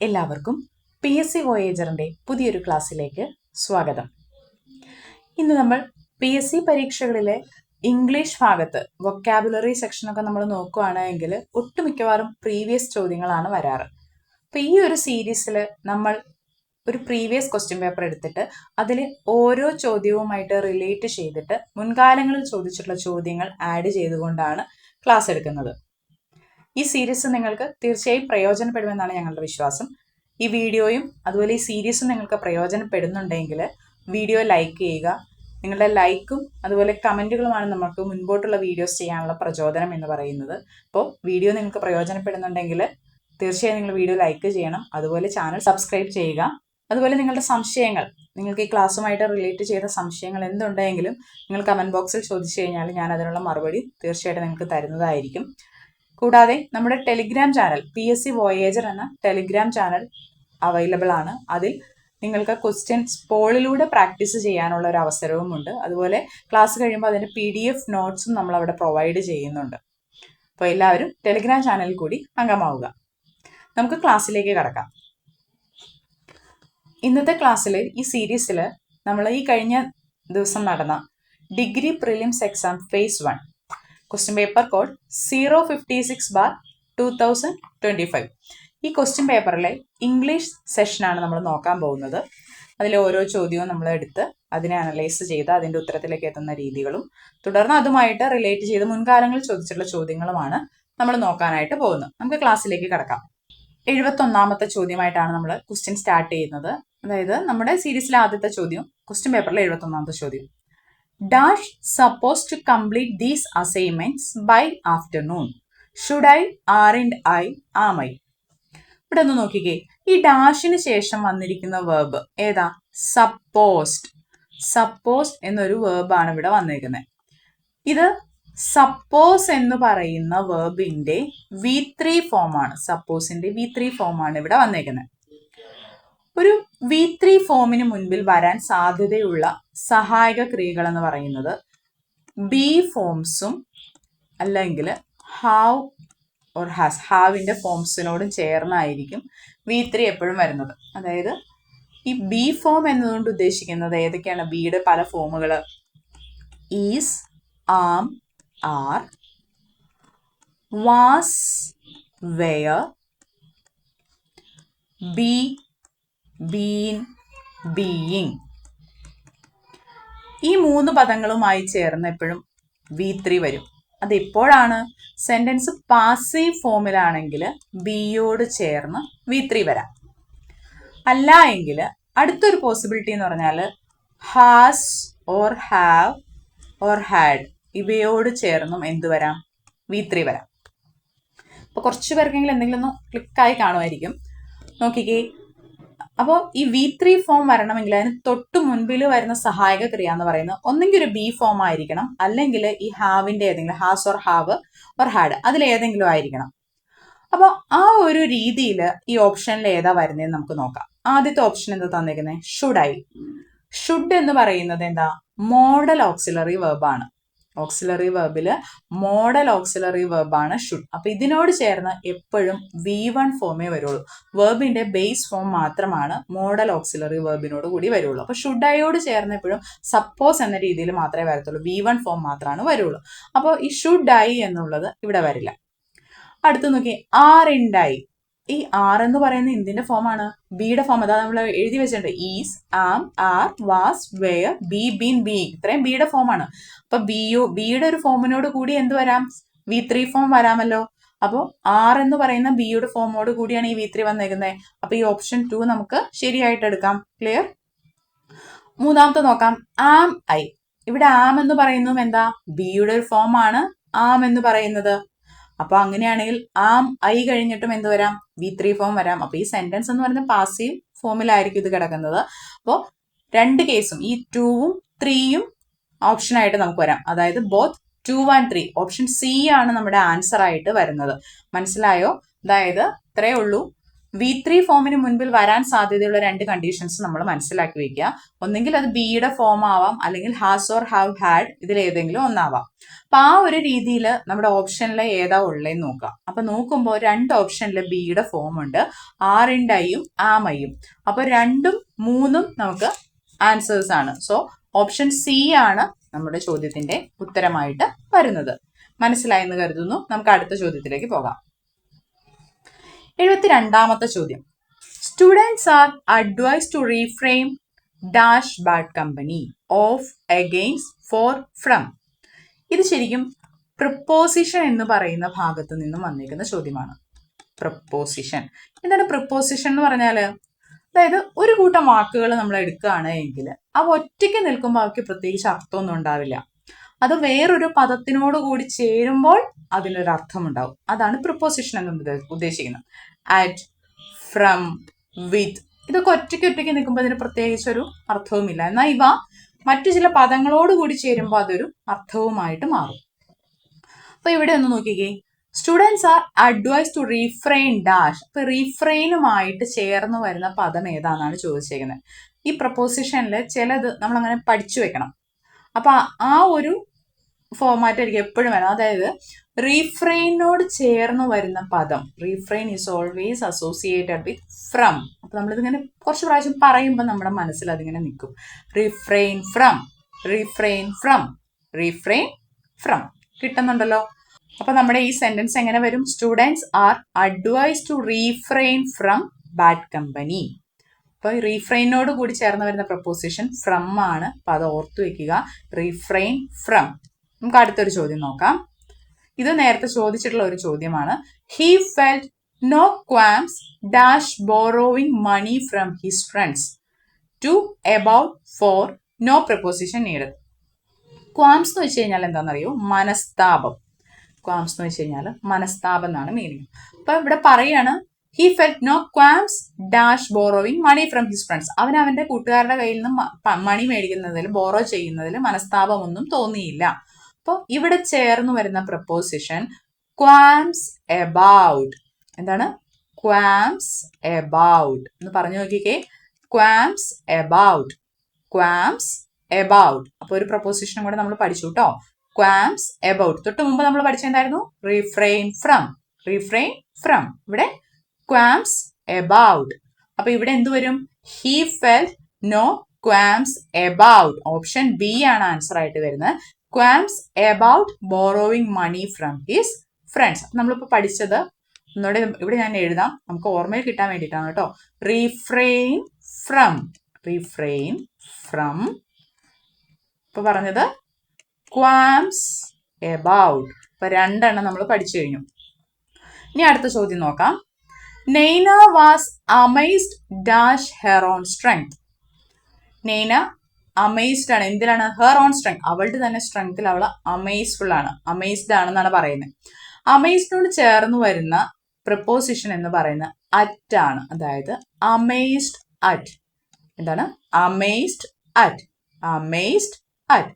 എല്ലാവർക്കും PSC വോയേജറിന്റെ പുതിയൊരു ക്ലാസ്സിലേക്ക് സ്വാഗതം. ഇന്ന് നമ്മൾ PSC പരീക്ഷകളിലെ ഇംഗ്ലീഷ് ഭാഗത്ത് വൊക്കാബുലറി സെക്ഷനൊക്കെ നമ്മൾ നോക്കുകയാണെങ്കിൽ ഒട്ടുമിക്കവാറും പ്രീവിയസ് ചോദ്യങ്ങളാണ് വരാറ്. അപ്പോൾ ഈ ഒരു സീരീസിൽ നമ്മൾ ഒരു പ്രീവിയസ് ക്വസ്റ്റ്യൻ പേപ്പർ എടുത്തിട്ട് അതിൽ ഓരോ ചോദ്യവുമായിട്ട് റിലേറ്റ് ചെയ്തിട്ട് മുൻകാലങ്ങളിൽ ചോദിച്ചിട്ടുള്ള ചോദ്യങ്ങൾ ആഡ് ചെയ്തുകൊണ്ടാണ് ക്ലാസ് എടുക്കുന്നത്. ഈ സീരീസ് നിങ്ങൾക്ക് തീർച്ചയായും പ്രയോജനപ്പെടുമെന്നാണ് ഞങ്ങളുടെ വിശ്വാസം. ഈ വീഡിയോയും അതുപോലെ ഈ സീരീസും നിങ്ങൾക്ക് പ്രയോജനപ്പെടുന്നുണ്ടെങ്കിൽ വീഡിയോ ലൈക്ക് ചെയ്യുക. നിങ്ങളുടെ ലൈക്കും അതുപോലെ കമൻറ്റുകളുമാണ് നമുക്ക് മുൻപോട്ടുള്ള വീഡിയോസ് ചെയ്യാനുള്ള പ്രചോദനം എന്ന് പറയുന്നത്. അപ്പോൾ വീഡിയോ നിങ്ങൾക്ക് പ്രയോജനപ്പെടുന്നുണ്ടെങ്കിൽ തീർച്ചയായും നിങ്ങൾ വീഡിയോ ലൈക്ക് ചെയ്യണം. അതുപോലെ ചാനൽ സബ്സ്ക്രൈബ് ചെയ്യുക. അതുപോലെ നിങ്ങളുടെ സംശയങ്ങൾ, നിങ്ങൾക്ക് ഈ ക്ലാസ്സുമായിട്ട് റിലേറ്റ് ചെയ്ത സംശയങ്ങൾ എന്തുണ്ടെങ്കിലും നിങ്ങൾ കമൻറ്റ് ബോക്സിൽ ചോദിച്ചു കഴിഞ്ഞാൽ ഞാൻ അതിനുള്ള മറുപടി തീർച്ചയായിട്ടും നിങ്ങൾക്ക് തരുന്നതായിരിക്കും. കൂടാതെ നമ്മുടെ ടെലിഗ്രാം ചാനൽ PSC വോയേജർ എന്ന ടെലിഗ്രാം ചാനൽ അവൈലബിൾ ആണ്. അതിൽ നിങ്ങൾക്ക് ക്വസ്റ്റ്യൻസ് പോളിലൂടെ പ്രാക്ടീസ് ചെയ്യാനുള്ള ഒരു അവസരവുമുണ്ട്. അതുപോലെ ക്ലാസ് കഴിയുമ്പോൾ അതിൻ്റെ PDF നോട്ട്സും നമ്മൾ അവിടെ പ്രൊവൈഡ് ചെയ്യുന്നുണ്ട്. അപ്പോൾ എല്ലാവരും ടെലിഗ്രാം ചാനലിൽ കൂടി അംഗമാവുക. നമുക്ക് ക്ലാസ്സിലേക്ക് കടക്കാം. ഇന്നത്തെ ക്ലാസ്സിൽ ഈ സീരീസിൽ നമ്മൾ ഈ കഴിഞ്ഞ ദിവസം നടന്ന degree prelims exam phase 1 question paper code 056/2025 ഈ ക്വസ്റ്റ്യൻ പേപ്പറിലെ ഇംഗ്ലീഷ് സെഷനാണ് നമ്മൾ നോക്കാൻ പോകുന്നത്. അതിലെ ഓരോ ചോദ്യവും നമ്മൾ എടുത്ത് അതിനെ അനലൈസ് ചെയ്ത് അതിൻ്റെ ഉത്തരത്തിലേക്ക് എത്തുന്ന രീതികളും തുടർന്ന് അതുമായിട്ട് റിലേറ്റ് ചെയ്ത് മുൻകാലങ്ങളിൽ ചോദിച്ചിട്ടുള്ള ചോദ്യങ്ങളുമാണ് നമ്മൾ നോക്കാനായിട്ട് പോകുന്നത്. നമുക്ക് ക്ലാസ്സിലേക്ക് കടക്കാം. 71ാമത്തെ ചോദ്യമായിട്ടാണ് നമ്മൾ ക്വസ്റ്റ്യൻ സ്റ്റാർട്ട് ചെയ്യുന്നത്. അതായത് നമ്മുടെ സീരീസിലെ ആദ്യത്തെ ചോദ്യം, ക്വസ്റ്റ്യൻ പേപ്പറിലെ 71ാമത്തെ ചോദ്യം. Dash supposed to complete these assignments by afternoon. Should I, aren't I, am I? ഇവിടെ ഒന്ന് നോക്കിക്കേ. ഈ ഡാഷിന് ശേഷം വന്നിരിക്കുന്ന വേർബ് ഏതാ? സപ്പോസ്ഡ്. സപ്പോസ്ഡ് എന്നൊരു വേർബാണ് ഇവിടെ വന്നിരിക്കുന്നത്. ഇത് സപ്പോസ് എന്ന് പറയുന്ന വേർബിന്റെ V3 ഫോമാണ്. സപ്പോസിന്റെ V3 ഫോമാണ് ഇവിടെ വന്നിരിക്കുന്നത്. ഒരു V3 ഫോമിന് മുൻപിൽ വരാൻ സാധ്യതയുള്ള സഹായക ക്രിയകൾ എന്ന് പറയുന്നത് ബി ഫോംസും അല്ലെങ്കിൽ ഹാവ് ഓർ ഹാസ്, ഹാവിൻ്റെ ഫോംസിനോടും ചേർന്നായിരിക്കും V3 എപ്പോഴും വരുന്നത്. അതായത് ഈ ബി ഫോം എന്നതുകൊണ്ട് ഉദ്ദേശിക്കുന്നത് ഏതൊക്കെയാണ്? ബിയുടെ പല ഫോമുകൾ: is, am, are, was, were, be, been, being. ഈ 3 പദങ്ങളുമായി ചേർന്ന് എപ്പോഴും V3 വരും. അതെപ്പോഴാണ്? സെന്റൻസ് പാസീവ് ഫോമിലാണെങ്കിൽ ബിയോട് ചേർന്ന് V3 വരാം. അല്ല എങ്കിൽ അടുത്തൊരു പോസിബിലിറ്റി എന്ന് പറഞ്ഞാൽ has or have or had ഇവയോട് ചേർന്നും എന്ത് വരാം? V3 വരാം. അപ്പോൾ കുറച്ച് പേർക്കെങ്കിലും എന്തെങ്കിലും ഒന്ന് ക്ലിക്കായി കാണുമായിരിക്കും. നോക്കിക്കേ. അപ്പോൾ ഈ V3 ഫോം വരണമെങ്കിൽ അതിന് തൊട്ട് മുൻപിൽ വരുന്ന സഹായക ക്രിയ എന്ന് പറയുന്നത് ഒന്നെങ്കിൽ ഒരു ബി ഫോം ആയിരിക്കണം, അല്ലെങ്കിൽ ഈ ഹാവിന്റെ ഏതെങ്കിലും has or have or had അതിലേതെങ്കിലും ആയിരിക്കണം. അപ്പോൾ ആ ഒരു രീതിയിൽ ഈ ഓപ്ഷനിൽ ഏതാ വരുന്നതെന്ന് നമുക്ക് നോക്കാം. ആദ്യത്തെ ഓപ്ഷൻ എന്താ തന്നിരിക്കുന്നത്? Should I. ഷുഡ് എന്ന് പറയുന്നത് എന്താ? മോഡൽ ഓക്സിലറി വെർബാണ്. ഓക്സിലറി വെർബിൽ മോഡൽ ഓക്സിലറി വെർബാണ് ഷുഡ്. അപ്പൊ ഇതിനോട് ചേർന്ന് എപ്പോഴും V1 ഫോമേ വരുള്ളൂ. വെർബിന്റെ ബേസ് ഫോം മാത്രമാണ് മോഡൽ ഓക്സിലറി വെർബിനോട് കൂടി വരുള്ളൂ. അപ്പൊ ഷുഡ് ഐയോട് ചേർന്ന് എപ്പോഴും സപ്പോസ് എന്ന രീതിയിൽ മാത്രമേ വരത്തുള്ളൂ. V1 ഫോം മാത്രമാണ് വരുള്ളൂ. അപ്പോൾ ഈ ഷുഡ് ഐ എന്നുള്ളത് ഇവിടെ വരില്ല. അടുത്ത് നോക്കി, ആർ ഇൻഡ് ഐ. ഈ ആർ എന്ന് പറയുന്ന എന്തിന്റെ ഫോമാണ്? ബിയുടെ ഫോം. അതാ നമ്മൾ എഴുതി വെച്ചിട്ടുണ്ട്. Is, am, are, was, were, be, been, being. ഇത്രയും ബിയുടെ ഫോമാണ്. അപ്പൊ ബിയുടെ ഒരു ഫോമിനോട് കൂടി എന്ത് വരാം? V3 form വരാമല്ലോ. അപ്പോൾ ആർ എന്ന് പറയുന്ന ബിയുടെ ഫോമോട് കൂടിയാണ് ഈ V3 വന്നേക്കുന്നത്. അപ്പൊ ഈ ഓപ്ഷൻ 2 നമുക്ക് ശരിയായിട്ട് എടുക്കാം. ക്ലിയർ? മൂന്നാമത്തെ നോക്കാം, ആം ഐ. ഇവിടെ ആം എന്ന് പറയുന്നതും എന്താ? ബിയുടെ ഒരു ഫോമാണ് ആം എന്ന് പറയുന്നത്. അപ്പൊ അങ്ങനെയാണെങ്കിൽ ആം ഐ കഴിഞ്ഞിട്ടും എന്ത് വരാം? V3 ഫോം വരാം. അപ്പൊ ഈ സെന്റൻസ് എന്ന് പറയുന്നത് പാസീവ് ഫോമിലായിരിക്കും ഇത് കിടക്കുന്നത്. അപ്പോൾ 2 കേസും ഈ 2ഉം 3യും ഓപ്ഷനായിട്ട് നമുക്ക് വരാം. അതായത് ബോത്ത് 2 and 3. ഓപ്ഷൻ സി ആണ് നമ്മുടെ ആൻസർ ആയിട്ട് വരുന്നത്. മനസ്സിലായോ? അതായത് ഇത്രയേ ഉള്ളൂ. V3 ഫോമിന് മുൻപിൽ വരാൻ സാധ്യതയുള്ള 2 കണ്ടീഷൻസ് നമ്മൾ മനസ്സിലാക്കി വെക്കുക. ഒന്നെങ്കിൽ അത് ബിയുടെ ഫോം ആവാം, അല്ലെങ്കിൽ ഹാസ് ഓർ ഹാവ് ഹാഡ്, ഇതിൽ ഏതെങ്കിലും ഒന്നാവാം. അപ്പൊ ആ ഒരു രീതിയിൽ നമ്മുടെ ഓപ്ഷനിൽ ഏതാ ഉള്ളതെന്ന് നോക്കാം. അപ്പൊ നോക്കുമ്പോൾ 2 ഓപ്ഷനിൽ ബിയുടെ ഫോം ഉണ്ട്, ആർ ഇൻഡ് ഐയും ആം ഐയും. അപ്പൊ 2ഉം 3ഉം നമുക്ക് ആൻസേഴ്സ് ആണ്. സോ ഓപ്ഷൻ സി ആണ് നമ്മുടെ ചോദ്യത്തിന്റെ ഉത്തരമായിട്ട് വരുന്നത്. മനസ്സിലായെന്ന് കരുതുന്നു. നമുക്ക് അടുത്ത ചോദ്യത്തിലേക്ക് പോകാം. 72ാമത്തെ ചോദ്യം. Students are advice to refrain dash bad company of against for from. ഇത് ശരിക്കും പ്രിപ്പോസിഷൻ എന്ന് പറയുന്ന ഭാഗത്ത് നിന്നും വന്നിരിക്കുന്ന ചോദ്യമാണ്. പ്രിപ്പോസിഷൻ എന്താണ്? പ്രിപ്പോസിഷൻ എന്ന് പറഞ്ഞാൽ അതായത് ഒരു കൂട്ടം വാക്കുകൾ നമ്മൾ എടുക്കുകയാണ് എങ്കിൽ അവ ഒറ്റയ്ക്ക് നിൽക്കുമ്പോൾ അവയ്ക്ക് പ്രത്യേകിച്ച് അർത്ഥമൊന്നും ഉണ്ടാവില്ല. അത് വേറൊരു പദത്തിനോട് കൂടി ചേരുമ്പോൾ അതിനൊരു അർത്ഥമുണ്ടാവും. അതാണ് പ്രിപ്പോസിഷൻ എന്ന് ഉദ്ദേശിക്കുന്നത്. അറ്റ്, ഫ്രം, വിത്ത് ഇതൊക്കെ ഒറ്റയ്ക്ക് നിൽക്കുമ്പോൾ അതിന് പ്രത്യേകിച്ചൊരു അർത്ഥവുമില്ല. എന്നാൽ ഇവ മറ്റു ചില പദങ്ങളോട് കൂടി ചേരുമ്പോൾ അതൊരു അർത്ഥവുമായിട്ട് മാറും. അപ്പൊ ഇവിടെ ഒന്ന് നോക്കിക്കേ, students are advice to refrain dash. അപ്പൊ റീഫ്രെയിനുമായിട്ട് ചേർന്ന് വരുന്ന പദം ഏതാണെന്നാണ് ചോദിച്ചേക്കുന്നത്. ഈ പ്രപ്പോസിഷനിൽ ചിലത് നമ്മൾ അങ്ങനെ പഠിച്ചു വെക്കണം. അപ്പൊ ആ ഒരു ഫോമാറ്റ് ആയിരിക്കും എപ്പോഴും വേണം. അതായത് റീഫ്രെയിനോട് ചേർന്ന് വരുന്ന പദം, refrain is always associated with from. അപ്പൊ നമ്മളിതിങ്ങനെ കുറച്ച് പ്രാവശ്യം പറയുമ്പോൾ നമ്മുടെ മനസ്സിൽ അതിങ്ങനെ നിൽക്കും. Refrain from, refrain from, refrain from. കിട്ടുന്നുണ്ടല്ലോ? അപ്പൊ നമ്മുടെ ഈ സെന്റൻസ് എങ്ങനെ വരും? Students are advice to refrain from bad company. അപ്പൊ റീഫ്രെയിനോട് കൂടി ചേർന്ന് വരുന്ന പ്രപ്പോസിഷൻ ഫ്രം ആണ്. അപ്പൊ അത് ഓർത്തു വെക്കുക, റീഫ്രെയിൻ ഫ്രം. നമുക്ക് അടുത്തൊരു ചോദ്യം നോക്കാം. ഇത് നേരത്തെ ചോദിച്ചിട്ടുള്ള ഒരു ചോദ്യമാണ്. He felt no qualms dash borrowing money from his friends to about for no preposition needed. Qualms എന്ന് വെച്ച് കഴിഞ്ഞാൽ എന്താണെന്നറിയോ? മനസ്താപം. ക്വാംസ് എന്ന് വെച്ച് കഴിഞ്ഞാൽ മനസ്താപം എന്നാണ് മീനിങ്. അപ്പൊ ഇവിടെ പറയാണ് he felt no qualms dash borrowing money from his friends. അവന്റെ കൂട്ടുകാരുടെ കയ്യിൽ നിന്ന് മണി മേടിക്കുന്നതിൽ, ബോറോ ചെയ്യുന്നതിൽ മനസ്താപമൊന്നും തോന്നിയില്ല. അപ്പോൾ ഇവിടെ ചേർന്ന് വരുന്ന പ്രപ്പോസിഷൻ ക്വാംസ് എബൌട്ട്. എന്താണ്? ക്വാംസ് എബൌട്ട് എന്ന് പറഞ്ഞു നോക്കിക്കേ. Qualms about, qualms about. അപ്പൊ ഒരു പ്രപ്പോസിഷനും കൂടെ നമ്മൾ പഠിച്ചു കേട്ടോ. Qualms about. തൊട്ട് മുമ്പ് നമ്മൾ പഠിച്ചെന്തായിരുന്നു? Refrain from, refrain from. ഇവിടെ ക്വാംസ് എബൌട്ട്. അപ്പൊ ഇവിടെ എന്ത് വരും? He felt no qualms about. Option B ആണ് ആൻസർ ആയിട്ട് വരുന്നത്. Qualms about borrowing money from his friends. നമ്മളിപ്പോ പഠിച്ചത് ഒന്നുകൂടെ ഇവിടെ ഞാൻ എഴുതാം, നമുക്ക് ഓർമ്മയിൽ കിട്ടാൻ വേണ്ടിയിട്ടാണ് കേട്ടോ. Refrain from, refrain from. ഇപ്പൊ പറഞ്ഞത് ക്വാംസ് എബൌട്ട്. ഇപ്പൊ 2 നമ്മൾ പഠിച്ചു കഴിഞ്ഞു. ഇനി അടുത്ത ചോദ്യം നോക്കാം. Naina was amazed dash her own strength. Naina amazed ആണ്. എന്തിനാണ്? Her own strength. അവളുടെ തന്നെ സ്ട്രെങ്ത്തിൽ അവൾ അമേസ്ഫുൾ ആണ്, അമേസ്ഡ് ആണെന്നാണ് പറയുന്നത്. അമേസ്ഡിനോട് ചേർന്ന് വരുന്ന പ്രപ്പോസിഷൻ എന്ന് പറയുന്നത് അറ്റ് ആണ്. അതായത് അമേസ്ഡ് അറ്റ്. എന്താണ്? Amazed at, amazed at.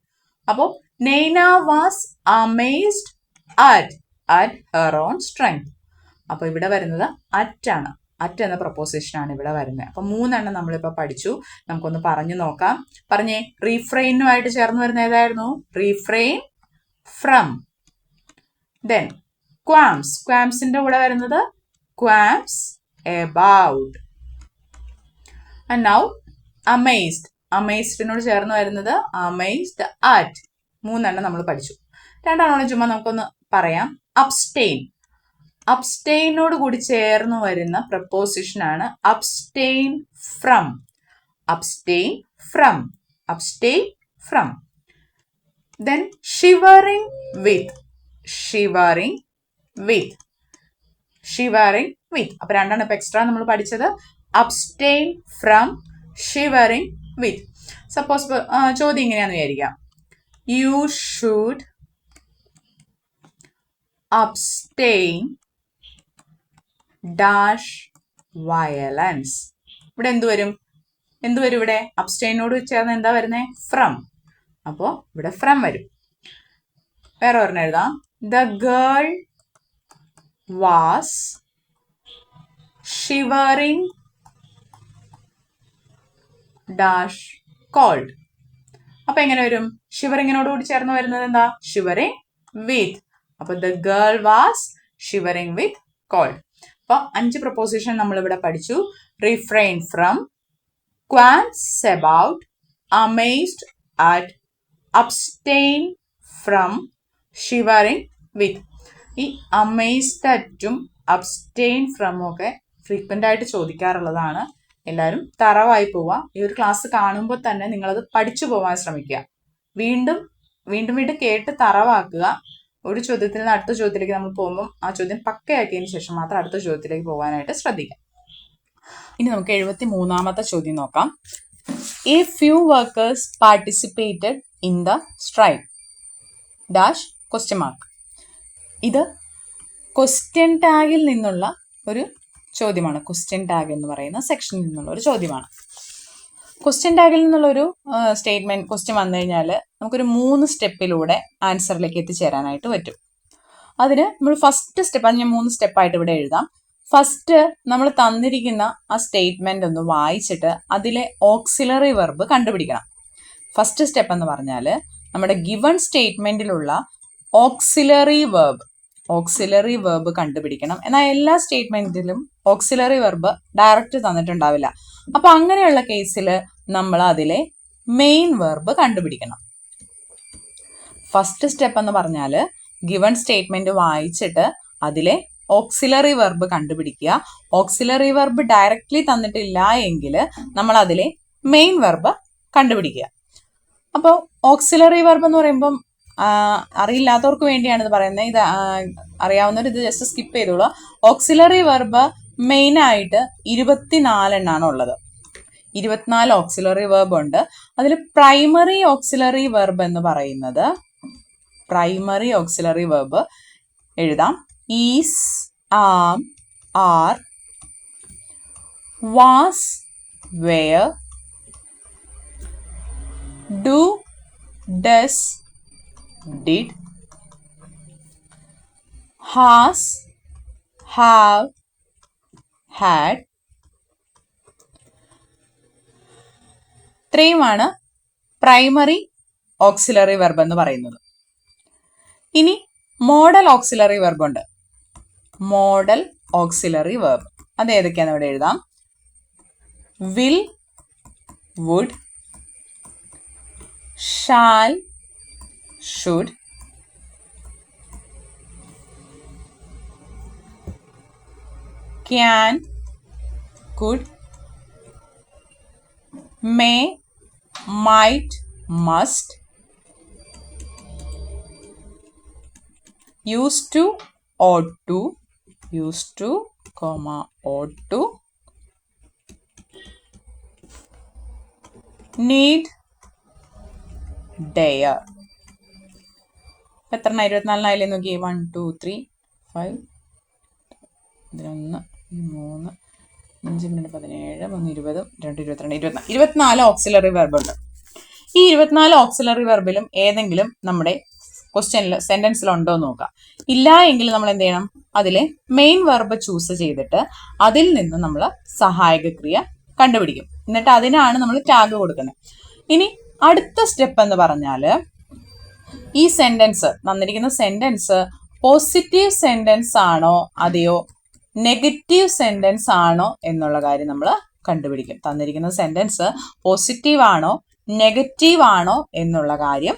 അപ്പോ Naina was amazed at her own strength. അപ്പൊ ഇവിടെ വരുന്നത് അറ്റ് ആണ്. അറ്റ് എന്ന പ്രപ്പോസിഷൻ ആണ് ഇവിടെ വരുന്നത്. അപ്പൊ 3 നമ്മളിപ്പോ പഠിച്ചു. നമുക്കൊന്ന് പറഞ്ഞു നോക്കാം. പറഞ്ഞേ, റീഫ്രെയിനുമായിട്ട് ചേർന്ന് വരുന്ന ഏതായിരുന്നു? Refrain from. ദെൻ ക്വാംസ്, ക്വാംസിന്റെ കൂടെ വരുന്നത് qualms about. And now amazed, അമേസ്ഡിനോട് ചേർന്ന് വരുന്നത് അമേസ്ഡ് അറ്റ്. 3 നമ്മൾ പഠിച്ചു. 2 ചുമ്മാ നമുക്കൊന്ന് പറയാം. അബ്സ്റ്റെയിൻ, അബ്സ്റ്റെയിനോട് കൂടി ചേർന്ന് വരുന്ന പ്രപ്പോസിഷൻ ആണ് abstain from, abstain from, abstain from. Then shivering with, shivering with, shivering with. അപ്പൊ 2 ഇപ്പൊ എക്സ്ട്രാ നമ്മൾ പഠിച്ചത്. Abstain from, shivering with. Suppose ചോദ്യം ഇങ്ങനെയാന്ന് വിചാരിക്കാം. You should abstain dash violence. ഇവിടെ എന്ത് വരും? ഇവിടെ അബ്സ്റ്റെയിനോട് ചേർന്ന് എന്താ വരുന്നേ? ഫ്രം. അപ്പോ ഇവിടെ ഫ്രം വരും. വേറെ ഒരെണ്ണം എഴുതാം. The girl was shivering dash cold. അപ്പൊ എങ്ങനെ വരും? ഷിവറിങ്ങിനോട് കൂടി ചേർന്ന് വരുന്നത് എന്താ? Shivering with. അപ്പൊ the girl was shivering with cold. അപ്പൊ 5 പ്രൊപ്പോസിഷൻ നമ്മൾ ഇവിടെ പഠിച്ചു. Refrain from, qualms about, amazed at, abstain from, shivering with. ഈ അമേസ്ഡ് അറ്റും അബ്സ്റ്റെയിൻ ഫ്രമും ഒക്കെ ഫ്രീക്വന്റ് ആയിട്ട് ചോദിക്കാറുള്ളതാണ്. എല്ലാവരും തറവായി പോവുക. ഈ ഒരു ക്ലാസ് കാണുമ്പോൾ തന്നെ നിങ്ങളത് പഠിച്ചു പോകാൻ ശ്രമിക്കുക. വീണ്ടും വീണ്ടും വീണ്ടും കേട്ട് തറവാക്കുക. ഒരു ചോദ്യത്തിൽ നിന്ന് അടുത്ത ചോദ്യത്തിലേക്ക് നമ്മൾ പോകുമ്പോൾ ആ ചോദ്യം പക്കയാക്കിയതിന് ശേഷം മാത്രം അടുത്ത ചോദ്യത്തിലേക്ക് പോകാനായിട്ട് ശ്രദ്ധിക്കാം. ഇനി നമുക്ക് 73ാമത്തെ ചോദ്യം നോക്കാം. A few workers participated in the strike dash question mark. ഇത് ക്വസ്റ്റ്യൻ ടാഗിൽ നിന്നുള്ള ഒരു ചോദ്യമാണ്. ക്വസ്റ്റ്യൻ ടാഗ് എന്ന് പറയുന്ന സെക്ഷനിൽ നിന്നുള്ള ഒരു ചോദ്യമാണ്. ക്വസ്റ്റ്യൻ ടാഗിൽ നിന്നുള്ളൊരു സ്റ്റേറ്റ്മെന്റ് ക്വസ്റ്റ്യൻ വന്നു കഴിഞ്ഞാൽ നമുക്കൊരു 3 സ്റ്റെപ്പിലൂടെ ആൻസറിലേക്ക് എത്തിച്ചേരാനായിട്ട് പറ്റും. അതിന് നമ്മൾ ഫസ്റ്റ് സ്റ്റെപ്പ്, അത് ഞാൻ 3 സ്റ്റെപ്പായിട്ട് ഇവിടെ എഴുതാം. ഫസ്റ്റ് നമ്മൾ തന്നിരിക്കുന്ന ആ സ്റ്റേറ്റ്മെന്റ് ഒന്ന് വായിച്ചിട്ട് അതിലെ ഓക്സിലറി വെർബ് കണ്ടുപിടിക്കണം. ഫസ്റ്റ് സ്റ്റെപ്പ് എന്ന് പറഞ്ഞാൽ നമ്മുടെ ഗിവൺ സ്റ്റേറ്റ്മെന്റിലുള്ള ഓക്സിലറി വെർബ് കണ്ടുപിടിക്കണം. എന്നാൽ എല്ലാ സ്റ്റേറ്റ്മെന്റിലും ഓക്സിലറി വെർബ് ഡയറക്റ്റ് തന്നിട്ടുണ്ടാവില്ല. അപ്പൊ അങ്ങനെയുള്ള കേസിൽ നമ്മൾ അതിലെ മെയിൻ വെർബ് കണ്ടുപിടിക്കണം. ഫസ്റ്റ് സ്റ്റെപ്പ് എന്ന് പറഞ്ഞാൽ ഗിവൺ സ്റ്റേറ്റ്മെന്റ് വായിച്ചിട്ട് അതിലെ ഓക്സിലറി വെർബ് കണ്ടുപിടിക്കുക. ഓക്സിലറി വെർബ് ഡയറക്റ്റ്ലി തന്നിട്ടില്ല എങ്കിൽ നമ്മൾ അതിലെ മെയിൻ വെർബ് കണ്ടുപിടിക്കുക. അപ്പോൾ ഓക്സിലറി വെർബ് എന്ന് പറയുമ്പം അറിയില്ലാത്തവർക്ക് വേണ്ടിയാണ് ഇത് പറയുന്നത്. ഇത് അറിയാവുന്നവർ ഇത് ജസ്റ്റ് സ്കിപ്പ് ചെയ്തോളൂ. ഓക്സിലറി വെർബ് മെയിൻ ആയിട്ട് 24 എണ്ണാണ് ഉള്ളത്. 24 ഓക്സിലറി വെർബ് ഉണ്ട്. അതിൽ പ്രൈമറി ഓക്സിലറി വെർബ് എന്ന് പറയുന്നത്, പ്രൈമറി ഓക്സിലറി വെർബ് എഴുതാം. Is, am, are, was, were, do, does, did, has, have, had. ഇത്രയുമാണ് പ്രൈമറി ഓക്സിലറി വെർബ് എന്ന് പറയുന്നത്. ഇനി മോഡൽ ഓക്സിലറി വെർബ് ഉണ്ട്. മോഡൽ ഓക്സിലറി വെർബ് അത് ഏതൊക്കെയാണെന്ന് ഇവിടെ എഴുതാം. Will, would, shall, should, can, could, may, might, must, used to, ought to, ought to, need, dare. എത്ര 24 നോക്കി. 1 2 3 5 11 3 5 17 3 20 2 22 24 ഓക്സിലറി വെർബ് ഉണ്ട്. ഈ 24 ഓക്സിലറി വെർബിലും ഏതെങ്കിലും നമ്മുടെ ക്വസ്റ്റ്യനിൽ സെന്റൻസിൽ ഉണ്ടോ എന്ന് നോക്കാം. ഇല്ല എങ്കിൽ നമ്മൾ എന്ത് ചെയ്യണം? അതിലെ മെയിൻ വെർബ് ചൂസ് ചെയ്തിട്ട് അതിൽ നിന്ന് നമ്മൾ സഹായക ക്രിയ കണ്ടുപിടിക്കും. എന്നിട്ട് അതിനാണ് നമ്മൾ ടാഗ് കൊടുക്കുന്നത്. ഇനി അടുത്ത സ്റ്റെപ്പ് എന്ന് പറഞ്ഞാൽ ഈ സെന്റൻസ്, തന്നിരിക്കുന്ന സെന്റൻസ് പോസിറ്റീവ് സെന്റൻസ് ആണോ അതെയോ നെഗറ്റീവ് സെന്റൻസ് ആണോ എന്നുള്ള കാര്യം നമ്മൾ കണ്ടുപിടിക്കും. തന്നിരിക്കുന്ന സെന്റൻസ് പോസിറ്റീവ് ആണോ നെഗറ്റീവ് ആണോ എന്നുള്ള കാര്യം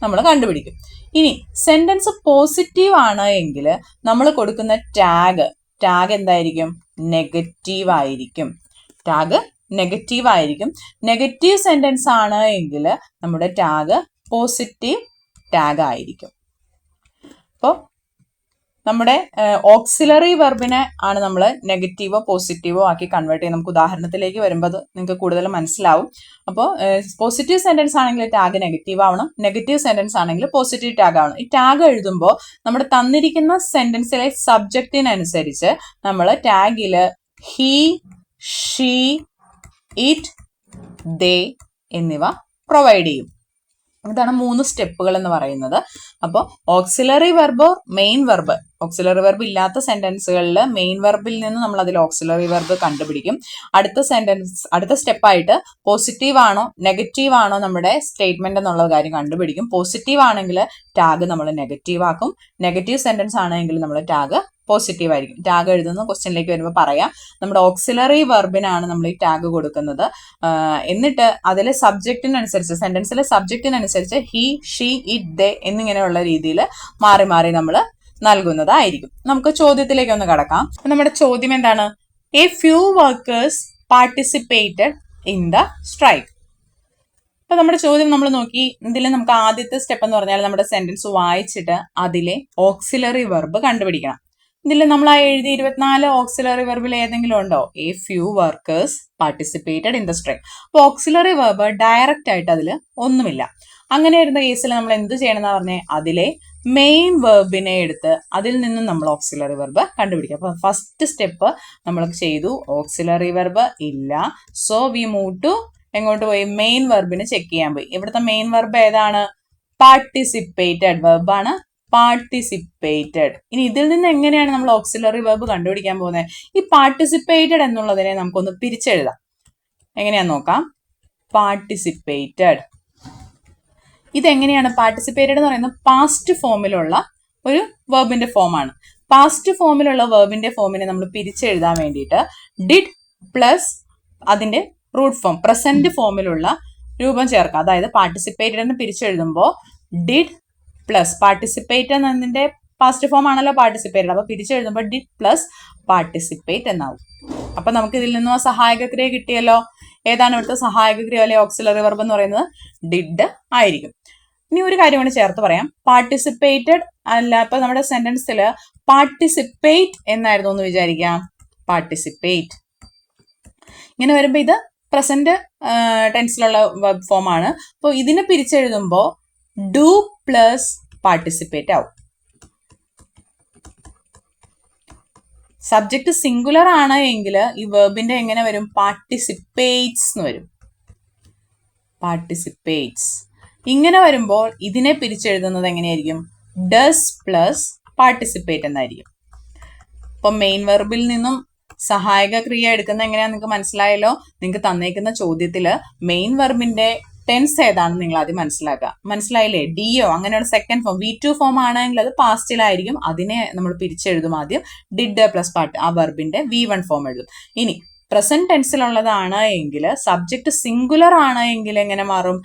നമ്മൾ കണ്ടുപിടിക്കും. ഇനി സെന്റൻസ് പോസിറ്റീവ് ആണ് എങ്കിൽ നമ്മൾ കൊടുക്കുന്ന ടാഗ് എന്തായിരിക്കും? നെഗറ്റീവ് ആയിരിക്കും. ടാഗ് നെഗറ്റീവ് ആയിരിക്കും. നെഗറ്റീവ് സെന്റൻസ് ആണ് എങ്കിൽ നമ്മുടെ ടാഗ് പോസിറ്റീവ് ടാഗ് ആയിരിക്കും. അപ്പോൾ നമ്മുടെ ഓക്സിലറി വെർബിനെ ആണ് നമ്മൾ നെഗറ്റീവോ പോസിറ്റീവോ ആക്കി കൺവേർട്ട് ചെയ്യുന്നത്. നമുക്ക് ഉദാഹരണത്തിലേക്ക് വരുമ്പോൾ അത് നിങ്ങൾക്ക് കൂടുതൽ മനസ്സിലാവും. അപ്പോൾ പോസിറ്റീവ് സെന്റൻസ് ആണെങ്കിൽ ടാഗ് നെഗറ്റീവ് ആവണം, നെഗറ്റീവ് സെന്റൻസ് ആണെങ്കിൽ പോസിറ്റീവ് ടാഗ് ആവണം. ഈ ടാഗ് എഴുതുമ്പോൾ നമ്മുടെ തന്നിരിക്കുന്ന സെന്റൻസിലെ സബ്ജക്റ്റിനനുസരിച്ച് നമ്മൾ ടാഗിൽ ഹി, ഷീ, ഇറ്റ്, ദേ എന്നിവ പ്രൊവൈഡ് ചെയ്യും. ഇതാണ് 3 സ്റ്റെപ്പുകൾ എന്ന് പറയുന്നത്. അപ്പോൾ auxiliary verb, main verb, auxiliary verb ഇല്ലാത്ത സെന്റൻസുകളിൽ മെയിൻ വെർബിൽ നിന്ന് നമ്മൾ അതിൽ ഓക്സിലറി വെർബ് കണ്ടുപിടിക്കും. അടുത്ത സ്റ്റെപ്പായിട്ട് പോസിറ്റീവ് ആണോ നെഗറ്റീവ് ആണോ നമ്മുടെ സ്റ്റേറ്റ്മെന്റ് എന്നുള്ള കാര്യം കണ്ടുപിടിക്കും. പോസിറ്റീവ് ആണെങ്കിൽ ടാഗ് നമ്മൾ നെഗറ്റീവ് ആക്കും. നെഗറ്റീവ് സെന്റൻസ് ആണെങ്കിൽ നമ്മൾ ടാഗ് പോസിറ്റീവ് ആയിരിക്കും. ടാഗ് എഴുതുന്ന ക്വസ്റ്റ്യനിലേക്ക് വരുമ്പോൾ പറയാം, നമ്മുടെ ഓക്സിലറി വെർബിനാണ് നമ്മൾ ഈ ടാഗ് കൊടുക്കുന്നത്. എന്നിട്ട് അതിലെ സബ്ജക്റ്റിനനുസരിച്ച്, സെന്റൻസിലെ സബ്ജക്റ്റിനനുസരിച്ച് ഹി, ഷീ, ഇറ്റ്, ദേ എന്നിങ്ങനെയുള്ള രീതിയിൽ മാറി മാറി നമ്മൾ നൽകുന്നതായിരിക്കും. നമുക്ക് ചോദ്യത്തിലേക്ക് ഒന്ന് കടക്കാം. നമ്മുടെ ചോദ്യം എന്താണ്? A few workers participated in the strike. അപ്പൊ നമ്മുടെ ചോദ്യം നമ്മൾ നോക്കി. ഇതിൽ നമുക്ക് ആദ്യത്തെ സ്റ്റെപ്പ് എന്ന് പറഞ്ഞാൽ നമ്മുടെ സെന്റൻസ് വായിച്ചിട്ട് അതിലെ ഓക്സിലറി വെർബ് കണ്ടുപിടിക്കണം. ഇതിൽ നമ്മൾ ആ എഴുതി 24 ഓക്സിലറി വെർബിൽ ഏതെങ്കിലും ഉണ്ടോ? A few workers participated in the strike. അപ്പൊ ഓക്സിലറി വെർബ് ഡയറക്റ്റ് ആയിട്ട് അതിൽ ഒന്നുമില്ല. അങ്ങനെ വരുന്ന കേസിൽ നമ്മൾ എന്ത് ചെയ്യണമെന്ന് പറഞ്ഞാൽ അതിലെ മെയിൻ വെർബിനെ എടുത്ത് അതിൽ നിന്നും നമ്മൾ ഓക്സിലറി വെർബ് കണ്ടുപിടിക്കുക. അപ്പൊ ഫസ്റ്റ് സ്റ്റെപ്പ് നമ്മൾ ചെയ്തു, ഓക്സിലറി വെർബ് ഇല്ല. സോ വി മൂവ് ടു എങ്ങോട്ട് പോയി? മെയിൻ വെർബിന് ചെക്ക് ചെയ്യാൻ പോയി. ഇവിടുത്തെ മെയിൻ വെർബ് ഏതാണ്? പാർട്ടിസിപ്പേറ്റഡ് വെർബാണ്, പാർട്ടിസിപ്പേറ്റഡ്. ഇനി ഇതിൽ നിന്ന് എങ്ങനെയാണ് നമ്മൾ ഓക്സിലറി വെർബ് കണ്ടുപിടിക്കാൻ പോകുന്നത്? ഈ പാർട്ടിസിപ്പേറ്റഡ് എന്നുള്ളതിനെ നമുക്കൊന്ന് പിരിച്ചെഴുതാം. എങ്ങനെയാന്ന് നോക്കാം. പാർട്ടിസിപ്പേറ്റഡ്, ഇതെങ്ങനെയാണ്? പാർട്ടിസിപ്പേറ്റഡ് എന്ന് പറയുന്നത് പാസ്റ്റ് ഫോമിലുള്ള ഒരു വെർബിന്റെ ഫോമാണ്. പാസ്റ്റ് ഫോമിലുള്ള വെർബിന്റെ ഫോമിനെ നമ്മൾ പിരിച്ചെഴുതാൻ വേണ്ടിയിട്ട് ഡിഡ് പ്ലസ് അതിന്റെ റൂട്ട് ഫോം പ്രസന്റ് ഫോമിലുള്ള രൂപം ചേർക്കാം. അതായത് പാർട്ടിസിപ്പേറ്റഡിനെ പിരിച്ചെഴുതുമ്പോൾ ഡിഡ് പ്ലസ് പാർട്ടിസിപ്പേറ്റ് എന്നതിന്റെ പാസ്റ്റ് ഫോം ആണല്ലോ പാർട്ടിസിപ്പേറ്റഡ്. അപ്പൊ പിരിച്ചെഴുതുമ്പോൾ ഡിഡ് പ്ലസ് പാർട്ടിസിപ്പേറ്റ് എന്നാവും. അപ്പൊ നമുക്ക് ഇതിൽ നിന്നും സഹായക ക്രിയ കിട്ടിയല്ലോ. ഏതാണ് ഇവിടുത്തെ സഹായക ക്രിയ അല്ലെ ഓക്സിലറി വെർബ് എന്ന് പറയുന്നത്? ഡിഡ് ആയിരിക്കും. ഇനി ഒരു കാര്യം കൂടി ചേർത്ത് പറയാം. പാർട്ടിസിപ്പേറ്റഡ് അല്ല, ഇപ്പൊ നമ്മുടെ സെന്റൻസിൽ പാർട്ടിസിപ്പേറ്റ് എന്നായിരുന്നു എന്ന് വിചാരിക്കാം. പാർട്ടിസിപ്പേറ്റ് ഇങ്ങനെ വരുമ്പോ ഇത് പ്രസന്റ് ടെൻസിലുള്ള വെർബ് ഫോം ആണ്. അപ്പോൾ ഇതിനെ പിരിച്ചെഴുതുമ്പോൾ ഡു പ്ലസ് പാർട്ടിസിപ്പേറ്റ് ആവും. സബ്ജക്ട് സിംഗുലർ ആണ് എങ്കിൽ ഈ വെർബിന്റെ എങ്ങനെ വരും? പാർട്ടിസിപ്പേറ്റ്സ് എന്ന് വരും. പാർട്ടിസിപ്പേറ്റ്സ്. ഇങ്ങനെ വരുമ്പോൾ ഇതിനെ പിരിച്ചെഴുതുന്നത് എങ്ങനെയായിരിക്കും? ഡസ് പ്ലസ് പാർട്ടിസിപ്പേറ്റ് എന്നായിരിക്കും. ഇപ്പൊ മെയിൻ വെർബിൽ നിന്നും സഹായക ക്രിയ എടുക്കുന്ന എങ്ങനെയാ നിങ്ങൾക്ക് മനസ്സിലായല്ലോ. നിങ്ങൾക്ക് തന്നേക്കുന്ന ചോദ്യത്തില് മെയിൻ വെർബിന്റെ ടെൻസ് ഏതാണെന്ന് നിങ്ങൾ ആദ്യം മനസ്സിലാക്കുക. മനസ്സിലായില്ലേ? ഡിയോ അങ്ങനെയുള്ള സെക്കൻഡ് ഫോം V2 ഫോം ആണെങ്കിൽ അത് പാസ്റ്റിലായിരിക്കും. അതിനെ നമ്മൾ പിരിച്ചെഴുതും ആദ്യം. ഡിഡ് പ്ലസ് പാർട്ട് ആ വെർബിന്റെ V1 ഫോം എഴുതും. ഇനി പ്രസന്റ് ടെൻസിലുള്ളതാണ് എങ്കിൽ, സബ്ജക്ട് സിംഗുലർ ആണ് എങ്കിൽ എങ്ങനെ മാറും?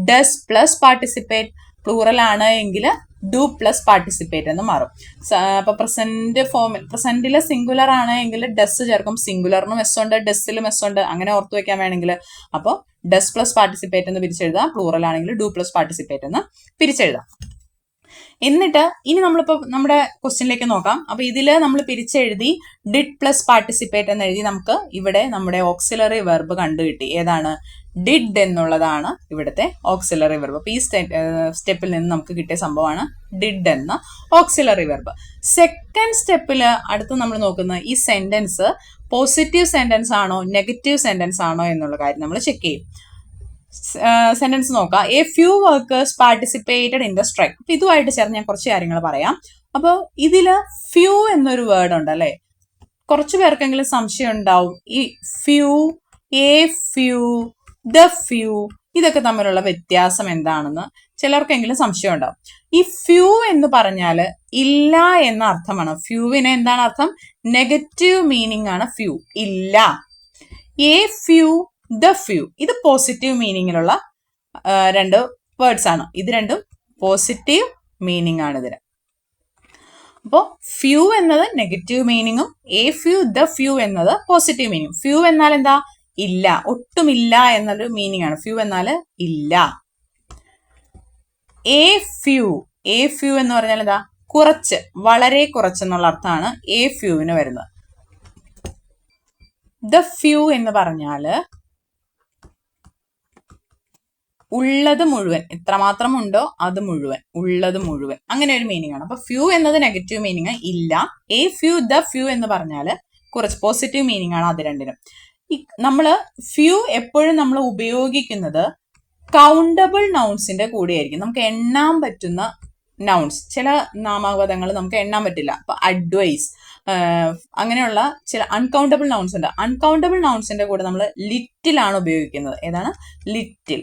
Does plus participate. പ്ലൂറൽ ആണ് എങ്കിൽ ഡു പ്ലസ് പാർട്ടിസിപ്പേറ്റ് എന്ന് മാറും. അപ്പൊ പ്രസന്റില് സിംഗുലർ ആണ് എങ്കിൽ ഡസ് ചേർക്കും. സിംഗുലറിനും എസ് ഉണ്ട്, ഡസ്സിലും എസ് ഉണ്ട്. അങ്ങനെ ഓർത്തു വെക്കാൻ വേണമെങ്കിൽ അപ്പോൾ ഡസ് പ്ലസ് പാർട്ടിസിപ്പേറ്റ് എന്ന് പിരിച്ചെഴുതാം. പ്ലൂറൽ ആണെങ്കിൽ ഡു പ്ലസ് പാർട്ടിസിപ്പേറ്റ് എന്ന് പിരിച്ചെഴുതാം. എന്നിട്ട് ഇനി നമ്മളിപ്പോ നമ്മുടെ ക്വസ്റ്റ്യനിലേക്ക് നോക്കാം. അപ്പൊ ഇതില് നമ്മൾ പിരിച്ചെഴുതി ഡിഡ് പ്ലസ് പാർട്ടിസിപ്പേറ്റ് എന്ന് എഴുതി. നമുക്ക് ഇവിടെ നമ്മുടെ ഓക്സിലറി വെർബ് കണ്ടുകിട്ടി. ഏതാണ്? ഡിഡ് എന്നുള്ളതാണ് ഇവിടുത്തെ ഓക്സിലറി വെർബ്. അപ്പൊ ഈ സ്റ്റെപ്പിൽ നിന്ന് നമുക്ക് കിട്ടിയ സംഭവമാണ് ഡിഡ് എന്ന ഓക്സിലറി വെർബ്. സെക്കൻഡ് സ്റ്റെപ്പില് അടുത്ത് നമ്മൾ നോക്കുന്ന ഈ സെന്റൻസ് പോസിറ്റീവ് സെന്റൻസ് ആണോ നെഗറ്റീവ് സെന്റൻസ് ആണോ എന്നുള്ള കാര്യം നമ്മൾ ചെക്ക് ചെയ്യും. സെന്റൻസ് നോക്കാം. A few workers participated in the strike. അപ്പൊ ഇതുമായിട്ട് ചേർന്ന് ഞാൻ കുറച്ച് കാര്യങ്ങൾ പറയാം. അപ്പോൾ ഇതില് ഫ്യൂ എന്നൊരു വേർഡ് ഉണ്ട് അല്ലെ. കുറച്ചു പേർക്കെങ്കിലും സംശയം ഉണ്ടാവും ഈ few, A few, the few ഇതൊക്കെ തമ്മിലുള്ള വ്യത്യാസം എന്താണെന്ന് ചിലർക്കെങ്കിലും സംശയം ഉണ്ടാവും. ഈ ഫ്യൂ എന്ന് പറഞ്ഞാൽ ഇല്ല എന്ന അർത്ഥമാണ്. ഫ്യൂവിന് എന്താണ് അർത്ഥം? നെഗറ്റീവ് മീനിങ് ആണ് ഫ്യൂ, ഇല്ല. എ ഫ്യൂ, ദ ഫ്യൂ ഇത് പോസിറ്റീവ് മീനിങ്ങിലുള്ള രണ്ട് വേർഡ്സ് ആണ്. ഇത് രണ്ടും പോസിറ്റീവ് മീനിങ് ആണ് ഇതിന്. അപ്പോൾ ഫ്യൂ എന്നത് നെഗറ്റീവ് മീനിങ്ങും എ ഫ്യൂ, ദ ഫ്യൂ എന്നത് പോസിറ്റീവ് മീനിങ്ങും. ഫ്യൂ എന്നാൽ എന്താ? ഇല്ല, ഒട്ടുമില്ല എന്നൊരു മീനിങ് ആണ്. ഫ്യൂ എന്നാൽ ഇല്ല. എ ഫ്യൂ, എ ഫ്യൂ എന്ന് പറഞ്ഞാൽ എന്താ? കുറച്ച്, വളരെ കുറച്ച് എന്നുള്ള അർത്ഥമാണ് എ ഫ്യൂവിന് വരുന്നത്. ദ ഫ്യൂ എന്ന് പറഞ്ഞാല് ഉള്ളത് മുഴുവൻ, എത്രമാത്രം ഉണ്ടോ അത് മുഴുവൻ, ഉള്ളത് മുഴുവൻ, അങ്ങനെ ഒരു മീനിങ് ആണ്. അപ്പൊ ഫ്യൂ എന്നത് നെഗറ്റീവ് മീനിങ്, ഇല്ല. എ ഫ്യൂ, ദ ഫ്യൂ എന്ന് പറഞ്ഞാൽ കുറച്ച്, പോസിറ്റീവ് മീനിങ് ആണ് അത് രണ്ടിനും. നമ്മള് ഫ്യൂ എപ്പോഴും നമ്മൾ ഉപയോഗിക്കുന്നത് കൗണ്ടബിൾ നൗൺസിന്റെ കൂടെ ആയിരിക്കും. നമുക്ക് എണ്ണാൻ പറ്റുന്ന നൗൺസ്. ചില നാമപദങ്ങൾ നമുക്ക് എണ്ണാൻ പറ്റില്ല. അപ്പൊ അഡ്വൈസ്, അങ്ങനെയുള്ള ചില അൺകൗണ്ടബിൾ നൗൺസ് ഉണ്ട്. അൺകൗണ്ടബിൾ നൗൺസിന്റെ കൂടെ നമ്മൾ ലിറ്റിലാണ് ഉപയോഗിക്കുന്നത്. ഏതാണ്? ലിറ്റിൽ.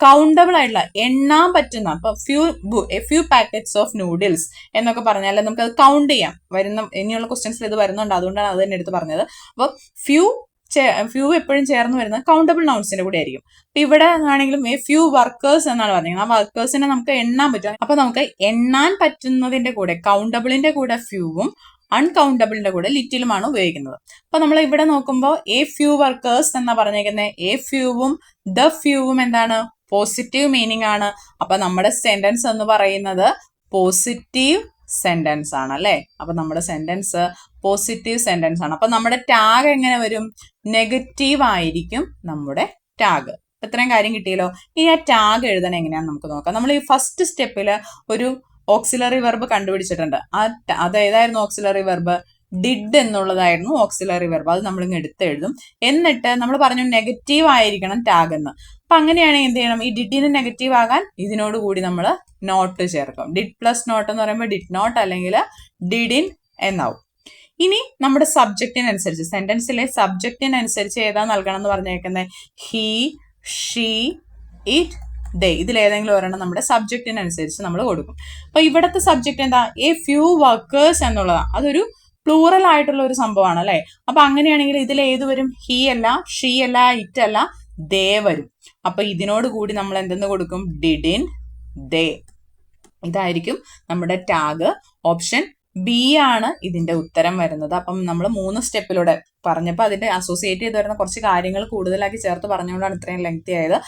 കൗണ്ടബിൾ ആയിട്ടുള്ള എണ്ണാൻ പറ്റുന്ന, ഇപ്പൊ ഫ്യൂ പാക്കറ്റ്സ് ഓഫ് നൂഡിൽസ് എന്നൊക്കെ പറഞ്ഞാൽ നമുക്ക് അത് കൗണ്ട് ചെയ്യാം. ഇനിയുള്ള ക്വസ്റ്റ്യൻസിൽ ഇത് വരുന്നുണ്ട്, അതുകൊണ്ടാണ് അത് തന്നെ എടുത്ത് പറഞ്ഞത്. അപ്പൊ ഫ്യൂ എപ്പോഴും ചേർന്ന് വരുന്നത് കൗണ്ടബിൾ നൗൺസിന്റെ കൂടെ ആയിരിക്കും. അപ്പൊ ഇവിടെ ആണെങ്കിലും ഫ്യൂ വർക്കേഴ്സ് എന്നാണ് പറഞ്ഞത്. ആ വർക്കേഴ്സിനെ നമുക്ക് എണ്ണാൻ പറ്റും. അപ്പൊ നമുക്ക് എണ്ണാൻ പറ്റുന്നതിന്റെ കൂടെ കൗണ്ടബിളിന്റെ കൂടെ ഫ്യൂവും അൺകൗണ്ടബിളിന്റെ കൂടെ ലിറ്റിലുമാണ് ഉപയോഗിക്കുന്നത്. അപ്പൊ നമ്മൾ ഇവിടെ നോക്കുമ്പോൾ ഫ്യൂ വർക്കേഴ്സ് എന്നാ പറഞ്ഞേക്കുന്നത്. ഫ്യൂവും ഫ്യൂവും എന്താണ്? പോസിറ്റീവ് മീനിങ് ആണ്. അപ്പൊ നമ്മുടെ സെന്റൻസ് എന്ന് പറയുന്നത് പോസിറ്റീവ് സെന്റൻസ് ആണ് അല്ലെ. അപ്പൊ നമ്മുടെ സെന്റൻസ് പോസിറ്റീവ് സെന്റൻസ് ആണ്. അപ്പൊ നമ്മുടെ ടാഗ് എങ്ങനെ വരും? നെഗറ്റീവ് ആയിരിക്കും നമ്മുടെ ടാഗ്. ഇത്രയും കാര്യം കിട്ടിയല്ലോ. ഇനി ആ ടാഗ് എഴുതണം എങ്ങനെയാണെന്ന് നമുക്ക് നോക്കാം. നമ്മൾ ഈ ഫസ്റ്റ് സ്റ്റെപ്പിൽ ഒരു ഓക്സിലറി വെർബ് കണ്ടുപിടിച്ചിട്ടുണ്ട്. അത് ഏതായിരുന്നു ഓക്സിലറി വെർബ്? ഡിഡ് എന്നുള്ളതായിരുന്നു ഓക്സിലറി വെർബ്. അത് നമ്മളിങ്ങ് എഴുതും. എന്നിട്ട് നമ്മൾ പറഞ്ഞു നെഗറ്റീവ് ആയിരിക്കണം ടാഗ് എന്ന്. അപ്പൊ അങ്ങനെയാണെങ്കിൽ എന്ത് ചെയ്യണം? ഈ ഡിഡിന് നെഗറ്റീവ് ആകാൻ ഇതിനോട് കൂടി നമ്മൾ നോട്ട് ചേർക്കും. ഡിഡ് പ്ലസ് നോട്ട് എന്ന് പറയുമ്പോൾ ഡിഡ് നോട്ട് അല്ലെങ്കിൽ ഡിഡിൻ എന്നാവും. ഇനി നമ്മുടെ സബ്ജക്റ്റിനനുസരിച്ച്, സെന്റൻസിലെ സബ്ജക്റ്റിനനുസരിച്ച് ഏതാ നൽകണം എന്ന് പറഞ്ഞേക്കുന്നത്? ഹി, ഷീ, ഇറ്റ്, ദേ. ഇതിലേതെങ്കിലും ഒരെണ്ണം നമ്മുടെ സബ്ജക്റ്റിനനുസരിച്ച് നമ്മൾ കൊടുക്കും. അപ്പൊ ഇവിടുത്തെ സബ്ജക്റ്റ് എന്താ? ഫ്യൂ വർക്കേഴ്സ് എന്നുള്ളതാണ്. അതൊരു പ്ലൂറൽ ആയിട്ടുള്ള ഒരു സംഭവമാണ് അല്ലെ. അപ്പൊ അങ്ങനെയാണെങ്കിൽ ഇതിൽ ഏത് വരും? ഹി അല്ല, ഷീ അല്ല, ഇറ്റ് അല്ല, ദേ വരും. അപ്പൊ ഇതിനോട് കൂടി നമ്മൾ എന്തെന്ന് കൊടുക്കും? ഡിഡിൻ, ദേ. ഇതായിരിക്കും നമ്മുടെ ടാഗ്. ഓപ്ഷൻ ബി ആണ് ഇതിന്റെ ഉത്തരം വരുന്നത്. അപ്പം നമ്മൾ 3 സ്റ്റെപ്പിലൂടെ പറഞ്ഞപ്പോൾ അതിന്റെ അസോസിയേറ്റ് ചെയ്ത് വരുന്ന കുറച്ച് കാര്യങ്ങൾ കൂടുതലാക്കി ചേർത്ത് പറഞ്ഞുകൊണ്ടാണ് ഇത്രയും ലെങ്തി ആയത്.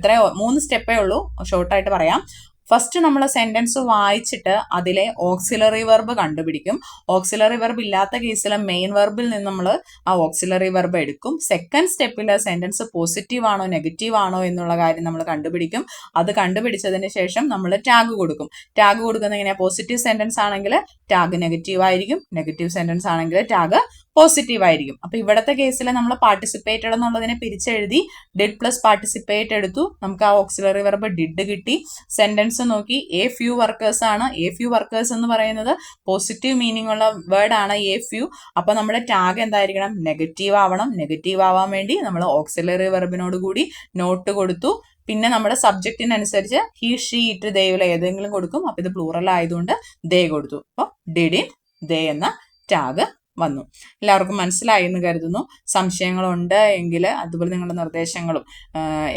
3 സ്റ്റെപ്പേ ഉള്ളൂ, ഷോർട്ടായിട്ട് പറയാം. ഫസ്റ്റ് നമ്മൾ സെന്റൻസ് വായിച്ചിട്ട് അതിലെ ഓക്സിലറി വെർബ് കണ്ടുപിടിക്കും. ഓക്സിലറി വെർബ് ഇല്ലാത്ത കേസിൽ മെയിൻ വെർബിൽ നിന്ന് നമ്മൾ ആ ഓക്സിലറി വെർബ് എടുക്കും. സെക്കൻഡ് സ്റ്റെപ്പിൽ സെന്റൻസ് പോസിറ്റീവ് ആണോ നെഗറ്റീവ് ആണോ എന്നുള്ള കാര്യം നമ്മൾ കണ്ടുപിടിക്കും. അത് കണ്ടുപിടിച്ചതിന് ശേഷം നമ്മൾ ടാഗ് കൊടുക്കും. ടാഗ് കൊടുക്കുന്നത് എങ്ങനെയാ? പോസിറ്റീവ് സെന്റൻസ് ആണെങ്കിൽ ടാഗ് നെഗറ്റീവ് ആയിരിക്കും, നെഗറ്റീവ് സെന്റൻസ് ആണെങ്കിൽ ടാഗ് പോസിറ്റീവ് ആയിരിക്കും. അപ്പൊ ഇവിടത്തെ കേസിൽ നമ്മൾ പാർട്ടിസിപ്പേറ്റഡ് എന്നുള്ളതിനെ പിരിച്ചെഴുതി ഡിഡ് പ്ലസ് പാർട്ടിസിപ്പേറ്റ് എടുത്തു. നമുക്ക് ആ ഓക്സിലറി വെർബ് ഡിഡ് കിട്ടി. സെന്റൻസ് നോക്കി ഫ്യൂ വർക്കേഴ്സ് ആണ്. ഫ്യൂ വർക്കേഴ്സ് എന്ന് പറയുന്നത് പോസിറ്റീവ് മീനിങ് ഉള്ള വേർഡ് ആണ് ഫ്യൂ. അപ്പൊ നമ്മുടെ ടാഗ് എന്തായിരിക്കണം? നെഗറ്റീവ് ആവണം. നെഗറ്റീവ് ആവാൻ വേണ്ടി നമ്മൾ ഓക്സിലറി വെർബിനോട് കൂടി നോട്ട് കൊടുത്തു. പിന്നെ നമ്മുടെ സബ്ജക്റ്റിനനുസരിച്ച് ഹി, ഷീ, ഇറ്റ്, ദേയിലെ ഏതെങ്കിലും കൊടുക്കും. അപ്പൊ ഇത് പ്ലൂറൽ ആയതുകൊണ്ട് ദേ കൊടുത്തു. അപ്പൊ ഡിഡിൻ, ദേ എന്ന ടാഗ് വന്നു. എല്ലാവർക്കും മനസ്സിലായി എന്ന് കരുതുന്നു. സംശയങ്ങളുണ്ട് എങ്കിൽ അതുപോലെ നിങ്ങളുടെ നിർദ്ദേശങ്ങളും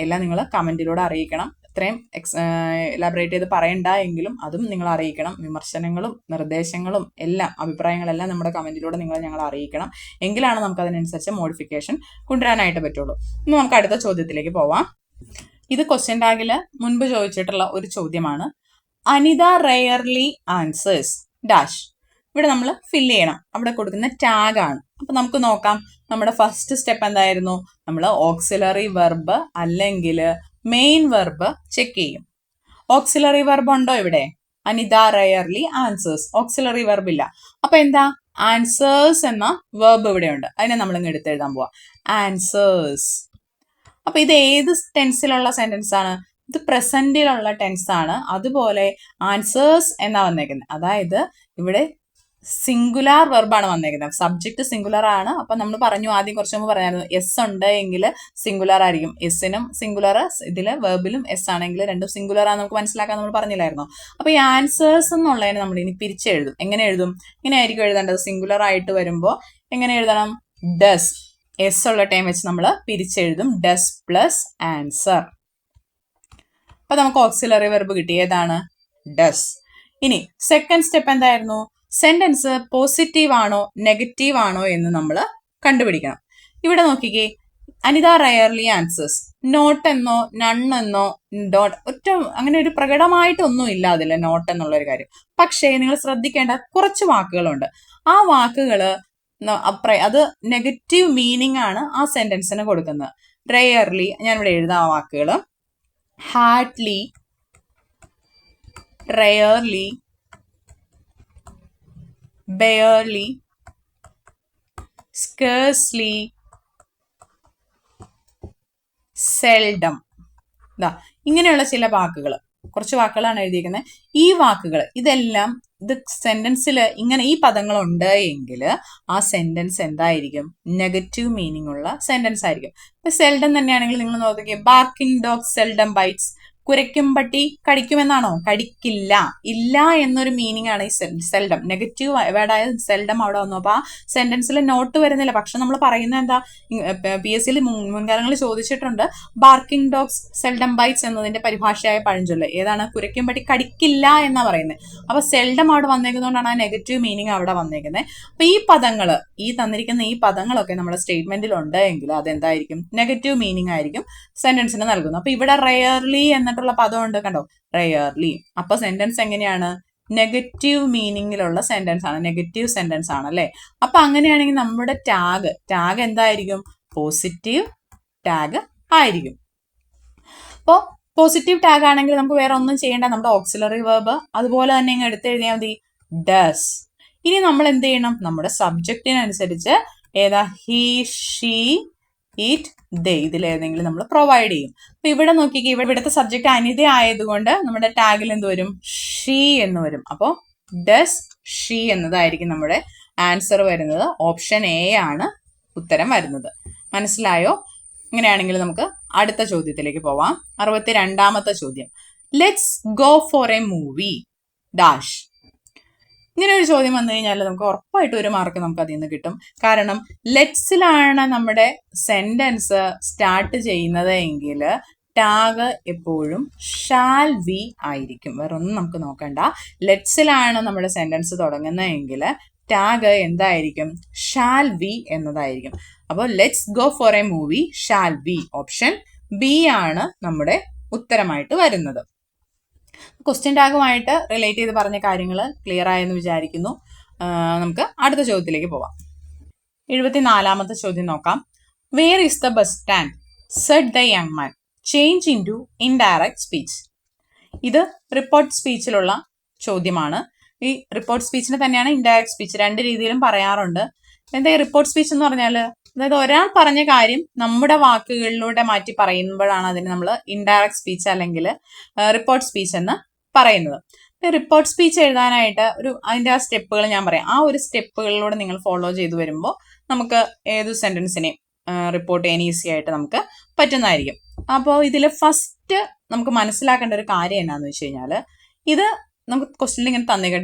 എല്ലാം നിങ്ങൾ കമന്റിലൂടെ അറിയിക്കണം. ഇത്രയും എലാബറേറ്റ് ചെയ്ത് പറയണ്ട എങ്കിലും അതും നിങ്ങൾ അറിയിക്കണം. വിമർശനങ്ങളും നിർദ്ദേശങ്ങളും എല്ലാം, അഭിപ്രായങ്ങളെല്ലാം നമ്മുടെ കമന്റിലൂടെ ഞങ്ങൾ അറിയിക്കണം. എങ്കിലാണ് നമുക്ക് അതിനനുസരിച്ച് മോഡിഫിക്കേഷൻ കൊണ്ടുവരാനായിട്ട് പറ്റുള്ളൂ. ഇനി നമുക്ക് അടുത്ത ചോദ്യത്തിലേക്ക് പോവാം. ഇത് ക്വസ്റ്റ്യൻ ടാഗിൽ മുൻപ് ചോദിച്ചിട്ടുള്ള ഒരു ചോദ്യമാണ്. Anita rarely answers dash. ഇവിടെ നമ്മൾ ഫില്ല് ചെയ്യണം. അവിടെ കൊടുക്കുന്ന ടാഗ് ആണ്. അപ്പൊ നമുക്ക് നോക്കാം. നമ്മുടെ ഫസ്റ്റ് സ്റ്റെപ്പ് എന്തായിരുന്നു? നമ്മൾ ഓക്സിലറി വെർബ് അല്ലെങ്കിൽ മെയിൻ വെർബ് ചെക്ക് ചെയ്യും. ഓക്സിലറി വെർബ് ഉണ്ടോ ഇവിടെ? Anita rarely answers. Auxiliary verb ഇല്ല. അപ്പൊ എന്താ? ആൻസേഴ്സ് എന്ന വെർബ് ഇവിടെ ഉണ്ട്. അതിനെ നമ്മൾ ഇങ്ങ് എടുത്തെഴുതാൻ പോവാ. ആൻസേഴ്സ്. അപ്പൊ ഇത് ഏത് ടെൻസിലുള്ള സെന്റൻസ് ആണ്? ഇത് പ്രസന്റിലുള്ള ടെൻസ് ആണ്. അതുപോലെ ആൻസേഴ്സ് എന്നാ വന്നേക്കുന്നത്. അതായത് ഇവിടെ സിംഗുലാർ വെർബാണ് വന്നേക്കുന്നത്. സബ്ജക്ട് സിംഗുലർ ആണ്. അപ്പൊ നമ്മൾ പറഞ്ഞു, ആദ്യം കുറച്ച് മുമ്പ് പറഞ്ഞായിരുന്നു, എസ് ഉണ്ട് എങ്കിൽ സിംഗുലർ ആയിരിക്കും. എസിനും സിംഗുലർ, ഇതില് വെർബിലും എസ് ആണെങ്കിൽ രണ്ടും സിംഗുലർ ആണ് നമുക്ക് മനസ്സിലാക്കാൻ നമ്മൾ പറഞ്ഞില്ലായിരുന്നു. അപ്പൊ ഈ ആൻസേഴ്സ് എന്നുള്ളതിനെ നമ്മൾ ഇനി പിരിച്ചെഴുതും. എങ്ങനെ എഴുതും? ഇങ്ങനെ ആയിരിക്കും എഴുതേണ്ടത്. സിംഗുലർ ആയിട്ട് വരുമ്പോൾ എങ്ങനെ എഴുതണം? ഡസ്. എസ് ഉള്ള ടൈം വെച്ച് നമ്മൾ പിരിച്ചെഴുതും. Does plus answer. അപ്പൊ നമുക്ക് ഓക്സിലറി വെർബ് കിട്ടി. ഏതാണ്? ഡസ്. ഇനി സെക്കൻഡ് സ്റ്റെപ്പ് എന്തായിരുന്നു? സെന്റൻസ് പോസിറ്റീവ് ആണോ നെഗറ്റീവ് ആണോ എന്ന് നമ്മൾ കണ്ടുപിടിക്കണം. ഇവിടെ നോക്കിക്കേ, അനിത റയർലി ആൻസേഴ്സ്. നോട്ട് എന്നോ നൺ എന്നോ ഒറ്റ അങ്ങനെ ഒരു പ്രകടമായിട്ടൊന്നും ഇല്ല അതിൽ നോട്ട് എന്നുള്ള ഒരു കാര്യം. പക്ഷേ നിങ്ങൾ ശ്രദ്ധിക്കേണ്ട കുറച്ച് വാക്കുകളുണ്ട്. ആ വാക്കുകള് അത് നെഗറ്റീവ് മീനിങ് ആണ് ആ സെന്റൻസിന് കൊടുക്കുന്നത്. റെയർലി, ഞാൻ ഇവിടെ എഴുതാം ആ വാക്കുകൾ. Hardly, rarely, barely, scarcely, seldom. ഇതാ ഇങ്ങനെയുള്ള ചില വാക്കുകൾ, കുറച്ച് വാക്കുകളാണ് എഴുതിയിരിക്കുന്നത്. ഈ വാക്കുകൾ ഇതെല്ലാം ഇത് സെന്റൻസിൽ ഇങ്ങനെ ഈ പദങ്ങൾ ഉണ്ട് എങ്കിൽ ആ സെന്റൻസ് എന്തായിരിക്കും? നെഗറ്റീവ് മീനിങ് ഉള്ള സെന്റൻസ് ആയിരിക്കും. ഇപ്പൊ സെൽഡം തന്നെയാണെങ്കിൽ നിങ്ങൾ നോക്കിക്കേ, ബാർക്കിംഗ് ഡോഗ് സെൽഡം ബൈറ്റ്സ്. കുരയ്ക്കും പട്ടി കടിക്കുമെന്നാണോ? കടിക്കില്ല. ഇല്ല എന്നൊരു മീനിങ് ആണ് ഈ സെൽഡം. നെഗറ്റീവ് വേർഡായ സെൽഡം അവിടെ വന്നു. അപ്പൊ ആ സെന്റൻസിൽ നോട്ട് വരുന്നില്ല. പക്ഷെ നമ്മൾ പറയുന്നത് എന്താ? PSCയിൽ മുൻകാലങ്ങളിൽ ചോദിച്ചിട്ടുണ്ട്, ബാർക്കിംഗ് ഡോഗ്സ് സെൽഡം ബൈറ്റ്സ് എന്നതിന്റെ പരിഭാഷയായ പഴഞ്ചൊല്ല് ഏതാണ്? കുരയ്ക്കും പട്ടി കടിക്കില്ല എന്നാ പറയുന്നത്. അപ്പൊ സെൽഡം അവിടെ വന്നേക്കുന്നതുകൊണ്ടാണ് ആ നെഗറ്റീവ് മീനിങ് അവിടെ വന്നേക്കുന്നത്. അപ്പൊ ഈ പദങ്ങള്, ഈ തന്നിരിക്കുന്ന ഈ പദങ്ങളൊക്കെ നമ്മുടെ സ്റ്റേറ്റ്മെന്റിൽ ഉണ്ട് എങ്കിൽ അതെന്തായിരിക്കും? നെഗറ്റീവ് മീനിങ് ആയിരിക്കും സെന്റൻസിന് നൽകുന്നത്. അപ്പൊ ഇവിടെ റെയർലി എന്നിട്ടുള്ള പദം ഉണ്ട്, കണ്ടോ? റെയർലി. അപ്പൊ സെന്റൻസ് എങ്ങനെയാണ്? നെഗറ്റീവ് മീനിങ്ങിലുള്ള സെന്റൻസ് ആണ്, നെഗറ്റീവ് സെന്റൻസ് ആണ് അല്ലെ? അപ്പൊ അങ്ങനെയാണെങ്കിൽ നമ്മുടെ ടാഗ് എന്തായിരിക്കും? പോസിറ്റീവ് ടാഗ് ആയിരിക്കും. അപ്പോൾ പോസിറ്റീവ് ടാഗ് ആണെങ്കിൽ നമുക്ക് വേറെ ഒന്നും ചെയ്യേണ്ട, നമ്മുടെ ഓക്സിലറി വെർബ് അതുപോലെ തന്നെ ഇങ്ങ് എടുത്തെഴുതിയാൽ മതി, ഡസ്. ഇനി നമ്മൾ എന്ത് ചെയ്യണം? നമ്മുടെ സബ്ജക്റ്റിനനുസരിച്ച് ഏതാ? ഹി, ഷീ, ഇറ്റ്, ദേ, ഇതിലേതെങ്കിലും നമ്മൾ പ്രൊവൈഡ് ചെയ്യും. അപ്പൊ ഇവിടെ നോക്കിക്കേ, ഇവിടുത്തെ സബ്ജക്റ്റ് അനിത ആയതുകൊണ്ട് നമ്മുടെ ടാഗിൽ എന്ത് വരും? ഷീ എന്ന് വരും. അപ്പോൾ ഡസ് ഷീ എന്നതായിരിക്കും നമ്മുടെ ആൻസർ വരുന്നത്. ഓപ്ഷൻ എ ആണ് ഉത്തരം വരുന്നത്. മനസ്സിലായോ? ഇങ്ങനെയാണെങ്കിൽ നമുക്ക് അടുത്ത ചോദ്യത്തിലേക്ക് പോവാം. 62ാമത്തെ ചോദ്യം. Let's go for a movie dash. ഇങ്ങനെ ഒരു ചോദ്യം വന്നു കഴിഞ്ഞാൽ നമുക്ക് ഉറപ്പായിട്ട് ഒരു മാർക്ക് നമുക്ക് അതിൽ നിന്ന് കിട്ടും. കാരണം ലെറ്റ്സിലാണ് നമ്മുടെ സെന്റൻസ് സ്റ്റാർട്ട് ചെയ്യുന്നത് എങ്കിൽ ടാഗ് എപ്പോഴും ഷാൽ വി ആയിരിക്കും. വേറെ ഒന്നും നമുക്ക് നോക്കണ്ട. ലെറ്റ്സിലാണ് നമ്മുടെ സെന്റൻസ് തുടങ്ങുന്നതെങ്കിൽ ടാഗ് എന്തായിരിക്കും? ഷാൽ വി എന്നതായിരിക്കും. അപ്പോൾ let's go for a movie shall we. Option B ആണ് നമ്മുടെ ഉത്തരമായിട്ട് വരുന്നത്. ക്വസ്റ്റ്യൻ ടാഗുമായിട്ട് റിലേറ്റ് ചെയ്ത് പറഞ്ഞ കാര്യങ്ങൾ ക്ലിയർ ആയെന്ന് വിചാരിക്കുന്നു. നമുക്ക് അടുത്ത ചോദ്യത്തിലേക്ക് പോവാം. 74ാമത്തെ ചോദ്യം നോക്കാം. Where is the bus stand? Said the young man. Change into indirect speech. ഇത് റിപ്പോർട്ട് സ്പീച്ചിലുള്ള ചോദ്യമാണ്. ഈ റിപ്പോർട്ട് സ്പീച്ചിന് തന്നെയാണ് ഇൻഡയറക്റ്റ് സ്പീച്ച്, രണ്ട് രീതിയിലും പറയാറുണ്ട്. എന്താ ഈ റിപ്പോർട്ട് സ്പീച്ച് എന്ന് പറഞ്ഞാൽ? അതായത് ഒരാൾ പറഞ്ഞ കാര്യം നമ്മുടെ വാക്കുകളിലൂടെ മാറ്റി പറയുമ്പോഴാണ് അതിന് നമ്മൾ ഇൻഡയറക്റ്റ് സ്പീച്ച് അല്ലെങ്കിൽ റിപ്പോർട്ട് സ്പീച്ച് എന്ന് പറയുന്നത്. റിപ്പോർട്ട് സ്പീച്ച് എഴുതാനായിട്ട് അതിൻ്റെ ആ സ്റ്റെപ്പുകൾ ഞാൻ പറയാം. ആ ഒരു സ്റ്റെപ്പുകളിലൂടെ നിങ്ങൾ ഫോളോ ചെയ്ത് വരുമ്പോൾ നമുക്ക് ഏത് സെന്റൻസിനെയും റിപ്പോർട്ട് ചെയ്യാൻ ഈസി ആയിട്ട് നമുക്ക് പറ്റുന്നതായിരിക്കും. അപ്പോൾ ഇതിൽ ഫസ്റ്റ് നമുക്ക് മനസ്സിലാക്കേണ്ട ഒരു കാര്യം എന്നാന്ന് വെച്ച് കഴിഞ്ഞാൽ, ഇത് നമുക്ക് ക്വസ്റ്റ്യനിൽ ഇങ്ങനെ തന്നേക്കുക,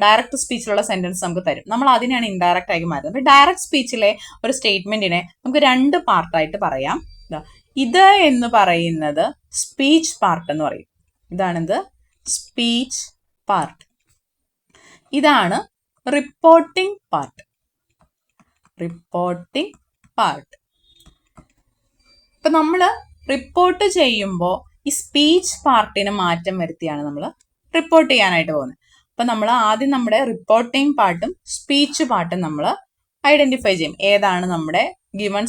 ഡയറക്റ്റ് സ്പീച്ചിലുള്ള സെന്റൻസ് നമുക്ക് തരും. നമ്മൾ അതിനാണ് ഇൻഡയറക്റ്റ് ആയി മാറുന്നത്. അപ്പോൾ ഡയറക്റ്റ് സ്പീച്ചിലെ ഒരു സ്റ്റേറ്റ്മെന്റിനെ നമുക്ക് രണ്ട് പാർട്ടായിട്ട് പറയാം. ഇത് എന്ന് പറയുന്നത് സ്പീച്ച് പാർട്ട് എന്ന് പറയും. ഇതാണിത് സ്പീച്ച് പാർട്ട്. ഇതാണ് റിപ്പോർട്ടിംഗ് പാർട്ട്. Reporting part. ഇപ്പൊ നമ്മൾ റിപ്പോർട്ട് ചെയ്യുമ്പോൾ ഈ സ്പീച്ച് പാർട്ടിന് മാറ്റം വരുത്തിയാണ് നമ്മൾ റിപ്പോർട്ട് ചെയ്യാനായിട്ട് പോകുന്നത്. അപ്പൊ നമ്മൾ ആദ്യം നമ്മുടെ റിപ്പോർട്ടിംഗ് പാർട്ടും സ്പീച്ച് പാർട്ടും നമ്മൾ ഐഡന്റിഫൈ ചെയ്യും. ഏതാണ് നമ്മുടെ ഗിവൺ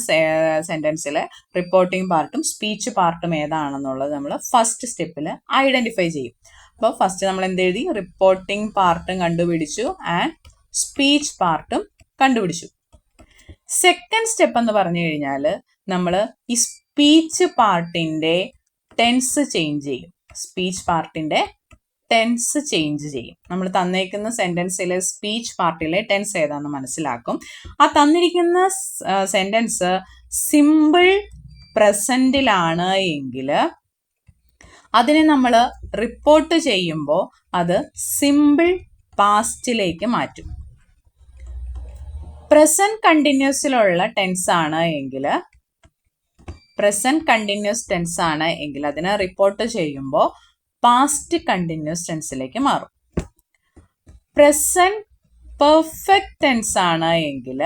സെന്റൻസിലെ റിപ്പോർട്ടിംഗ് പാർട്ടും സ്പീച്ച് പാർട്ടും ഏതാണെന്നുള്ളത് നമ്മൾ ഫസ്റ്റ് സ്റ്റെപ്പിൽ ഐഡന്റിഫൈ ചെയ്യും. അപ്പോൾ ഫസ്റ്റ് നമ്മൾ എന്ത് എഴുതി? റിപ്പോർട്ടിംഗ് പാർട്ടും കണ്ടുപിടിച്ചു ആൻഡ് സ്പീച്ച് പാർട്ടും കണ്ടുപിടിച്ചു. സെക്കൻഡ് സ്റ്റെപ്പ് എന്ന് പറഞ്ഞു കഴിഞ്ഞാൽ നമ്മൾ ഈ സ്പീച്ച് പാർട്ടിന്റെ ടെൻസ് ചേഞ്ച് ചെയ്യും. സ്പീച്ച് പാർട്ടിന്റെ ടെൻസ് ചേഞ്ച് ചെയ്യും. നമ്മൾ തന്നേക്കുന്ന സെന്റൻസിലെ സ്പീച്ച് പാർട്ടിലെ ടെൻസ് ഏതാണെന്ന് മനസ്സിലാക്കും. ആ തന്നിരിക്കുന്ന സെന്റൻസ് സിമ്പിൾ പ്രസന്റിലാണ് എങ്കിൽ അതിനെ നമ്മൾ റിപ്പോർട്ട് ചെയ്യുമ്പോൾ അത് സിമ്പിൾ പാസ്റ്റിലേക്ക് മാറ്റും. പ്രസന്റ് കണ്ടിന്യൂസിലുള്ള ടെൻസ് ആണ് എങ്കിൽ, പ്രസന്റ് കണ്ടിന്യൂസ് ടെൻസ് ആണ് എങ്കിൽ അതിനെ റിപ്പോർട്ട് ചെയ്യുമ്പോൾ പാസ്റ്റ് കണ്ടിന്യൂസ് ടെൻസിലേക്ക് മാറും. പ്രസന്റ് പെർഫെക്റ്റ് ടെൻസ് ആണ് എങ്കിൽ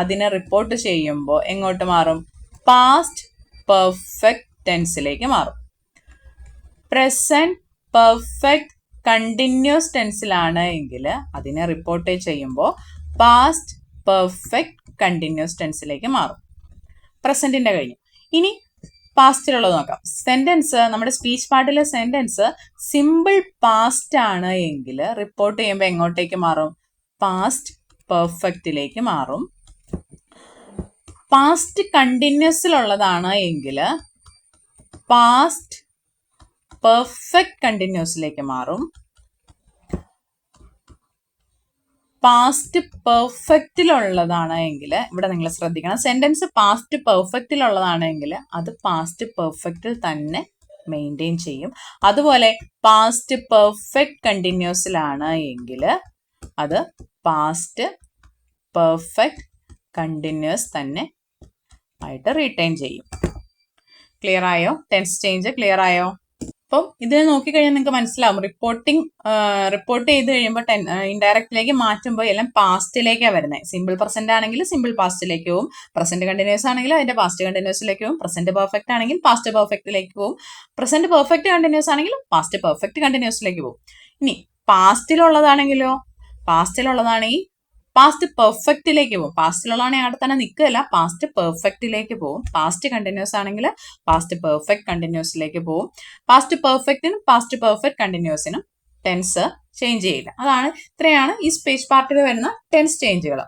അതിനെ റിപ്പോർട്ട് ചെയ്യുമ്പോൾ എങ്ങോട്ട് മാറും? പാസ്റ്റ് പെർഫെക്റ്റ് ടെൻസിലേക്ക് മാറും. പ്രസന്റ് പെർഫെക്റ്റ് കണ്ടിന്യൂസ് ടെൻസിലാണ് എങ്കിൽ അതിനെ റിപ്പോർട്ട് ചെയ്യുമ്പോൾ പാസ്റ്റ് പെർഫെക്റ്റ് കണ്ടിന്യൂസ് ടെൻസിലേക്ക് മാറും. പ്രസന്റിന്റെ കഴിഞ്ഞു. ഇനി പാസ്റ്റിലുള്ളത് നോക്കാം. സെന്റൻസ്, നമ്മുടെ സ്പീച്ച് പാർട്ടിലെ സെന്റൻസ് സിമ്പിൾ പാസ്റ്റ് ആണ് എങ്കിൽ റിപ്പോർട്ട് ചെയ്യുമ്പോൾ എങ്ങോട്ടേക്ക് മാറും? പാസ്റ്റ് പെർഫെക്റ്റിലേക്ക് മാറും. പാസ്റ്റ് കണ്ടിന്യൂസിലുള്ളതാണ് എങ്കിൽ പാസ്റ്റ് പെർഫെക്റ്റ് കണ്ടിന്യൂസിലേക്ക് മാറും. പാസ്റ്റ് പെർഫെക്റ്റിലുള്ളതാണ് എങ്കിൽ, ഇവിടെ നിങ്ങൾ ശ്രദ്ധിക്കണം, സെന്റൻസ് പാസ്റ്റ് പെർഫെക്റ്റിലുള്ളതാണെങ്കിൽ അത് പാസ്റ്റ് പെർഫെക്റ്റിൽ തന്നെ മെയിൻറ്റെയിൻ ചെയ്യും. അതുപോലെ പാസ്റ്റ് പെർഫെക്റ്റ് കണ്ടിന്യൂസിലാണ് എങ്കിൽ അത് പാസ്റ്റ് പെർഫെക്റ്റ് കണ്ടിന്യൂസ് തന്നെ ആയിട്ട് റീറ്റെയിൻ ചെയ്യും. ക്ലിയർ ആയോ? ടെൻസ് ചേഞ്ച് ക്ലിയർ ആയോ? അപ്പം ഇത് നോക്കിക്കഴിഞ്ഞാൽ നിങ്ങൾക്ക് മനസ്സിലാവും. റിപ്പോർട്ട് ചെയ്ത് കഴിയുമ്പോൾ ഇൻഡയറക്റ്റിലേക്ക് മാറ്റുമ്പോൾ എല്ലാം പാസ്റ്റിലേക്കാണ് വരുന്നത്. സിമ്പിൾ പ്രസന്റ് ആണെങ്കിൽ സിമ്പിൾ പാസ്റ്റിലേക്ക് പോകും, പ്രസന്റ് കണ്ടിന്യൂസ് ആണെങ്കിൽ അതിന്റെ പാസ്റ്റ് കണ്ടിന്യൂസിലേക്ക് പോകും, പ്രസന്റ് പെർഫെക്റ്റ് ആണെങ്കിൽ പാസ്റ്റ് പെർഫെക്റ്റിലേക്ക് പോകും, പ്രസന്റ് പെർഫെക്റ്റ് കണ്ടിന്യൂസ് ആണെങ്കിൽ പാസ്റ്റ് പെർഫെക്റ്റ് കണ്ടിന്യൂസിലേക്ക് പോകും. ഇനി പാസ്റ്റിലുള്ളതാണെങ്കിലോ, പാസ്റ്റിലുള്ളതാണെങ്കിൽ പാസ്റ്റ് പെർഫെക്റ്റിലേക്ക് പോകും. പാസ്റ്റിലുള്ളതാണെങ്കിൽ അവിടെ തന്നെ നിൽക്കുകയല്ല, പാസ്റ്റ് പെർഫെക്റ്റിലേക്ക് പോകും. പാസ്റ്റ് കണ്ടിന്യൂസ് ആണെങ്കിൽ പാസ്റ്റ് പെർഫെക്റ്റ് കണ്ടിന്യൂസിലേക്ക് പോകും. പാസ്റ്റ് പെർഫെക്റ്റിനും പാസ്റ്റ് പെർഫെക്റ്റ് കണ്ടിന്യൂസിനും ടെൻസ് ചേഞ്ച് ചെയ്യില്ല. ഇത്രയാണ് ഈ സ്പീച്ച് പാർട്ടിൽ വരുന്ന ടെൻസ് ചേഞ്ചുകൾ.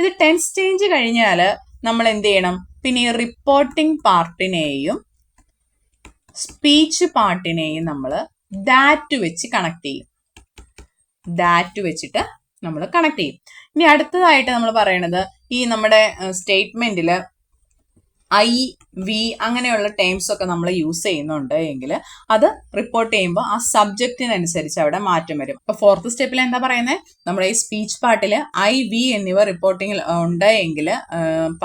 ഇത് ടെൻസ് ചേഞ്ച് കഴിഞ്ഞാൽ നമ്മൾ എന്ത് ചെയ്യണം? പിന്നെ ഈ റിപ്പോർട്ടിംഗ് പാർട്ടിനെയും സ്പീച്ച് പാർട്ടിനെയും നമ്മൾ ദാറ്റ് വെച്ച് കണക്ട് ചെയ്യും. ദാറ്റ് വെച്ചിട്ട് നമ്മൾ കണക്ട് ചെയ്യും. ഇനി അടുത്തതായിട്ട് നമ്മൾ പറയണത്, ഈ നമ്മുടെ സ്റ്റേറ്റ്മെന്റിൽ ഐ, വി അങ്ങനെയുള്ള ടേംസ് ഒക്കെ നമ്മൾ യൂസ് ചെയ്യുന്നുണ്ട് എങ്കിൽ അത് റിപ്പോർട്ട് ചെയ്യുമ്പോൾ ആ സബ്ജക്റ്റിനനുസരിച്ച് അവിടെ മാറ്റം വരും. അപ്പൊ 4th സ്റ്റെപ്പിൽ എന്താ പറയുന്നത്? നമ്മുടെ ഈ സ്പീച്ച് പാർട്ടിൽ ഐ, വി എന്നിവ റിപ്പോർട്ടിങ്ങിൽ ഉണ്ട് എങ്കിൽ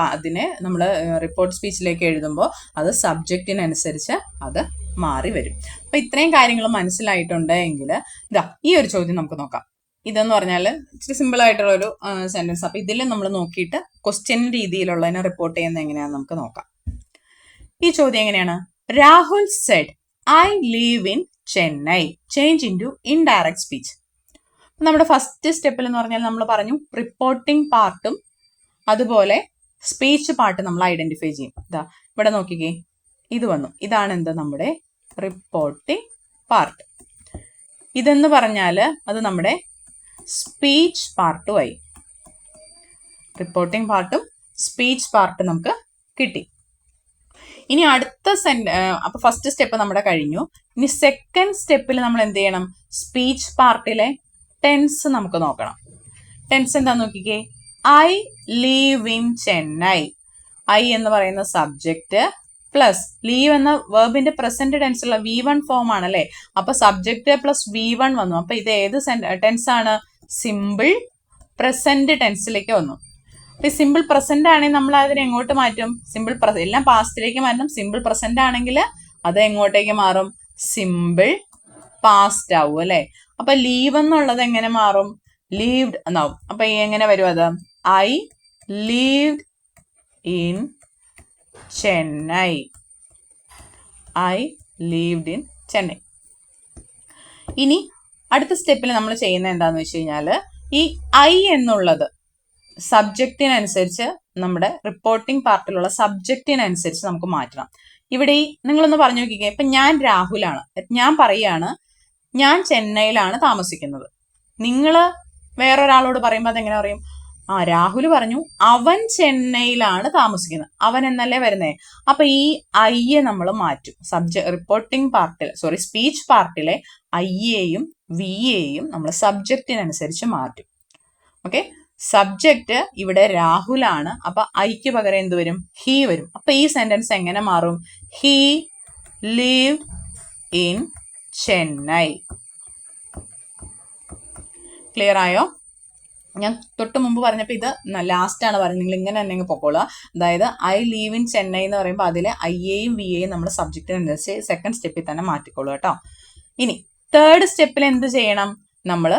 അതിനെ നമ്മൾ റിപ്പോർട്ട് സ്പീച്ചിലേക്ക് എഴുതുമ്പോൾ അത് സബ്ജക്റ്റിനനുസരിച്ച് അത് മാറി വരും. അപ്പൊ ഇത്രയും കാര്യങ്ങൾ മനസ്സിലായിട്ടുണ്ട് എങ്കിൽ ഈ ഒരു ചോദ്യം നമുക്ക് നോക്കാം. ഇതെന്ന് പറഞ്ഞാൽ ഇച്ചിരി സിമ്പിൾ ആയിട്ടുള്ള ഒരു സെന്റൻസ്. അപ്പൊ ഇതിൽ നമ്മൾ നോക്കിയിട്ട് ക്വസ്റ്റ്യൻ രീതിയിലുള്ളതിനെ റിപ്പോർട്ട് ചെയ്യുന്നത് എങ്ങനെയാണെന്ന് നമുക്ക് നോക്കാം. ഈ ചോദ്യം എങ്ങനെയാണ്? Rahul said I live in Chennai, change into indirect speech. നമ്മുടെ ഫസ്റ്റ് സ്റ്റെപ്പിൽ എന്ന് പറഞ്ഞാൽ നമ്മൾ പറഞ്ഞു റിപ്പോർട്ടിംഗ് പാർട്ടും അതുപോലെ സ്പീച്ച് പാർട്ട് നമ്മൾ ഐഡന്റിഫൈ ചെയ്യും. ഇവിടെ നോക്കിക്കേ, ഇത് വന്നു. ഇതാണ് എന്ത്? നമ്മുടെ റിപ്പോർട്ടിംഗ് പാർട്ട്. ഇതെന്ന് പറഞ്ഞാൽ അത് നമ്മുടെ സ്പീച്ച് പാർട്ടുമായി. റിപ്പോർട്ടിംഗ് പാർട്ടും സ്പീച്ച് പാർട്ടും നമുക്ക് കിട്ടി. ഇനി അടുത്ത അപ്പൊ ഫസ്റ്റ് സ്റ്റെപ്പ് നമ്മുടെ കഴിഞ്ഞു. ഇനി സെക്കൻഡ് സ്റ്റെപ്പിൽ നമ്മൾ എന്ത് ചെയ്യണം? സ്പീച്ച് പാർട്ടിലെ ടെൻസ് നമുക്ക് നോക്കണം. ടെൻസ് എന്താന്ന് നോക്കിക്കേ. I live in Chennai. I എന്ന് പറയുന്ന സബ്ജക്റ്റ് പ്ലസ് ലീവ് എന്ന വെർബിന്റെ പ്രസന്റ് ടെൻസ് ഉള്ള V1 ഫോം ആണല്ലേ. അപ്പൊ സബ്ജക്റ്റ് പ്ലസ് V1 വന്നു. അപ്പൊ ഇത് ഏത് ടെൻസ് ആണ്? സിമ്പിൾ പ്രസന്റ് ടെൻസിലേക്ക് വന്നു. അപ്പൊ ഈ സിമ്പിൾ പ്രസന്റ് ആണെങ്കിൽ നമ്മൾ അതിനെ എങ്ങോട്ട് മാറ്റും? എല്ലാം പാസ്റ്റിലേക്ക് മാറ്റണം. സിമ്പിൾ പ്രസന്റ് ആണെങ്കിൽ അത് എങ്ങോട്ടേക്ക് മാറും? സിമ്പിൾ പാസ്റ്റ് ആവും അല്ലെ. അപ്പൊ ലീവ് എന്നുള്ളത് എങ്ങനെ മാറും? ലീവ്ഡ് എന്നാവും. അപ്പൊ എങ്ങനെ വരും അത്? I lived in Chennai. I lived in Chennai. ഇനി അടുത്ത സ്റ്റെപ്പിൽ നമ്മൾ ചെയ്യുന്ന എന്താന്ന് വെച്ച് കഴിഞ്ഞാൽ ഈ ഐ എന്നുള്ളത് സബ്ജക്റ്റിനനുസരിച്ച് നമ്മുടെ റിപ്പോർട്ടിംഗ് പാർട്ടിലുള്ള സബ്ജക്റ്റിനനുസരിച്ച് നമുക്ക് മാറ്റണം. ഇവിടെ നിങ്ങളൊന്ന് പറഞ്ഞു നോക്കിക്കേ. ഇപ്പൊ ഞാൻ രാഹുലാണ്, ഞാൻ പറയാണ് ഞാൻ ചെന്നൈയിലാണ് താമസിക്കുന്നത്. നിങ്ങൾ വേറൊരാളോട് പറയുമ്പോൾ അതെങ്ങനെ പറയും? രാഹുൽ പറഞ്ഞു അവൻ ചെന്നൈയിലാണ് താമസിക്കുന്നത്. അവൻ എന്നല്ലേ വരുന്നേ. അപ്പൊ ഈ ഐയെ നമ്മൾ മാറ്റും. റിപ്പോർട്ടിംഗ് പാർട്ടിൽ സ്പീച്ച് പാർട്ടിലെ ഐയെയും വിയെയും നമ്മൾ സബ്ജക്റ്റിനനുസരിച്ച് മാറ്റും. ഓക്കെ, സബ്ജക്റ്റ് ഇവിടെ രാഹുലാണ്. അപ്പൊ ഐക്ക് പകരം എന്ത് വരും? ഹി വരും. അപ്പൊ ഈ സെന്റൻസ് എങ്ങനെ മാറും? He lived in Chennai. Clear ആയോ? ഞാൻ തൊട്ട് മുമ്പ് പറഞ്ഞപ്പോൾ ഇത് ലാസ്റ്റ് ആണ് പറയുന്നത്. നിങ്ങൾ ഇങ്ങനെ തന്നെ പൊക്കോളുക. അതായത് ഐ ലീവ് ഇൻ ചെന്നൈ എന്ന് പറയുമ്പോൾ അതിലെ ഐയെയും വിയെയും നമ്മൾ സബ്ജക്റ്റിനനുസരിച്ച് സെക്കൻഡ് സ്റ്റെപ്പിൽ തന്നെ മാറ്റിക്കോളൂ കേട്ടോ. ഇനി തേർഡ് സ്റ്റെപ്പിൽ എന്ത് ചെയ്യണം? നമ്മൾ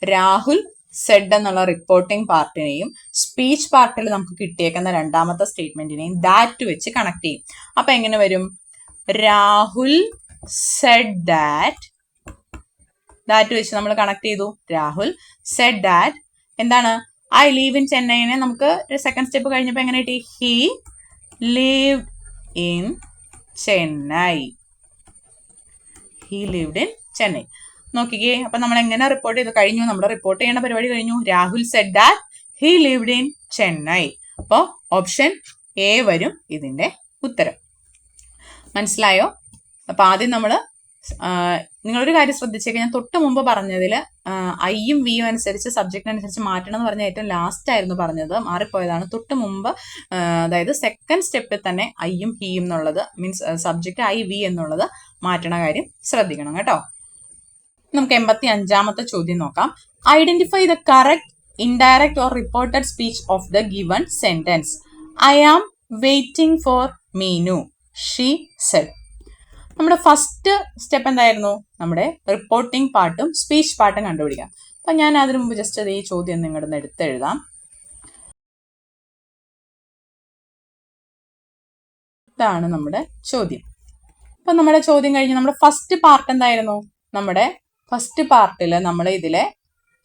രാഹുൽ സെഡ് എന്നുള്ള റിപ്പോർട്ടിംഗ് പാർട്ടിനെയും സ്പീച്ച് പാർട്ടിൽ നമുക്ക് കിട്ടിയേക്കുന്ന രണ്ടാമത്തെ സ്റ്റേറ്റ്മെന്റിനെയും ദാറ്റ് വെച്ച് കണക്ട് ചെയ്യും. അപ്പൊ എങ്ങനെ വരും? രാഹുൽ സെഡ് ദാറ്റ് വെച്ച് നമ്മൾ കണക്ട് ചെയ്തു. രാഹുൽ സെഡ് ദാറ്റ് എന്താണ്? ഐ ലീവ് ഇൻ ചെന്നൈനെ നമുക്ക് സെക്കൻഡ് സ്റ്റെപ്പ് കഴിഞ്ഞപ്പോൾ എങ്ങനെ കിട്ടി? He lived in Chennai. He lived in Chennai. നോക്കിക്കേ, അപ്പൊ നമ്മൾ എങ്ങനെ റിപ്പോർട്ട് ചെയ്ത് കഴിഞ്ഞു? നമ്മുടെ റിപ്പോർട്ട് ചെയ്യേണ്ട പരിപാടി കഴിഞ്ഞു. Rahul said that he lived in Chennai. അപ്പോൾ ഓപ്ഷൻ എ വരും ഇതിന്റെ ഉത്തരം. മനസ്സിലായോ? അപ്പൊ ആദ്യം നമ്മൾ നിങ്ങളൊരു കാര്യം ശ്രദ്ധിച്ചേക്കാം, ഞാൻ തൊട്ട് മുമ്പ് പറഞ്ഞതിൽ ഐയും വിയും അനുസരിച്ച് സബ്ജക്റ്റ് അനുസരിച്ച് മാറ്റണം എന്ന് പറഞ്ഞ ഏറ്റവും ലാസ്റ്റ് ആയിരുന്നു പറഞ്ഞത്, മാറിപ്പോയതാണ്. തൊട്ട് മുമ്പ് അതായത് സെക്കൻഡ് സ്റ്റെപ്പിൽ തന്നെ ഐയും ഹിയും എന്നുള്ളത് മീൻസ് സബ്ജക്റ്റ് ഐ വി എന്നുള്ളത് മാറ്റണ കാര്യം ശ്രദ്ധിക്കണം കേട്ടോ. നമുക്ക് 85ാമത്തെ ചോദ്യം നോക്കാം. Identify the correct indirect or reported speech of the given sentence. I am waiting for Meenu, she said. നമ്മുടെ ഫസ്റ്റ് സ്റ്റെപ്പ് എന്തായിരുന്നു? നമ്മുടെ റിപ്പോർട്ടിംഗ് പാർട്ടും സ്പീച്ച് പാർട്ടും കണ്ടുപിടിക്കാം. അപ്പൊ ഞാൻ അതിനു മുമ്പ് ജസ്റ്റ് ഈ ചോദ്യം നിങ്ങളുടെ എടുത്തെഴുതാം. ഇതാണ് നമ്മുടെ ചോദ്യം. അപ്പൊ നമ്മുടെ ചോദ്യം കഴിഞ്ഞ് നമ്മുടെ ഫസ്റ്റ് പാർട്ട് എന്തായിരുന്നു? നമ്മുടെ ഫസ്റ്റ് പാർട്ടിൽ നമ്മൾ ഇതിലെ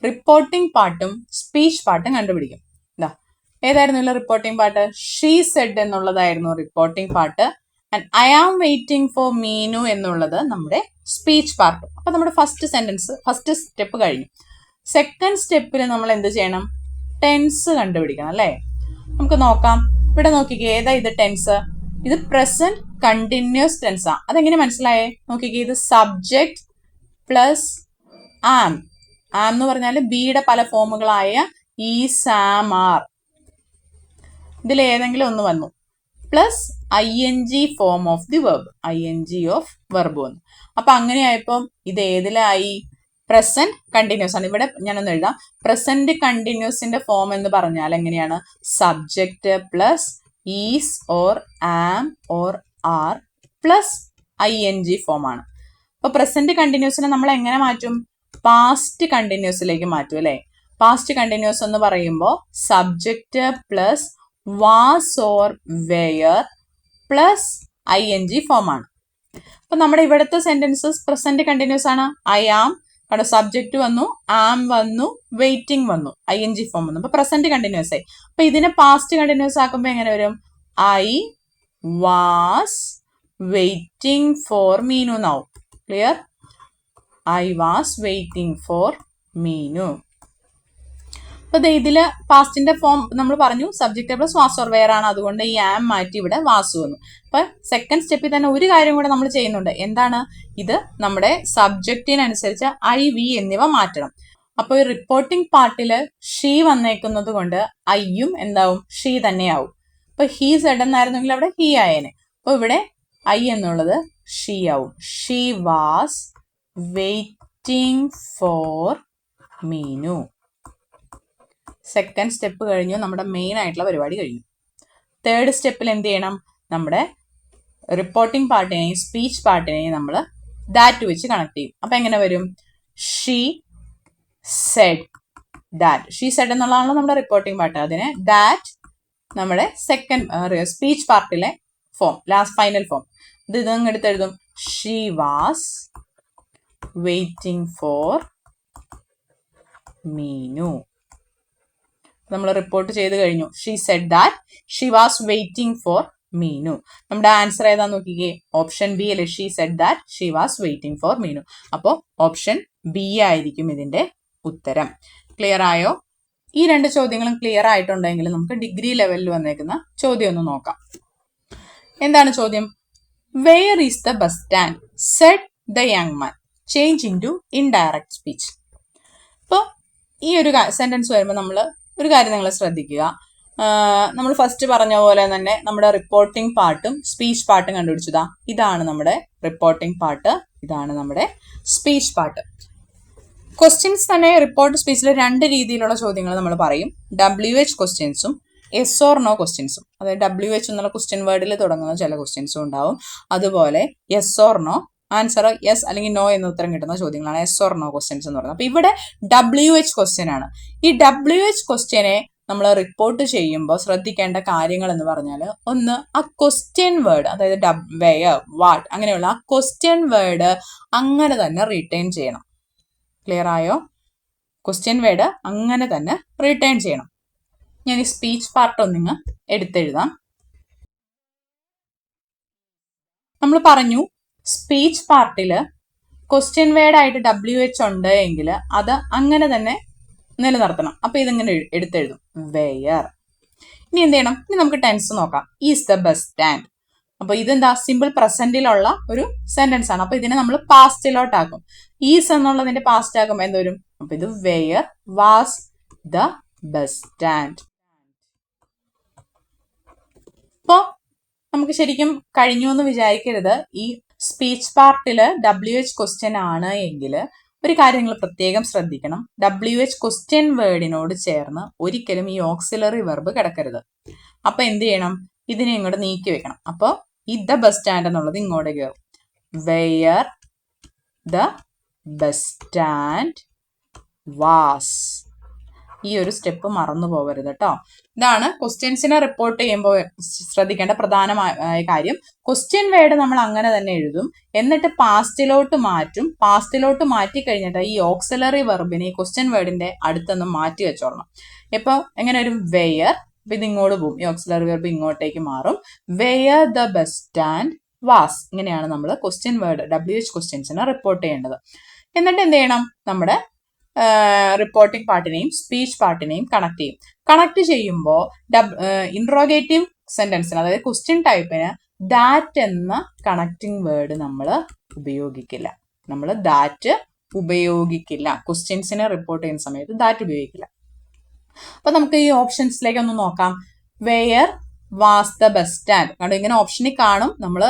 റിപ്പോർട്ടിംഗ് പാർട്ടും സ്പീച്ച് പാർട്ടും കണ്ടുപിടിക്കും. ഏതായിരുന്നു റിപ്പോർട്ടിംഗ് പാർട്ട്? ഷീ സെഡ് എന്നുള്ളതായിരുന്നു reporting part. And I am waiting for Meenu എന്നുള്ളത് നമ്മുടെ സ്പീച്ച് പാർട്ട്. അപ്പൊ നമ്മുടെ ഫസ്റ്റ് സ്റ്റെപ്പ് കഴിഞ്ഞു. സെക്കൻഡ് സ്റ്റെപ്പിൽ നമ്മൾ എന്ത് ചെയ്യണം? ടെൻസ് കണ്ടുപിടിക്കണം അല്ലേ? നമുക്ക് നോക്കാം. ഇവിടെ നോക്കിക്കേ, ഏതാ ഇത് ടെൻസ്? ഇത് പ്രസന്റ് കണ്ടിന്യൂസ് ടെൻസാ. അതെങ്ങനെ മനസ്സിലായേ? നോക്കിക്കേ, ഇത് സബ്ജക്റ്റ് പ്ലസ് ആം. ആം എന്ന് പറഞ്ഞാൽ ബിയുടെ പല ഫോമുകളായ ഈ, സാം, ആർ, ഇതിൽ ഏതെങ്കിലും ഒന്ന് വന്നു, plus ING form of the verb, ING of verb വന്നു. അപ്പൊ അങ്ങനെയായപ്പം ഇത് ഏതിലായി? പ്രസന്റ് കണ്ടിന്യൂസ് ആണ്. ഇവിടെ ഞാനൊന്ന് എഴുതാം. പ്രസന്റ് കണ്ടിന്യൂസിന്റെ ഫോം എന്ന് പറഞ്ഞാൽ എങ്ങനെയാണ്? Subject plus is or am or are plus ING form ആണ്. അപ്പൊ പ്രസന്റ് കണ്ടിന്യൂസിനെ നമ്മൾ എങ്ങനെ മാറ്റും? പാസ്റ്റ് കണ്ടിന്യൂസിലേക്ക് മാറ്റും അല്ലെ? പാസ്റ്റ് കണ്ടിന്യൂസ് എന്ന് പറയുമ്പോൾ subject plus was or were plus ING form ആണ്. അപ്പൊ നമ്മുടെ ഇവിടുത്തെ സെന്റൻസസ് പ്രസന്റ് കണ്ടിന്യൂസ് ആണ്. ഐ ആം, അവിടെ സബ്ജക്റ്റ് വന്നു, ആം വന്നു, വെയിറ്റിംഗ് വന്നു, ING ഫോം വന്നു. അപ്പൊ പ്രസന്റ് കണ്ടിന്യൂസ് ആയി. അപ്പൊ ഇതിനെ പാസ്റ്റ് കണ്ടിന്യൂസ് ആക്കുമ്പോ എങ്ങനെ വരും? I was waiting for Meenu എന്നാവും. Clear? I was waiting for Meenu. അപ്പൊ ഇതില് പാസ്റ്റിന്റെ ഫോം നമ്മൾ പറഞ്ഞു subject plus was or were ആണ്. അതുകൊണ്ട് ഈ ആം മാറ്റി ഇവിടെ വാസു വന്നു. അപ്പൊ സെക്കൻഡ് സ്റ്റെപ്പിൽ തന്നെ ഒരു കാര്യം കൂടെ നമ്മൾ ചെയ്യുന്നുണ്ട്. എന്താണ്? ഇത് നമ്മുടെ സബ്ജക്റ്റിനനുസരിച്ച് ഐ, വി എന്നിവ മാറ്റണം. അപ്പൊ ഈ റിപ്പോർട്ടിംഗ് പാർട്ടില് ഷീ വന്നേക്കുന്നത് കൊണ്ട് ഐയും എന്താവും? ഷീ തന്നെയാവും. അപ്പൊ ഹീ സെഡ് എന്നായിരുന്നെങ്കിൽ അവിടെ ഹീ ആയേനെ. അപ്പൊ ഇവിടെ ഐ എന്നുള്ളത് ഷീ ആവും. She was waiting for Meenu. Second step കഴിഞ്ഞു. നമ്മുടെ മെയിൻ ആയിട്ടുള്ള പരിപാടി കഴിഞ്ഞു. തേർഡ് സ്റ്റെപ്പിൽ എന്ത് ചെയ്യണം? നമ്മുടെ റിപ്പോർട്ടിംഗ് പാർട്ടിനെയും സ്പീച്ച് പാർട്ടിനെയും നമ്മൾ ദാറ്റ് വെച്ച് കണക്ട് ചെയ്യും. അപ്പൊ എങ്ങനെ വരും? She said that. She said എന്നുള്ളതാണ് നമ്മുടെ റിപ്പോർട്ടിംഗ് പാർട്ട്. അതിനെ ദാറ്റ് നമ്മുടെ സെക്കൻഡ് സ്പീച്ച് പാർട്ടിലെ ഫോം, ലാസ്റ്റ് ഫൈനൽ ഫോം. ഇത് ഇതങ്ങെടുത്ത് എഴുതും. She was waiting for Meenu. നമ്മൾ റിപ്പോർട്ട് ചെയ്ത് കഴിഞ്ഞു. She said that she was waiting for Meenu. നമ്മുടെ ആൻസർ ഏതാ നോക്കിക്കേ? ഓപ്ഷൻ ബി അല്ലേ? She said that she was waiting for Meenu. അപ്പോൾ ഓപ്ഷൻ ബി ആയിരിക്കും ഇതിന്റെ ഉത്തരം. ക്ലിയർ ആയോ? ഈ രണ്ട് ചോദ്യങ്ങളും ക്ലിയർ ആയിട്ടുണ്ടെങ്കിൽ നമുക്ക് ഡിഗ്രി ലെവലിൽ വന്നേക്കുന്ന ചോദ്യം ഒന്ന് നോക്കാം. എന്താണ് ചോദ്യം? Where is the bus stand? Said the young man. Change into indirect speech. അപ്പോൾ ഈ ഒരു സെന്റൻസ് വരുമ്പോൾ നമ്മൾ ഒരു കാര്യം നിങ്ങൾ ശ്രദ്ധിക്കുക. നമ്മൾ ഫസ്റ്റ് പറഞ്ഞ പോലെ തന്നെ നമ്മുടെ റിപ്പോർട്ടിംഗ് പാർട്ടും സ്പീച്ച് പാർട്ടും കണ്ടുപിടിച്ചതാ. ഇതാണ് നമ്മുടെ റിപ്പോർട്ടിംഗ് പാർട്ട്, ഇതാണ് നമ്മുടെ സ്പീച്ച് പാർട്ട്. ക്വസ്റ്റ്യൻസ് തന്നെ റിപ്പോർട്ട് സ്പീച്ചിൽ രണ്ട് രീതിയിലുള്ള ചോദ്യങ്ങൾ നമ്മൾ പറയും. WH ക്വസ്റ്റ്യൻസും yes or no ക്വസ്റ്റ്യൻസും. അതായത് WH എന്നുള്ള ക്വസ്റ്റ്യൻ വേർഡിൽ തുടങ്ങുന്ന ചില ക്വസ്റ്റ്യൻസും ഉണ്ടാവും. അതുപോലെ yes or no, answer yes അല്ലെങ്കിൽ നോ എന്ന ഉത്തരം കിട്ടുന്ന ചോദ്യങ്ങളാണ് yes or no ക്വസ്റ്റ്യൻസ് എന്ന് പറയുന്നത്. അപ്പൊ ഇവിടെ WH ക്വസ്റ്റ്യൻ ആണ്. ഈ WH ക്വസ്റ്റ്യനെ നമ്മൾ റിപ്പോർട്ട് ചെയ്യുമ്പോൾ ശ്രദ്ധിക്കേണ്ട കാര്യങ്ങൾ എന്ന് പറഞ്ഞാൽ, ഒന്ന് ആ ക്വസ്റ്റ്യൻ വേർഡ്, അതായത് വെയർ, വാട്ട് അങ്ങനെയുള്ള ആ ക്വസ്റ്റ്യൻ വേർഡ് അങ്ങനെ തന്നെ റീറ്റെയിൻ ചെയ്യണം. ക്ലിയർ ആയോ? ക്വസ്റ്റ്യൻ വേർഡ് അങ്ങനെ തന്നെ റീറ്റെയിൻ ചെയ്യണം. ഞാൻ ഈ സ്പീച്ച് പാർട്ട് ഒന്നിങ്ങ് എടുത്തെഴുതാം. നമ്മൾ പറഞ്ഞു സ്പീച്ച് പാർട്ടിൽ ക്വസ്റ്റ്യൻ വേർഡ് ആയിട്ട് WH ഉണ്ട് എങ്കിൽ അത് അങ്ങനെ തന്നെ നിലനിർത്തണം. അപ്പൊ ഇതിങ്ങനെ എടുത്തെഴുതും, വെയർ. ഇനി എന്ത് ചെയ്യണം? ഇനി നമുക്ക് ടെൻസ് നോക്കാം. Is the bus stand. അപ്പൊ ഇതെന്താ സിമ്പിൾ പ്രസന്റിലുള്ള ഒരു സെന്റൻസ് ആണ്. അപ്പൊ ഇതിനെ നമ്മൾ പാസ്റ്റിലോട്ടാക്കും. ഈസ് എന്നുള്ളതിന്റെ പാസ്റ്റ് ആക്കുമ്പോൾ എന്തോരും? അപ്പൊ ഇത് where was the bus stand. അപ്പോ നമുക്ക് ശരിക്കും കഴിഞ്ഞു എന്ന് വിചാരിക്കരുത്. ഈ സ്പീച്ച് പാർട്ടില് WH ക്വസ്റ്റ്യൻ ആണ് എങ്കിൽ ഒരു കാര്യം നിങ്ങൾ പ്രത്യേകം ശ്രദ്ധിക്കണം. WH ക്വസ്റ്റ്യൻ വേർഡിനോട് ചേർന്ന് ഒരിക്കലും ഈ ഓക്സിലറി വെർബ് കിടക്കരുത്. അപ്പൊ എന്ത് ചെയ്യണം? ഇതിനെ ഇങ്ങോട്ട് നീക്കി വെക്കണം. അപ്പൊ ഈ ദ ബസ് സ്റ്റാൻഡ് എന്നുള്ളത് ഇങ്ങോട്ട് കയറും. Where the bus stand was. ഈ ഒരു സ്റ്റെപ്പ് മറന്നു പോകരുത് കേട്ടോ. ഇതാണ് ക്വസ്റ്റ്യൻസിനെ റിപ്പോർട്ട് ചെയ്യുമ്പോൾ ശ്രദ്ധിക്കേണ്ട പ്രധാനമായ കാര്യം. ക്വസ്റ്റ്യൻ വേർഡ് നമ്മൾ അങ്ങനെ തന്നെ എഴുതും, എന്നിട്ട് പാസ്റ്റിലോട്ട് മാറ്റും. പാസ്റ്റിലോട്ട് മാറ്റി കഴിഞ്ഞിട്ട് ഈ ഓക്സിലറി വെർബിനെ ഈ ക്വസ്റ്റ്യൻ വേർഡിന്റെ അടുത്തൊന്ന് മാറ്റി വെച്ചോളണം. ഇപ്പൊ എങ്ങനെ ഒരു വെയർ, അപ്പൊ ഇത് ഇങ്ങോട്ട് പോകും, ഈ ഓക്സിലറി വെർബ് ഇങ്ങോട്ടേക്ക് മാറും. Where the bus stand was. ഇങ്ങനെയാണ് നമ്മൾ ക്വസ്റ്റ്യൻ വേർഡ് WH ക്വസ്റ്റ്യൻസിനെ റിപ്പോർട്ട് ചെയ്യേണ്ടത്. എന്നിട്ട് എന്ത് ചെയ്യണം? നമ്മുടെ റിപ്പോർട്ടിംഗ് പാർട്ടിനെയും സ്പീച്ച് പാർട്ടിനെയും കണക്ട് ചെയ്യും. കണക്ട് ചെയ്യുമ്പോൾ ഇൻട്രോഗേറ്റീവ് സെന്റൻസിന്, അതായത് ക്വസ്റ്റ്യൻ ടൈപ്പിന് ദാറ്റ് എന്ന കണക്റ്റിംഗ് വേർഡ് നമ്മൾ ഉപയോഗിക്കില്ല. ക്വസ്റ്റ്യൻസിനെ റിപ്പോർട്ട് ചെയ്യുന്ന സമയത്ത് ദാറ്റ് ഉപയോഗിക്കില്ല. അപ്പൊ നമുക്ക് ഈ ഓപ്ഷൻസിലേക്ക് ഒന്ന് നോക്കാം. Where was the bus stand. കാരണം ഇങ്ങനെ ഓപ്ഷനിൽ കാണും. നമ്മൾ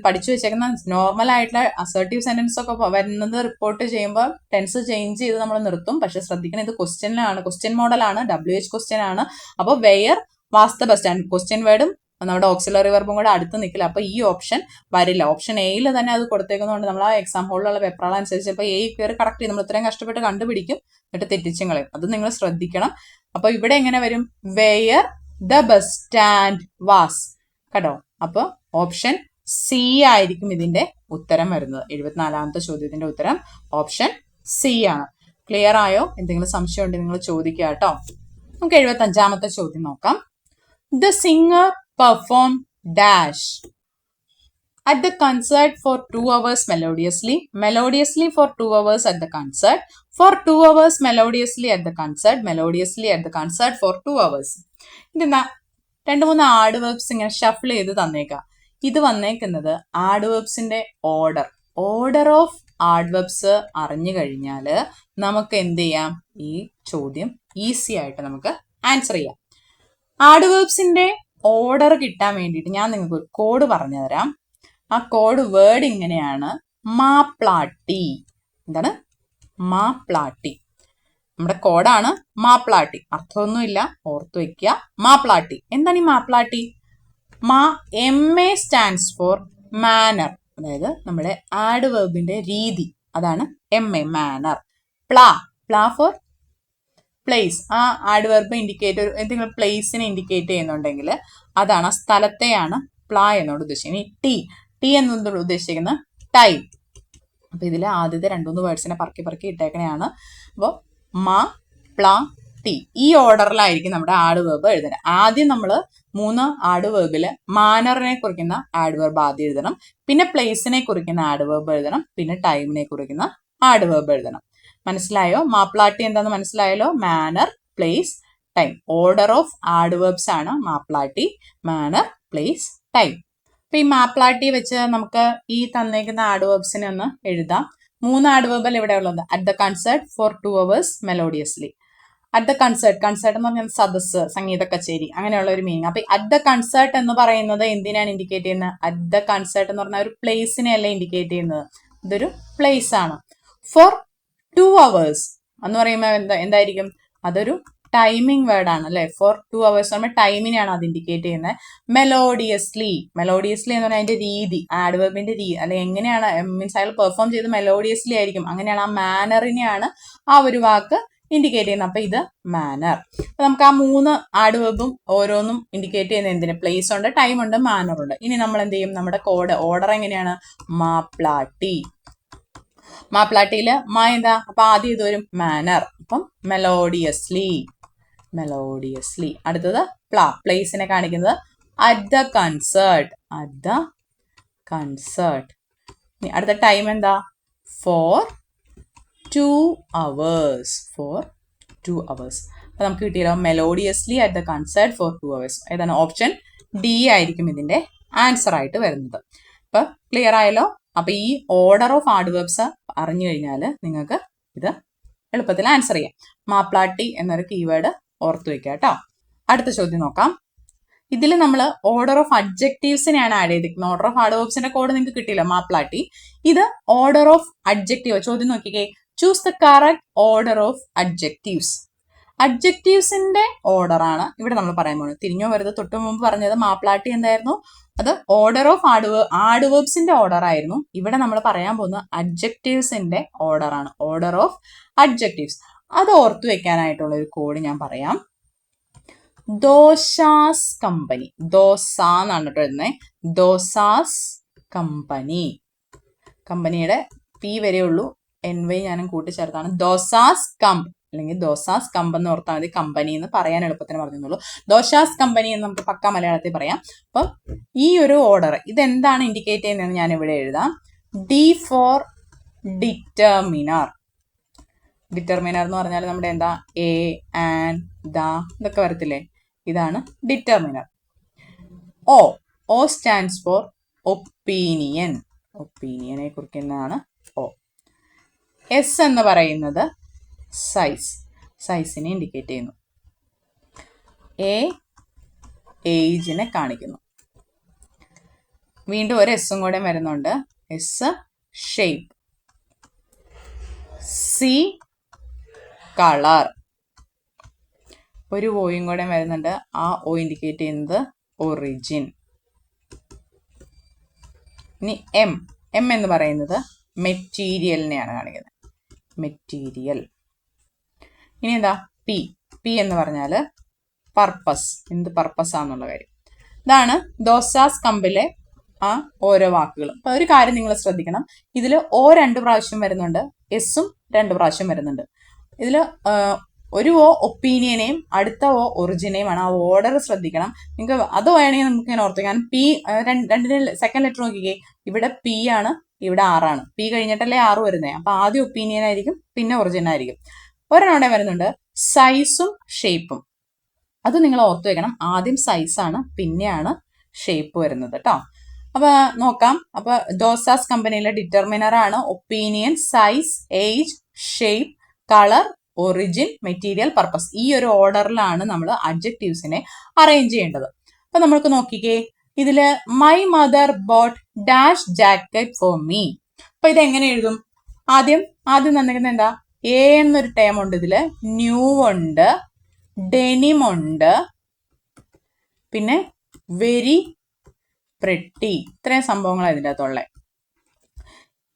പഠിച്ചു വെച്ചേക്കുന്ന നോർമൽ ആയിട്ടുള്ള അസേർട്ടീവ് സെന്റൻസ് ഒക്കെ വരുന്നത് റിപ്പോർട്ട് ചെയ്യുമ്പോൾ ടെൻസ് ചേഞ്ച് ചെയ്ത് നമ്മൾ നിർത്തും. പക്ഷെ ശ്രദ്ധിക്കണം, ഇത് ക്വസ്റ്റ്യനിലാണ്, ക്വസ്റ്റ്യൻ മോഡലാണ്, WH ക്വസ്റ്റ്യൻ ആണ്. അപ്പോൾ where was the bus stand question വേർഡും നമ്മുടെ ഓക്സിലറി വെർബും കൂടെ അടുത്ത് നിൽക്കില്ല. അപ്പൊ ഈ ഓപ്ഷൻ വരില്ല. ഓപ്ഷൻ എയിൽ തന്നെ അത് കൊടുത്തേക്കുന്നതുകൊണ്ട് നമ്മൾ ആ എക്സാം ഹോളിലുള്ള പേപ്പറുകൾ അനുസരിച്ച് ചിലപ്പോൾ എ കയറി കറക്റ്റ് ചെയ്ത് നമ്മൾ ഇത്രയും കഷ്ടപ്പെട്ട് കണ്ടുപിടിക്കും, എന്നിട്ട് തെറ്റിച്ചും കളയും. അത് നിങ്ങൾ ശ്രദ്ധിക്കണം. അപ്പൊ ഇവിടെ എങ്ങനെ വരും? Where the bus stand was. കേട്ടോ. അപ്പൊ ഓപ്ഷൻ സി ആയിരിക്കും ഇതിന്റെ ഉത്തരം വരുന്നത്. 74ാമത്തെ ചോദ്യത്തിന്റെ ഉത്തരം ഓപ്ഷൻ സി ആണ്. ക്ലിയർ ആയോ? എന്തെങ്കിലും സംശയം ഉണ്ടെങ്കിൽ നിങ്ങൾ ചോദിക്കുക കേട്ടോ. നമുക്ക് 75ാമത്തെ ചോദ്യം നോക്കാം. The singer perform dash at the concert for 2 hours melodiously for 2 hours at the concert, for 2 hours melodiously at the concert for 2 hours. ഇതെന്താ? 2-3 ആഡ് വേർബ്സ് ഇങ്ങനെ ഷഫിൾ ചെയ്ത് തന്നേക്കാം. ഇത് വന്നേക്കുന്നത് ആഡ് വേർബ്സിന്റെ ഓർഡർ ഓഫ് ആഡ് വേർബ്സ് അറിഞ്ഞു കഴിഞ്ഞാൽ നമുക്ക് എന്ത് ചെയ്യാം? ഈ ചോദ്യം ഈസി ആയിട്ട് നമുക്ക് ആൻസർ ചെയ്യാം. ആഡ് വേർബ്സിന്റെ ഓർഡർ കിട്ടാൻ വേണ്ടിയിട്ട് ഞാൻ നിങ്ങൾക്ക് ഒരു കോഡ് പറഞ്ഞു തരാം. ആ കോഡ് വേർഡ് ഇങ്ങനെയാണ്: മാപ്ലാട്ടി. എന്താണ്? മാപ്ലാട്ടി. നമ്മുടെ കോഡാണ് മാപ്ലാട്ടി. അർത്ഥമൊന്നുമില്ല, ഓർത്തു വെക്കുക. മാപ്ലാട്ടി. എന്താണ് ഈ മാപ്ലാട്ടി? MA സ്റ്റാൻഡ്സ് ഫോർ മാനർ, അതായത് നമ്മുടെ ആഡ് വെർബിന്റെ രീതി. അതാണ് MA, മാനർ. പ്ലാ ഫോർ പ്ലേസ്. ആ ആഡ് വെർബ് ഇൻഡിക്കേറ്റ്, എന്തെങ്കിലും പ്ലേസിനെ ഇൻഡിക്കേറ്റ് ചെയ്യുന്നുണ്ടെങ്കിൽ അതാണ്, ആ സ്ഥലത്തെയാണ് പ്ലാ എന്നോട് ഉദ്ദേശിക്കുന്നത്. ഇനി ടി എന്നോട് ഉദ്ദേശിക്കുന്നത് ടൈം. അപ്പൊ ഇതിൽ ആദ്യത്തെ 2-3 വേർഡ്സിനെ പറക്കി ഇട്ടേക്കണെയാണ്. അപ്പോൾ പ്ലാ ടി ഈ ഓർഡറിലായിരിക്കും നമ്മുടെ ആഡ് വെർബ് എഴുതണം. ആദ്യം നമ്മൾ 3 ആഡ് വെർബില് മാനറിനെ കുറിക്കുന്ന ആഡ് വെർബ് ആദ്യം എഴുതണം, പിന്നെ പ്ലേസിനെ കുറിക്കുന്ന ആഡ് വെർബ് എഴുതണം, പിന്നെ ടൈമിനെ കുറിക്കുന്ന ആഡ് വെർബ് എഴുതണം. മനസ്സിലായോ? മാപ്ലാട്ടി എന്താന്ന് മനസ്സിലായല്ലോ? Manner, place, time. Order of adverbs ആണ് മാപ്ലാട്ടി, മാനർ, പ്ലേസ്, ടൈം. അപ്പൊ ഈ മാപ്ലാട്ടി വെച്ച് നമുക്ക് ഈ തന്നേക്കുന്ന ആഡ് വെർബ്സിനെ ഒന്ന് എഴുതാം. 3 ആഡ് വെർബൽ ഇവിടെ ഉള്ളത്. At the concert for 2 hours melodiously. At the concert എന്ന് പറഞ്ഞാൽ സദസ്, സംഗീത കച്ചേരി, അങ്ങനെയുള്ള ഒരു മീനിങ്. അപ്പൊ അറ്റ് ദ കൺസേർട്ട് എന്ന് പറയുന്നത് എന്തിനാണ് ഇൻഡിക്കേറ്റ് ചെയ്യുന്നത്? അറ്റ് ദ കൺസേർട്ട് എന്ന് പറഞ്ഞാൽ ഒരു പ്ലേസിനെ അല്ല ഇൻഡിക്കേറ്റ് ചെയ്യുന്നത്. ഇതൊരു പ്ലേസ് ആണ്. ഫോർ 2 hours എന്ന് പറയുമ്പോൾ എന്തായിരിക്കും? അതൊരു ടൈമിങ് വേർഡ് ആണ് അല്ലെ? ഫോർ 2 hours നമ്മൾ ടൈമിനെയാണ് അത് ഇൻഡിക്കേറ്റ് ചെയ്യുന്നത്. മെലോഡിയസ്ലി എന്ന് പറഞ്ഞാൽ അതിന്റെ രീതി, ആഡ് വെർബിന്റെ രീതി, അല്ലെ എങ്ങനെയാണ് മീൻസ് അയാൾ പെർഫോം ചെയ്ത് മെലോഡിയസ്ലി ആയിരിക്കും, അങ്ങനെയാണ്. ആ മാനറിനെയാണ് ആ ഒരു വാക്ക് ഇൻഡിക്കേറ്റ് ചെയ്യുന്നത്. അപ്പൊ ഇത് മാനർ. അപ്പൊ നമുക്ക് ആ 3 ആഡ് വെർബും ഓരോന്നും ഇൻഡിക്കേറ്റ് ചെയ്യുന്ന എന്തിന്? പ്ലേസ് ഉണ്ട്, ടൈം ഉണ്ട്, മാനർ ഉണ്ട്. ഇനി നമ്മൾ എന്ത് ചെയ്യും? നമ്മുടെ ഓർഡർ എങ്ങനെയാണ്? മാപ്ലാട്ടിയില് എന്താ? അപ്പൊ ആദ്യം ഇത് വരും മാനർ. അപ്പം മെലോഡിയസ്ലി. അടുത്തത് പ്ലേസിനെ കാണിക്കുന്നത് അറ്റ് ദ കൺസേർട്ട്. അടുത്ത ടൈം എന്താ? For 2 hours. അപ്പൊ നമുക്ക് കിട്ടിയല്ലോ melodiously at the concert for 2 hours. ഏതാണ്? ഓപ്ഷൻ ഡി ആയിരിക്കും ഇതിന്റെ ആൻസർ ആയിട്ട് വരുന്നത്. ഇപ്പൊ ക്ലിയർ ആയല്ലോ? അപ്പൊ ഈ ഓർഡർ ഓഫ് ആഡ്വേർബ്സ് അറിഞ്ഞു കഴിഞ്ഞാൽ നിങ്ങൾക്ക് ഇത് എളുപ്പത്തിൽ ആൻസർ ചെയ്യാം. മാപ്ലാട്ടി എന്നൊരു കീവേഡ് ഓർത്തു വെക്കുക കേട്ടോ. അടുത്ത ചോദ്യം നോക്കാം. ഇതിൽ നമ്മൾ ഓർഡർ ഓഫ് അഡ്ജക്റ്റീവ്സിനെയാണ് ആഡ് ചെയ്തിരിക്കുന്നത്. ഓർഡർ ഓഫ് ആഡ്വേർബ്സിന്റെ കോഡ് നിങ്ങൾക്ക് കിട്ടിയില്ല, മാപ്ലാട്ടി. ഇത് ഓർഡർ ഓഫ് അഡ്ജക്റ്റീവ്. ചോദ്യം നോക്കിക്കേ. Choose the correct order of adjectives. അഡ്ജക്റ്റീവ്സിന്റെ ഓർഡർ ആണ് ഇവിടെ നമ്മൾ പറയാൻ പോകുന്നത്. തിരിഞ്ഞോ വരുത് തൊട്ട് മുമ്പ് പറഞ്ഞത് മാപ്ലാട്ടി എന്തായിരുന്നു? അത് ഓർഡർ ഓഫ് ആഡ്വേർബ്സിന്റെ ഓർഡർ ആയിരുന്നു. ഇവിടെ നമ്മൾ പറയാൻ പോകുന്നത് അഡ്ജക്റ്റീവ്സിന്റെ ഓർഡർ ആണ്. Order of adjectives. അത് ഓർത്തു വെക്കാനായിട്ടുള്ള ഒരു കോഡ് ഞാൻ പറയാം. ദോശാസ് കമ്പനി. ദോസ എന്നാണ് കേട്ടോ എഴുതുന്നത്. ദോസാസ് കമ്പനി. കമ്പനിയുടെ പി വരെ ഉള്ളൂ, NY ഞാനും കൂട്ടിച്ചേർത്താണ്. ദോസാസ് കമ്പ് അല്ലെങ്കിൽ ദോസാസ് കമ്പ് എന്ന് ഓർത്താൽ മതി. കമ്പനി എന്ന് പറയാൻ എളുപ്പത്തിന് പറഞ്ഞുള്ളൂ. ദോശാസ് കമ്പനി എന്ന് നമുക്ക് പക്ക മലയാളത്തിൽ പറയാം. അപ്പം ഈ ഒരു ഓർഡർ ഇതെന്താണ് ഇൻഡിക്കേറ്റ് ചെയ്യുന്നതെന്ന് ഞാൻ ഇവിടെ എഴുതാം. D four determiner. ഡിറ്റർമിനർ എന്ന് പറഞ്ഞാൽ നമ്മുടെ എന്താ എ, ആൻഡ്, ദ ഇതൊക്കെ വരത്തില്ലേ? ഇതാണ് determiner. O stands for opinion. ഒപ്പീനിയനെ കുറിക്കുന്നതാണ് O. S എന്ന് പറയുന്നത് സൈസ്. സൈസിനെ ഇൻഡിക്കേറ്റ് ചെയ്യുന്നു. A ഏജിനെ കാണിക്കുന്നു. വീണ്ടും ഒരു എസും കൂടെ വരുന്നുണ്ട്. S shape. C colour. ഒരു ഓയും കൂടെ വരുന്നുണ്ട്. ആ O ഇൻഡിക്കേറ്റ് ചെയ്യുന്നത് ഒറിജിൻ. ഇനി M എന്ന് പറയുന്നത് മെറ്റീരിയലിനെയാണ് കാണിക്കുന്നത്. മെറ്റീരിയൽ. ഇനി എന്താ P എന്ന് പറഞ്ഞാൽ പർപ്പസ്. എന്ത് പർപ്പസ് ആണെന്നുള്ള കാര്യം. ഇതാണ് ദോസാസ് കമ്പിലെ ആ ഓരോ വാക്കുകളും. അപ്പൊ ഒരു കാര്യം നിങ്ങൾ ശ്രദ്ധിക്കണം. ഇതിൽ O 2 പ്രാവശ്യം വരുന്നുണ്ട്, എസും 2 പ്രാവശ്യം വരുന്നുണ്ട്. ഇതിൽ ഒരു O ഒപ്പീനിയനെയും അടുത്ത O ഒറിജിനെയുമാണ്. ആ ഓർഡർ ശ്രദ്ധിക്കണം. നിങ്ങൾക്ക് അത് വേണമെങ്കിൽ നമുക്ക് ഇങ്ങനെ ഓർത്തു. കാരണം P രണ്ടിന്റെ സെക്കൻഡ് ലെറ്റർ നോക്കിക്കേ. ഇവിടെ P ആണ്, ഇവിടെ R ആണ്. P കഴിഞ്ഞിട്ടല്ലേ R വരുന്നത്. അപ്പൊ ആദ്യം ഒപ്പീനിയൻ ആയിരിക്കും, പിന്നെ ഒറിജിൻ ആയിരിക്കും. ഒരെണ്ണം വരുന്നുണ്ട് സൈസും ഷേപ്പും. അത് നിങ്ങൾ ഓർത്തു വെക്കണം. ആദ്യം സൈസാണ്, പിന്നെയാണ് ഷേപ്പ് വരുന്നത് കേട്ടോ. അപ്പൊ നോക്കാം. അപ്പൊ ദോസാസ് കമ്പനിയിലെ ഡിറ്റർമിനർ ആണ് opinion, size, age, shape, colour, origin, material, purpose. ഈ ഒരു ഓർഡറിലാണ് നമ്മൾ അഡ്ജക്റ്റീവ്സിനെ അറേഞ്ച് ചെയ്യേണ്ടത്. അപ്പൊ നമ്മൾക്ക് നോക്കിക്കേ. ഇതില് my mother boat dash jacket for me. അപ്പൊ ഇത് എങ്ങനെ എഴുതും? ആദ്യം തന്നിരിക്കുന്നത് എന്താ? എ എന്നൊരു ടേം ഉണ്ട് ഇതില്. ന്യൂ ഉണ്ട്, ഡെനിം ഉണ്ട്, പിന്നെ വെരി പ്രെട്ടി. ഇത്രയും സംഭവങ്ങളാണ് ഇതിൻ്റെ അകത്തുള്ള.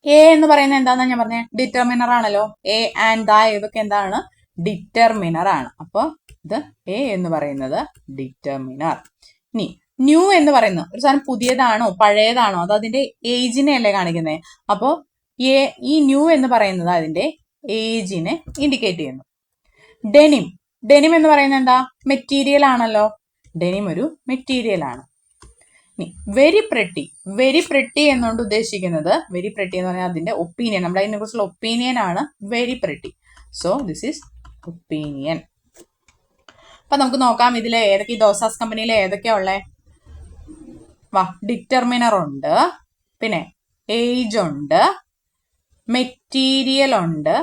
എ എന്ന് പറയുന്നത് എന്താണെന്നാ ഞാൻ പറഞ്ഞത്? ഡിറ്റർമിനർ ആണല്ലോ. എ ആൻഡ് ദ ഇതൊക്കെ എന്താണ്? ഡിറ്റർമിനർ ആണ്. അപ്പോൾ ഇത് എ എന്ന് പറയുന്നത് ഡിറ്റർമിനർ. ഇനി ന്യൂ എന്ന് പറയുന്നത് ഒരു സാധനം പുതിയതാണോ പഴയതാണോ അത് അതിന്റെ ഏജിനെ അല്ലേ കാണിക്കുന്നത്. അപ്പോൾ ഈ ന്യൂ എന്ന് പറയുന്നത് അതിന്റെ ഏജിനെ ഇൻഡിക്കേറ്റ് ചെയ്യുന്നു. ഡെനിം എന്ന് പറയുന്നത് എന്താ? മെറ്റീരിയൽ ആണല്ലോ. ഡെനിം ഒരു മെറ്റീരിയൽ ആണ്. വെരി പ്രെട്ടി എന്നുകൊണ്ട് ഉദ്ദേശിക്കുന്നത്, വെരി പ്രെട്ടി എന്ന് പറഞ്ഞാൽ അതിന്റെ ഒപ്പീനിയൻ, നമ്മുടെ അതിനെ കുറിച്ചുള്ള ഒപ്പീനിയൻ ആണ് very pretty. So this is opinion. അപ്പൊ നമുക്ക് നോക്കാം ഇതിലെ ഏതൊക്കെ, ദോസാസ് കമ്പനിയിലെ ഏതൊക്കെയാ ഉള്ളേ. ഡിറ്റർമിനർ ഉണ്ട്, പിന്നെ ഏജ് ഉണ്ട്, മെറ്റീരിയൽ ഉണ്ട്,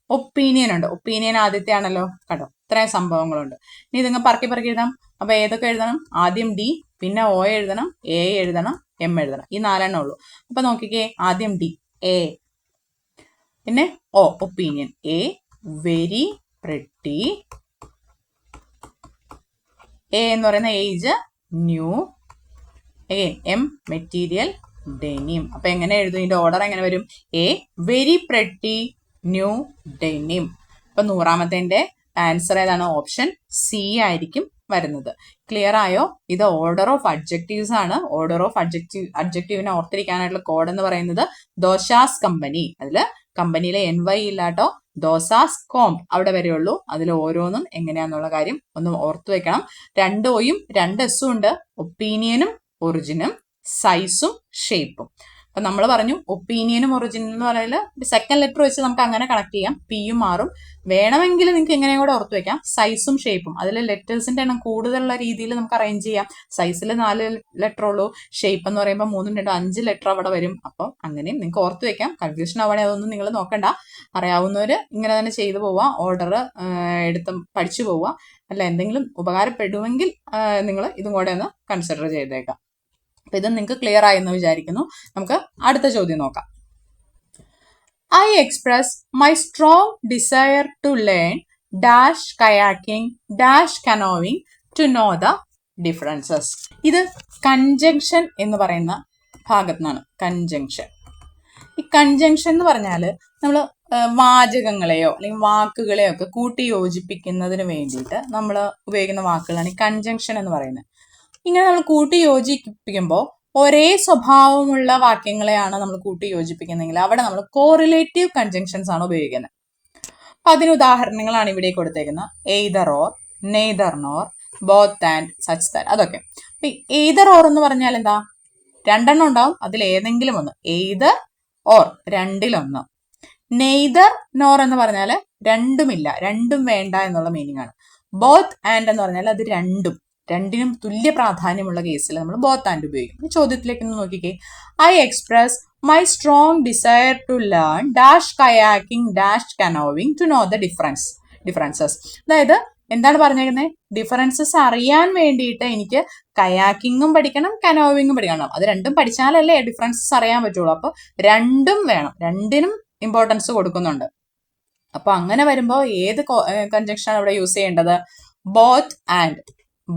ഒപ്പീനിയൻ ഉണ്ട്. ഒപ്പീനിയൻ ആദ്യത്തെ ആണല്ലോ കേട്ടോ. ഇത്രയും സംഭവങ്ങളുണ്ട്. ഇനി ഇതിങ്ങ് പറക്കി എഴുതാം. അപ്പൊ ഏതൊക്കെ എഴുതണം? ആദ്യം D, പിന്നെ O എഴുതണം, A എഴുതണം, M എഴുതണം. ഈ 4 ഉള്ളൂ. അപ്പൊ നോക്കിക്കേ. ആദ്യം D, A, പിന്നെ O opinion, A very pretty, A എന്ന് പറയുന്ന age new, M material, denim. അപ്പൊ എങ്ങനെ എഴുതും? ഇതിന്റെ ഓർഡർ എങ്ങനെ വരും? A very pretty, new, denim. അപ്പൊ 100ാമത്തെ ആൻസർ ഏതാണ്? ഓപ്ഷൻ C ആയിരിക്കും വരുന്നത്. ക്ലിയർ ആയോ? ഇത് ഓർഡർ ഓഫ് അഡ്ജക്റ്റീവ്സ് ആണ്. ഓർഡർ ഓഫ് അഡ്ജക്റ്റീവിനെ ഓർത്തിരിക്കാനായിട്ടുള്ള കോഡ് എന്ന് പറയുന്നത് ദോശാസ് കമ്പനി. അതില് കമ്പനിയിലെ NY ഇല്ലാട്ടോ. ദോസാസ് കോംപ് അവിടെ വരെയുള്ളൂ. അതിൽ ഓരോന്നും എങ്ങനെയാന്നുള്ള കാര്യം ഒന്ന് ഓർത്തു വെക്കണം. 2 Oയും 2 Sഉം ഉണ്ട്. ഒപ്പീനിയനും ഒറിജിനും സൈസും ഷേപ്പും. അപ്പം നമ്മൾ പറഞ്ഞു ഒപ്പീനിയനും ഒറിജിനും എന്ന് പറയുന്നത് സെക്കൻഡ് ലെറ്റർ വെച്ച് നമുക്ക് അങ്ങനെ കണക്ട് ചെയ്യാം. പിയും ആറും വേണമെങ്കിൽ നിങ്ങൾക്ക് ഇങ്ങനെയും കൂടെ ഓർത്ത് വെക്കാം. സൈസും ഷേപ്പും അതിൽ ലെറ്റേഴ്സിന്റെ എണ്ണം കൂടുതലുള്ള രീതിയിൽ നമുക്ക് അറേഞ്ച് ചെയ്യാം. സൈസിൽ 4 ലെറ്റർ ഉള്ളൂ, ഷേപ്പ് എന്ന് പറയുമ്പോൾ 3, 2, 5 ലെറ്റർ അവിടെ വരും. അപ്പോൾ അങ്ങനെയും നിങ്ങൾക്ക് ഓർത്ത് വെക്കാം. കൺഫ്യൂഷൻ ആവണേ അതൊന്നും നിങ്ങൾ നോക്കണ്ട. അറിയാവുന്നവർ ഇങ്ങനെ തന്നെ ചെയ്തു പോവുക, ഓർഡർ എടുത്ത് പഠിച്ചു പോവുക. അല്ല എന്തെങ്കിലും ഉപകാരപ്പെടുമെങ്കിൽ നിങ്ങൾ ഇതും കൂടെ ഒന്ന് കൺസിഡർ ചെയ്തേക്കാം. അപ്പൊ ഇത് നിങ്ങൾക്ക് ക്ലിയർ ആയെന്ന് വിചാരിക്കുന്നു. നമുക്ക് അടുത്ത ചോദ്യം നോക്കാം. I express my strong desire to learn dash kayaking dash canoeing to know the differences. ഇത് കൺജങ്ഷൻ എന്ന് പറയുന്ന ഭാഗത്തു നിന്നാണ്. കൺജങ്ഷൻ. ഈ കൺജങ്ഷൻ എന്ന് പറഞ്ഞാൽ നമ്മൾ വാചകങ്ങളെയോ അല്ലെങ്കിൽ വാക്കുകളെയോ ഒക്കെ കൂട്ടി യോജിപ്പിക്കുന്നതിന് വേണ്ടിയിട്ട് നമ്മൾ ഉപയോഗിക്കുന്ന വാക്കുകളാണ് ഈ കൺജങ്ഷൻ എന്ന് പറയുന്നത്. ഇങ്ങനെ നമ്മൾ കൂട്ടി യോജിപ്പിക്കുമ്പോൾ ഒരേ സ്വഭാവമുള്ള വാക്യങ്ങളെയാണ് നമ്മൾ കൂട്ടി യോജിപ്പിക്കുന്നതെങ്കിൽ അവിടെ നമ്മൾ കോറിലേറ്റീവ് കൺജങ്ഷൻസ് ആണ് ഉപയോഗിക്കുന്നത്. അപ്പൊ അതിന് ഉദാഹരണങ്ങളാണ് ഇവിടെ കൊടുത്തേക്കുന്നത്. Either or, neither nor, both and, such that, അതൊക്കെ. അപ്പൊ എയ്തർ ഓർ എന്ന് പറഞ്ഞാൽ എന്താ? രണ്ടെണ്ണം ഉണ്ടാവും, അതിൽ ഏതെങ്കിലും ഒന്ന്. എയ്തർ ഓർ, രണ്ടിലൊന്ന്. നെയ്തർ നോർ എന്ന് പറഞ്ഞാൽ രണ്ടുമില്ല, രണ്ടും വേണ്ട എന്നുള്ള മീനിങ് ആണ്. ബോത്ത് ആൻഡ് എന്ന് പറഞ്ഞാൽ അത് രണ്ടിനും തുല്യ പ്രാധാന്യമുള്ള കേസിൽ നമ്മൾ ബോത്ത് ആൻഡ് ഉപയോഗിക്കും. ചോദ്യത്തിലേക്ക് ഒന്ന് നോക്കിക്കേ. I express my strong desire to learn dash kayaking dash canoeing to know the differences. അതായത് എന്താണ് പറഞ്ഞേക്കുന്നത്? ഡിഫറൻസസ് അറിയാൻ വേണ്ടിയിട്ട് എനിക്ക് കയാക്കിങ്ങും പഠിക്കണം, കനോവിങ്ങും പഠിക്കണം. അത് രണ്ടും പഠിച്ചാലല്ലേ ഡിഫറൻസസ് അറിയാൻ പറ്റുള്ളൂ. അപ്പൊ രണ്ടും വേണം, രണ്ടിനും ഇമ്പോർട്ടൻസ് കൊടുക്കുന്നുണ്ട്. അപ്പൊ അങ്ങനെ വരുമ്പോൾ ഏത് കൺജങ്ഷനാണ് ഇവിടെ യൂസ് ചെയ്യേണ്ടത്? ബോത്ത് ആൻഡ്,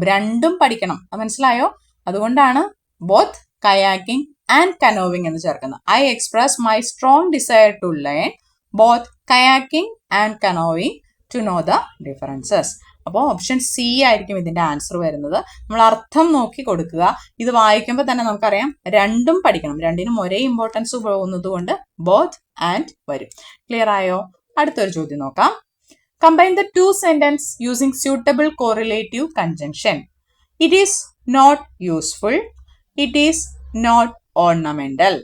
രണ്ടും പഠിക്കണം. അത് മനസ്സിലായോ? അതുകൊണ്ടാണ് ബോത്ത് കയാക്കിംഗ് ആൻഡ് കനോവിംഗ് എന്ന് ചേർക്കുന്നത്. I express my strong desire to learn both kayaking and canoeing to know the differences. അപ്പോൾ ഓപ്ഷൻ സി ആയിരിക്കും ഇതിന്റെ ആൻസർ വരുന്നത്. നമ്മൾ അർത്ഥം നോക്കി കൊടുക്കുക. ഇത് വായിക്കുമ്പോൾ തന്നെ നമുക്കറിയാം രണ്ടും പഠിക്കണം, രണ്ടിനും ഒരേ ഇമ്പോർട്ടൻസ് പോകുന്നത് കൊണ്ട് ബോത്ത് ആൻഡ് വരും. ക്ലിയർ ആയോ? അടുത്തൊരു ചോദ്യം നോക്കാം. Combine the two sentences using suitable correlative conjunction. It is not useful. It is not ornamental.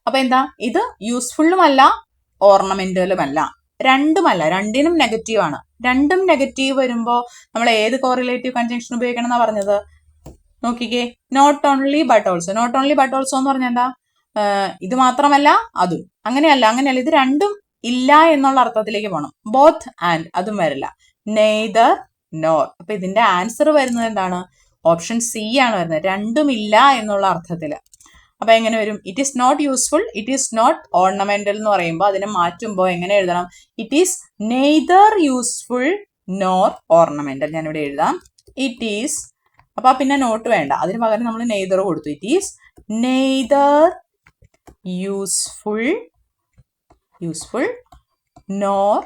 അപ്പൊ എന്താ? ഇത് യൂസ്ഫുള്ളും അല്ല, ഓർണമെന്റലും അല്ല, രണ്ടുമല്ല, രണ്ടിനും നെഗറ്റീവ് ആണ്. രണ്ടും നെഗറ്റീവ് വരുമ്പോൾ നമ്മൾ ഏത് കോറിലേറ്റീവ് കൺജങ്ഷൻ ഉപയോഗിക്കണം എന്നാ പറഞ്ഞത്? നോക്കിക്കേ. Not only but also. Not only but also എന്ന് പറഞ്ഞാൽ എന്താ? ഇത് മാത്രമല്ല അതും. അങ്ങനെയല്ല. ഇത് രണ്ടും ഇല്ല എന്നുള്ള അർത്ഥത്തിലേക്ക് പോകണം. ബോത്ത് ആൻഡ്, അതും വരില്ല. Neither nor. അപ്പൊ ഇതിന്റെ ആൻസർ വരുന്നത് എന്താണ്? ഓപ്ഷൻ സി ആണ് വരുന്നത്. രണ്ടും ഇല്ല എന്നുള്ള അർത്ഥത്തിൽ. അപ്പൊ എങ്ങനെ വരും? It is not useful, it is not ornamental എന്ന് പറയുമ്പോൾ അതിനെ മാറ്റുമ്പോൾ എങ്ങനെ എഴുതണം? It is neither useful nor ornamental. ഞാനിവിടെ എഴുതാം. ഇറ്റ് ഈസ്, അപ്പൊ പിന്നെ നോട്ട് വേണ്ട, അതിന് പകരം നമ്മൾ നെയ്തർ കൊടുത്തു. It is neither useful nor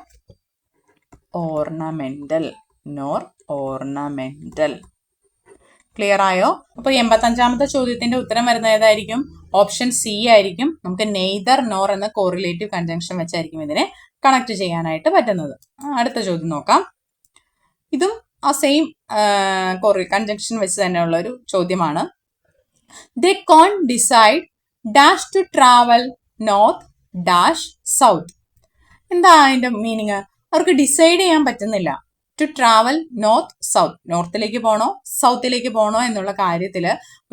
ornamental. Clear ആയോ? അപ്പൊ 85ാമത്തെ ചോദ്യത്തിന്റെ ഉത്തരം വരുന്നത് ഏതായിരിക്കും? ഓപ്ഷൻ സി ആയിരിക്കും. നമുക്ക് നെയ്തർ നോർ എന്ന കോറിലേറ്റീവ് കൺജങ്ഷൻ വെച്ചായിരിക്കും ഇതിനെ കണക്ട് ചെയ്യാനായിട്ട് പറ്റുന്നത്. അടുത്ത ചോദ്യം നോക്കാം. ഇതും ആ സെയിം കൺജങ്ഷൻ വെച്ച് തന്നെയുള്ള ഒരു ചോദ്യമാണ്. They can't decide dash to travel north dash south. എന്താ അതിന്റെ മീനിങ്? അവർക്ക് ഡിസൈഡ് ചെയ്യാൻ പറ്റുന്നില്ല. ടു ട്രാവൽ നോർത്ത് സൗത്ത്, നോർത്തിലേക്ക് പോകണോ സൗത്തിലേക്ക് പോകണോ എന്നുള്ള കാര്യത്തിൽ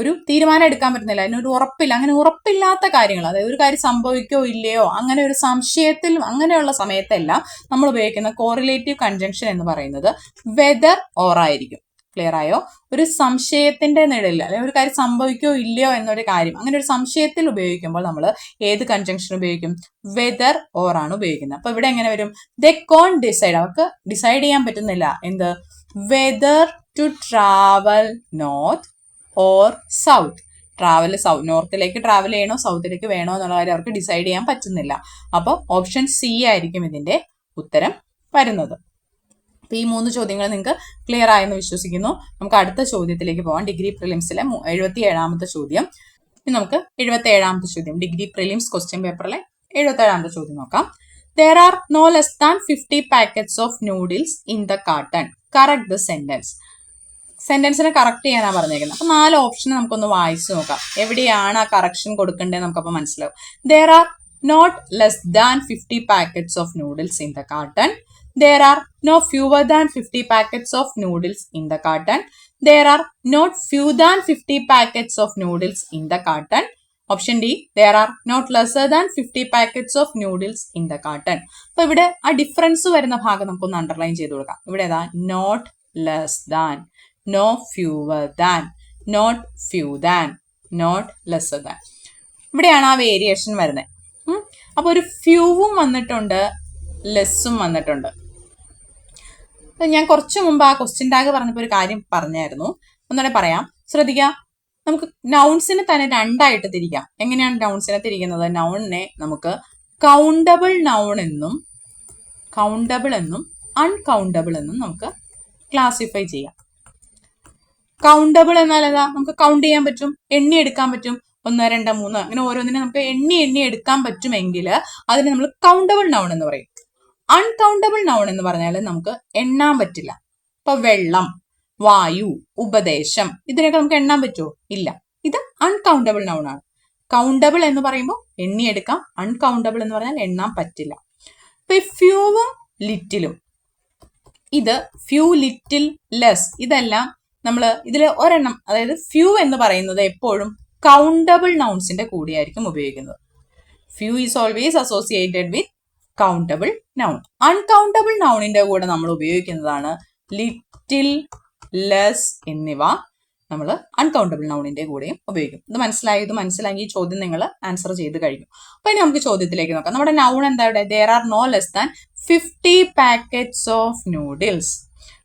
ഒരു തീരുമാനം എടുക്കാൻ പറ്റുന്നില്ല. അതിനൊരു ഉറപ്പില്ല. അങ്ങനെ ഉറപ്പില്ലാത്ത കാര്യങ്ങൾ, അതായത് ഒരു കാര്യം സംഭവിക്കോ ഇല്ലയോ അങ്ങനെ ഒരു സംശയത്തിൽ, അങ്ങനെയുള്ള സമയത്തെല്ലാം നമ്മൾ ഉപയോഗിക്കുന്ന കോറിലേറ്റീവ് കൺജങ്ഷൻ എന്ന് പറയുന്നത് വെദർ ഓർ ആയിരിക്കും. ക്ലിയർ ആയോ? ഒരു സംശയത്തിന്റെ നിഴലിൽ, അല്ലെങ്കിൽ ഒരു കാര്യം സംഭവിക്കോ ഇല്ലയോ എന്നൊരു കാര്യം, അങ്ങനെ ഒരു സംശയത്തിൽ ഉപയോഗിക്കുമ്പോൾ നമ്മൾ ഏത് കൺജങ്ഷൻ ഉപയോഗിക്കും? വെദർ ഓർ ആണ് ഉപയോഗിക്കുന്നത്. അപ്പൊ ഇവിടെ എങ്ങനെ വരും? ദേ കോണ്ട് ഡിസൈഡ്, അവർക്ക് ഡിസൈഡ് ചെയ്യാൻ പറ്റുന്നില്ല. എന്ത്? Whether to travel north or south. നോർത്തിലേക്ക് ട്രാവൽ ചെയ്യണോ സൗത്തിലേക്ക് വേണോ എന്നുള്ള കാര്യം അവർക്ക് ഡിസൈഡ് ചെയ്യാൻ പറ്റുന്നില്ല. അപ്പോൾ ഓപ്ഷൻ സി ആയിരിക്കും ഇതിന്റെ ഉത്തരം വരുന്നത്. അപ്പൊ ഈ 3 ചോദ്യങ്ങൾ നിങ്ങൾക്ക് ക്ലിയർ ആയെന്ന് വിശ്വസിക്കുന്നു. നമുക്ക് അടുത്ത ചോദ്യത്തിലേക്ക് പോകാം. ഡിഗ്രി പ്രിലിംസിലെ 77ാമത്തെ ചോദ്യം. ഇനി നമുക്ക് 77ാമത്തെ ചോദ്യം, ഡിഗ്രി പ്രിലിംസ് ക്വസ്റ്റ്യൻ പേപ്പറിലെ 77ാമത്തെ ചോദ്യം നോക്കാം. There are no less than 50 packets of noodles in the carton. Correct the sentence. സെന്റൻസിനെ കറക്റ്റ് ചെയ്യാനാണ് പറഞ്ഞേക്കുന്നത്. അപ്പൊ 4 ഓപ്ഷൻ നമുക്കൊന്ന് വായിച്ചു നോക്കാം. എവിടെയാണ് ആ കറക്ഷൻ കൊടുക്കേണ്ടത് നമുക്കപ്പോൾ മനസ്സിലാവും. There are not less than 50 packets of noodles in the carton. There are no fewer than 50 packets of noodles in the carton. There are not fewer than 50 packets of noodles in the carton. Option D, there are not lesser than 50 packets of noodles in the carton. അപ്പോൾ ഇവിടെ ആ difference വരുന്ന ഭാഗം നമുക്കൊന്ന് underline ചെയ്ത് കൊടുക്കാം. ഇവിടെ ഏതാ? Not less than, no fewer than, not few than, not lesser than. ഇവിടെയാണ് ആ വേരിയേഷൻ വരുന്നത്. അപ്പോൾ ഒരു ഫ്യൂവും വന്നിട്ടുണ്ട്, ലെസ്സും വന്നിട്ടുണ്ട്. ഞാൻ കുറച്ചു മുമ്പ് ആ ക്വസ്റ്റ്യൻ ടാഗ് പറഞ്ഞപ്പോൾ ഒരു കാര്യം പറഞ്ഞായിരുന്നു, ഒന്നുകൂടെ പറയാം, ശ്രദ്ധിക്കുക. നമുക്ക് നൗൺസിനെ തന്നെ രണ്ടായിട്ട് തിരിക്കാം. എങ്ങനെയാണ് നൗൺസിനെ തിരിക്കുന്നത്? നൗണിനെ നമുക്ക് കൗണ്ടബിൾ നൗൺ എന്നും അൺകൗണ്ടബിൾ എന്നും നമുക്ക് ക്ലാസിഫൈ ചെയ്യാം. കൗണ്ടബിൾ എന്നാൽ ഏതാ? നമുക്ക് കൗണ്ട് ചെയ്യാൻ പറ്റും, എണ്ണി എടുക്കാൻ പറ്റും. 1, 2, 3 അങ്ങനെ ഓരോന്നിനെ നമുക്ക് എണ്ണി എടുക്കാൻ പറ്റുമെങ്കിൽ അതിനെ നമ്മൾ കൗണ്ടബിൾ നൗൺ എന്ന് പറയും. അൺകൗണ്ടബിൾ നൗൺ എന്ന് പറഞ്ഞാൽ നമുക്ക് എണ്ണാൻ പറ്റില്ല. ഇപ്പൊ വെള്ളം, വായു, ഉപദേശം, ഇതിനൊക്കെ നമുക്ക് എണ്ണാൻ പറ്റുമോ? ഇല്ല. ഇത് അൺകൗണ്ടബിൾ നൗൺ ആണ്. കൗണ്ടബിൾ എന്ന് പറയുമ്പോൾ എണ്ണിയെടുക്കാം, അൺകൗണ്ടബിൾ എന്ന് പറഞ്ഞാൽ എണ്ണാൻ പറ്റില്ല. ഇപ്പൊ ഈ ഫ്യൂവും ലിറ്റിലും, ഇത് ഫ്യൂ, ലിറ്റിൽ, ലെസ്, ഇതെല്ലാം നമ്മൾ ഇതിൽ ഒരെണ്ണം, അതായത് ഫ്യൂ എന്ന് പറയുന്നത് എപ്പോഴും കൗണ്ടബിൾ നൗൺസിന്റെ കൂടെയായിരിക്കും ഉപയോഗിക്കുന്നത്. Few is always associated with countable noun. Uncountable നൗണിന്റെ കൂടെ നമ്മൾ ഉപയോഗിക്കുന്നതാണ് ലിറ്റിൽ, ലെസ് എന്നിവ നമ്മൾ അൺകൗണ്ടബിൾ നൗണിന്റെ കൂടെയും ഉപയോഗിക്കും. ഇത് മനസ്സിലായി ഈ ചോദ്യം നിങ്ങൾ ആൻസർ ചെയ്ത് കഴിഞ്ഞു. അപ്പൊ ഇനി നമുക്ക് ചോദ്യത്തിലേക്ക് നോക്കാം. നമ്മുടെ നൗൺ എന്താ ഇവിടെ? there are no less than 50 packets of noodles.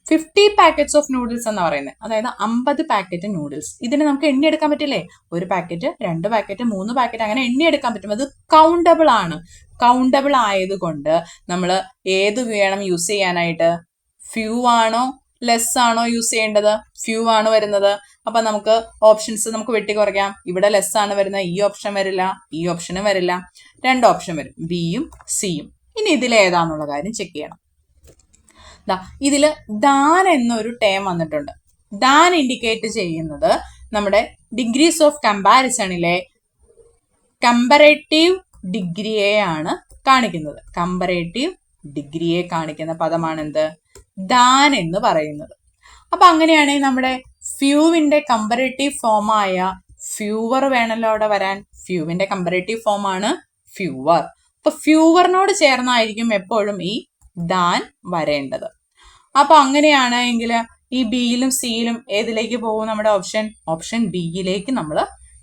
50 packets of noodles എന്ന് പറയുന്നത്, അതായത് 50 പാക്കറ്റ് നൂഡിൽസ്. ഇതിന് നമുക്ക് എണ്ണിയെടുക്കാൻ പറ്റില്ലേ? 1 പാക്കറ്റ്, 2 പാക്കറ്റ്, 3 പാക്കറ്റ്, അങ്ങനെ എണ്ണിയെടുക്കാൻ പറ്റും. അത് കൗണ്ടബിൾ ആണ്. കൗണ്ടബിൾ ആയതുകൊണ്ട് നമ്മൾ ഏത് വേണം യൂസ് ചെയ്യാനായിട്ട്? ഫ്യൂ ആണോ ലെസ് ആണോ യൂസ് ചെയ്യേണ്ടത്? ഫ്യൂ ആണ് വരുന്നത്. അപ്പൊ നമുക്ക് ഓപ്ഷൻസ് നമുക്ക് വെട്ടി കുറയ്ക്കാം. ഇവിടെ ലെസ് ആണ് വരുന്നത്, ഈ ഓപ്ഷൻ വരില്ല, ഈ ഓപ്ഷനും വരില്ല, 2 ഓപ്ഷൻ വരും, ബിയും സിയും. ഇനി ഇതിലേതാന്നുള്ള കാര്യം ചെക്ക് ചെയ്യണം. ഇതില് ദാൻ എന്നൊരു ടേം വന്നിട്ടുണ്ട്. ദാൻ ഇൻഡിക്കേറ്റ് ചെയ്യുന്നത് നമ്മുടെ ഡിഗ്രീസ് ഓഫ് കമ്പാരിസണിലെ കമ്പറേറ്റീവ് ഡിഗ്രിയെയാണ് കാണിക്കുന്നത്. കമ്പറേറ്റീവ് ഡിഗ്രിയെ കാണിക്കുന്ന പദമാണ് എന്ത്? ദാൻ എന്ന് പറയുന്നത്. അപ്പൊ അങ്ങനെയാണെങ്കിൽ നമ്മുടെ ഫ്യൂവിന്റെ കമ്പറേറ്റീവ് ഫോമായ ഫ്യൂവർ വേണമല്ലോ അവിടെ വരാൻ. ഫ്യൂവിന്റെ കമ്പറേറ്റീവ് ഫോമാണ് ഫ്യൂവർ. അപ്പൊ ഫ്യൂവറിനോട് ചേർന്നായിരിക്കും എപ്പോഴും ഈ ദാൻ വരേണ്ടത്. അപ്പൊ അങ്ങനെയാണെങ്കിൽ ഈ ബിയിലും സിയിലും ഏതിലേക്ക് പോകും? നമ്മുടെ ഓപ്ഷൻ ബിയിലേക്ക് നമ്മൾ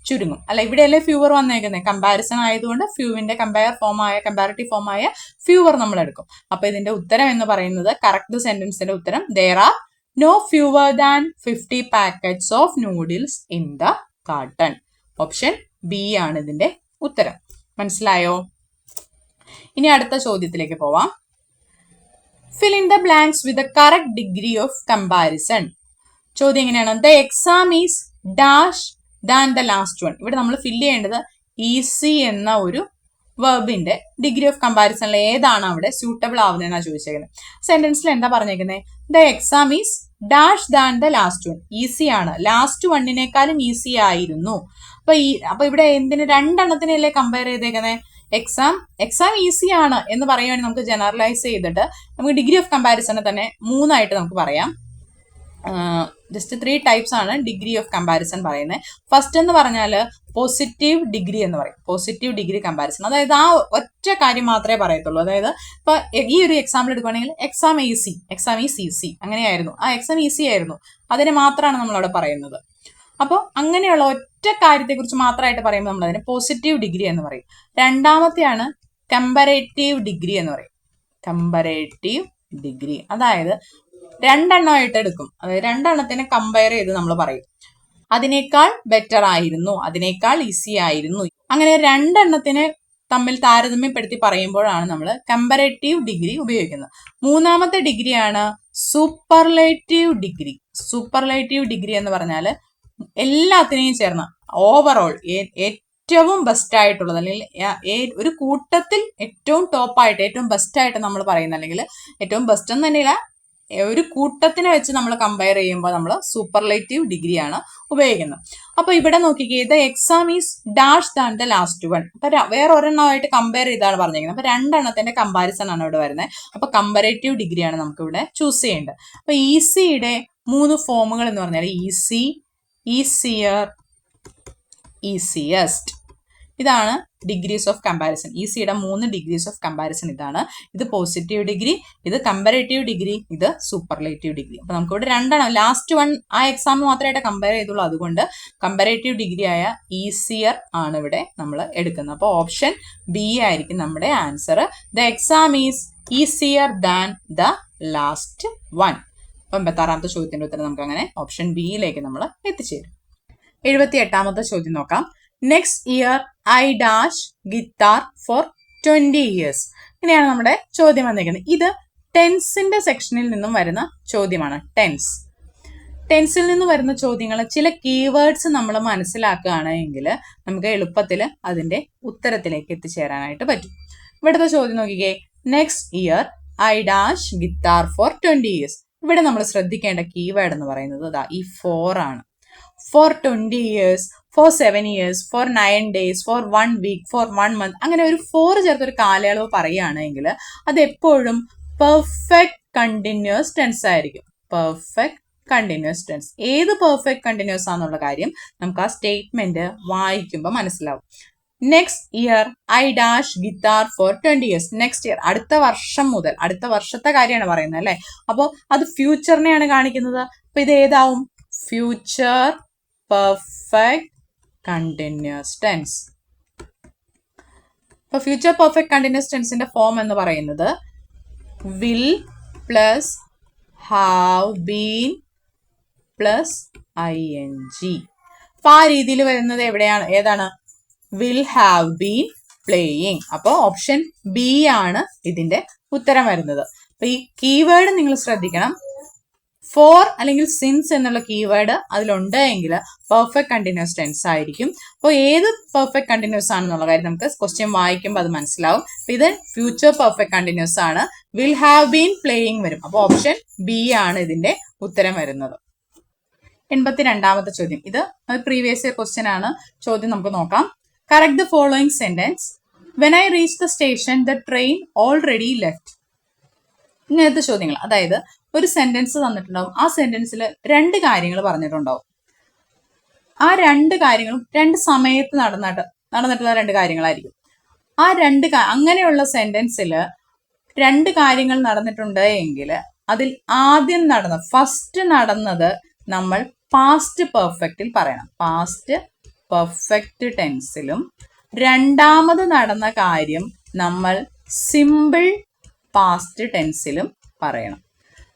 ചുരുങ്ങും. അല്ല, ഇവിടെയല്ലേ ഫ്യൂവർ വന്നേക്കുന്നത്? കമ്പാരിസൺ ആയതുകൊണ്ട് ഫ്യൂവിന്റെ കമ്പാരിറ്റീവ് ഫോമായ ഫ്യൂവർ നമ്മൾ എടുക്കും. അപ്പൊ ഇതിന്റെ ഉത്തരം എന്ന് പറയുന്നത്, കറക്റ്റ് സെന്റൻസിന്റെ ഉത്തരം, there are no fewer than 50 packets of noodles in the carton. Option B ആണ് ഇതിന്റെ ഉത്തരം. മനസ്സിലായോ? ഇനി അടുത്ത ചോദ്യത്തിലേക്ക് പോവാം. Fill in the blanks with the correct degree of comparison. ചോദ്യം എങ്ങനെയാണ്? The exam is dash than the last one. ഇവിടെ നമ്മൾ ഫില്ല് ചെയ്യേണ്ടത് ഈസി എന്ന ഒരു വെർബിന്റെ ഡിഗ്രി ഓഫ് കമ്പാരിസണിൽ ഏതാണ് അവിടെ സ്യൂട്ടബിൾ ആവുന്നതെന്നാണ് ചോദിച്ചേക്കുന്നത്. സെന്റൻസിൽ എന്താ പറഞ്ഞേക്കുന്നത്? The exam is dash than the last one. Easy ആണ്, ലാസ്റ്റ് വണ്ണിനേക്കാളും ഈസി ആയിരുന്നു. അപ്പൊ ഇവിടെ എന്തിന്? 2 എണ്ണത്തിനല്ലേ കമ്പയർ ചെയ്തേക്കുന്നത്? എക്സാം ഈസി ആണ് എന്ന് പറയുകയാണെങ്കിൽ നമുക്ക് ജനറലൈസ് ചെയ്തിട്ട് നമുക്ക് ഡിഗ്രി ഓഫ് കമ്പാരിസനെ തന്നെ 3 ആയിട്ട് നമുക്ക് പറയാം. ജസ്റ്റ് 3 ടൈപ്സ് ആണ് ഡിഗ്രി ഓഫ് കമ്പാരിസൺ പറയുന്നത്. ഫസ്റ്റ് എന്ന് പറഞ്ഞാൽ പോസിറ്റീവ് ഡിഗ്രി എന്ന് പറയും. പോസിറ്റീവ് ഡിഗ്രി കമ്പാരിസൺ, അതായത് ആ ഒറ്റ കാര്യം മാത്രമേ പറയത്തുള്ളൂ. അതായത് ഇപ്പൊ ഈ ഒരു എക്സാമ്പിൾ എടുക്കുകയാണെങ്കിൽ എക്സാം ഈസ് ഈസി അങ്ങനെയായിരുന്നു, ആ എക്സാം ഈസി ആയിരുന്നു, അതിനെ മാത്രമാണ് നമ്മളവിടെ പറയുന്നത്. അപ്പോൾ അങ്ങനെയുള്ള ഒറ്റ കാര്യത്തെക്കുറിച്ച് മാത്രമായിട്ട് പറയുമ്പോൾ നമ്മൾ അതിനെ പോസിറ്റീവ് ഡിഗ്രി എന്ന് പറയും. രണ്ടാമത്തെയാണ് കമ്പറേറ്റീവ് ഡിഗ്രി എന്ന് പറയും. കമ്പറേറ്റീവ് ഡിഗ്രി അതായത് 2 എണ്ണമായിട്ട് എടുക്കും. അതായത് 2 എണ്ണത്തിനെ കമ്പയർ ചെയ്ത് നമ്മൾ പറയും അതിനേക്കാൾ ബെറ്റർ ആയിരുന്നു, അതിനേക്കാൾ ഈസി ആയിരുന്നു. അങ്ങനെ 2 എണ്ണത്തിനെ തമ്മിൽ താരതമ്യപ്പെടുത്തി പറയുമ്പോഴാണ് നമ്മൾ കമ്പറേറ്റീവ് ഡിഗ്രി ഉപയോഗിക്കുന്നത്. മൂന്നാമത്തെ ഡിഗ്രിയാണ് സൂപ്പർലേറ്റീവ് ഡിഗ്രി. സൂപ്പർലേറ്റീവ് ഡിഗ്രി എന്ന് പറഞ്ഞാൽ എല്ലാത്തിനെയും ചേർന്ന ഓവറോൾ ഏറ്റവും ബെസ്റ്റ് ആയിട്ടുള്ളത്, അല്ലെങ്കിൽ ഒരു കൂട്ടത്തിൽ ഏറ്റവും ടോപ്പായിട്ട് ഏറ്റവും ബെസ്റ്റ് ആയിട്ട് നമ്മൾ പറയുന്ന, അല്ലെങ്കിൽ ഏറ്റവും ബെസ്റ്റ് എന്ന് തന്നെയില്ല, ഒരു കൂട്ടത്തിനെ വെച്ച് നമ്മൾ കമ്പയർ ചെയ്യുമ്പോൾ നമ്മൾ സൂപ്പർലേറ്റീവ് ഡിഗ്രിയാണ് ഉപയോഗിക്കുന്നത്. അപ്പൊ ഇവിടെ നോക്കിക്കേ, the exam is dash than the last one. അപ്പൊ വേറെ ഒരെണ്ണമായിട്ട് കമ്പയർ ചെയ്താണ് പറഞ്ഞിരിക്കുന്നത്. അപ്പൊ രണ്ടെണ്ണത്തിന്റെ കമ്പാരിസൺ ആണ് ഇവിടെ വരുന്നത്. അപ്പൊ കമ്പറേറ്റീവ് ഡിഗ്രിയാണ് നമുക്ക് ഇവിടെ ചൂസ് ചെയ്യേണ്ടത്. അപ്പൊ ഈസിയുടെ 3 ഫോമുകൾ എന്ന് പറഞ്ഞാൽ ഈസി, ഈസിയർ, ഈസിയസ്റ്റ്. ഇതാണ് ഡിഗ്രീസ് ഓഫ് കമ്പാരിസൺ. ഈസിയുടെ 3 ഡിഗ്രീസ് ഓഫ് കമ്പാരിസൺ ഇതാണ്. ഇത് പോസിറ്റീവ് ഡിഗ്രി, ഇത് കമ്പാരേറ്റീവ് ഡിഗ്രി, ഇത് സൂപ്പർലേറ്റീവ് ഡിഗ്രി. അപ്പൊ നമുക്ക് ഇവിടെ രണ്ടെണ്ണം, ലാസ്റ്റ് വൺ ആ എക്സാം മാത്രമായിട്ട് കമ്പയർ ചെയ്തുള്ളൂ. അതുകൊണ്ട് കമ്പാരേറ്റീവ് ഡിഗ്രി ആയ ഈസിയർ ആണ് ഇവിടെ നമ്മൾ എടുക്കുന്നത്. അപ്പോൾ ഓപ്ഷൻ ബി ആയിരിക്കും നമ്മുടെ answer. The exam is easier than the last one. അപ്പൊ 86ാമത്തെ ചോദ്യത്തിന്റെ ഉത്തരം നമുക്ക് അങ്ങനെ ഓപ്ഷൻ ബിയിലേക്ക് നമ്മൾ എത്തിച്ചേരും. 78ാമത്തെ ചോദ്യം നോക്കാം. Next year I dash guitar for 20 years. ഇങ്ങനെയാണ് നമ്മുടെ ചോദ്യം വന്നിരിക്കുന്നത്. ഇത് ടെൻസിന്റെ സെക്ഷനിൽ നിന്നും വരുന്ന ചോദ്യമാണ്. ടെൻസിൽ നിന്ന് വരുന്ന ചോദ്യങ്ങൾ ചില കീവേഡ്സ് നമ്മൾ മനസ്സിലാക്കുകയാണെങ്കിൽ നമുക്ക് എളുപ്പത്തിൽ അതിന്റെ ഉത്തരത്തിലേക്ക് എത്തിച്ചേരാനായിട്ട് പറ്റും. ഇവിടുത്തെ ചോദ്യം നോക്കിക്കേ, next year I dash guitar for 20 years. ഇവിടെ നമ്മൾ ശ്രദ്ധിക്കേണ്ട കീവേഡ് എന്ന് പറയുന്നത് അതാ ഈ 4 ആണ്. For 20 years, for 7 years, for 9 days, for 1 week, for 1 month, അങ്ങനെ ഒരു 4 ചേർത്തൊരു കാലയളവ് പറയുകയാണെങ്കിൽ അത് എപ്പോഴും പെർഫെക്റ്റ് കണ്ടിന്യൂസ് ടെൻസ് ആയിരിക്കും. Perfect continuous tense. ഏത് പെർഫെക്റ്റ് കണ്ടിന്യൂസ് ആണെന്നുള്ള കാര്യം നമുക്ക് ആ സ്റ്റേറ്റ്മെന്റ് വായിക്കുമ്പോൾ മനസ്സിലാവും. Next year I dash guitar for 20 years. Next year, അടുത്ത വർഷം മുതൽ, അടുത്ത വർഷത്തെ കാര്യമാണ് പറയുന്നത് അല്ലേ. അപ്പോൾ അത് ഫ്യൂച്ചറിനെയാണ് കാണിക്കുന്നത്. അപ്പൊ ഇത് ഏതാവും? Future perfect continuous tense. അപ്പൊ ഫ്യൂച്ചർ പെർഫെക്റ്റ് കണ്ടിന്യൂസ് ടെൻസിന്റെ ഫോം എന്ന് പറയുന്നത് will plus have been plus ing. അപ്പൊ ആ രീതിയിൽ വരുന്നത് എവിടെയാണ്, ഏതാണ്? Will have been playing. അപ്പോൾ ഓപ്ഷൻ ബി ആണ് ഇതിന്റെ ഉത്തരം വരുന്നത്. അപ്പൊ ഈ കീവേഡ് നിങ്ങൾ ശ്രദ്ധിക്കണം. ഫോർ അല്ലെങ്കിൽ സിൻസ് എന്നുള്ള കീവേഡ് അതിലുണ്ട് എങ്കിൽ പെർഫെക്റ്റ് കണ്ടിന്യൂസ് ടെൻസ് ആയിരിക്കും. അപ്പോൾ ഏത് പെർഫെക്റ്റ് കണ്ടിന്യൂസ് ആണെന്നുള്ള കാര്യം നമുക്ക് ക്വസ്റ്റ്യൻ വായിക്കുമ്പോൾ അത് മനസ്സിലാവും. ഇത് ഫ്യൂച്ചർ പെർഫെക്റ്റ് കണ്ടിന്യൂസ് ആണ്. വിൽ ഹാവ് ബീൻ പ്ലേയിങ് വരും. അപ്പോൾ ഓപ്ഷൻ ബി ആണ് ഇതിന്റെ ഉത്തരം വരുന്നത്. 82ാമത്തെ ചോദ്യം, ഇത് പ്രീവിയസ് ഇയർ ക്വസ്റ്റ്യൻ ആണ്. ചോദ്യം നമുക്ക് നോക്കാം. Correct the following sentence. When I reach the station the train already left. ഇങ്ങനത്തെ ചോദ്യങ്ങൾ, അതായത് ഒരു സെന്റൻസ് തന്നിട്ടുണ്ടാവും. ആ സെന്റൻസിൽ 2 കാര്യങ്ങൾ പറഞ്ഞിട്ടുണ്ടാവും. ആ 2 കാര്യങ്ങളും 2 സമയത്ത് നടന്നിട്ടുള്ള 2 കാര്യങ്ങളായിരിക്കും. ആ അങ്ങനെയുള്ള സെന്റൻസിൽ 2 കാര്യങ്ങൾ നടന്നിട്ടുണ്ട് എങ്കിൽ അതിൽ ആദ്യം ഫസ്റ്റ് നടന്നത് നമ്മൾ പാസ്റ്റ് പെർഫെക്റ്റിൽ പറയണം. പാസ്റ്റ് പെർഫെക്റ്റ് ടെൻസിലും രണ്ടാമത് നടന്ന കാര്യം നമ്മൾ സിമ്പിൾ പാസ്റ്റ് ടെൻസിലും പറയണം.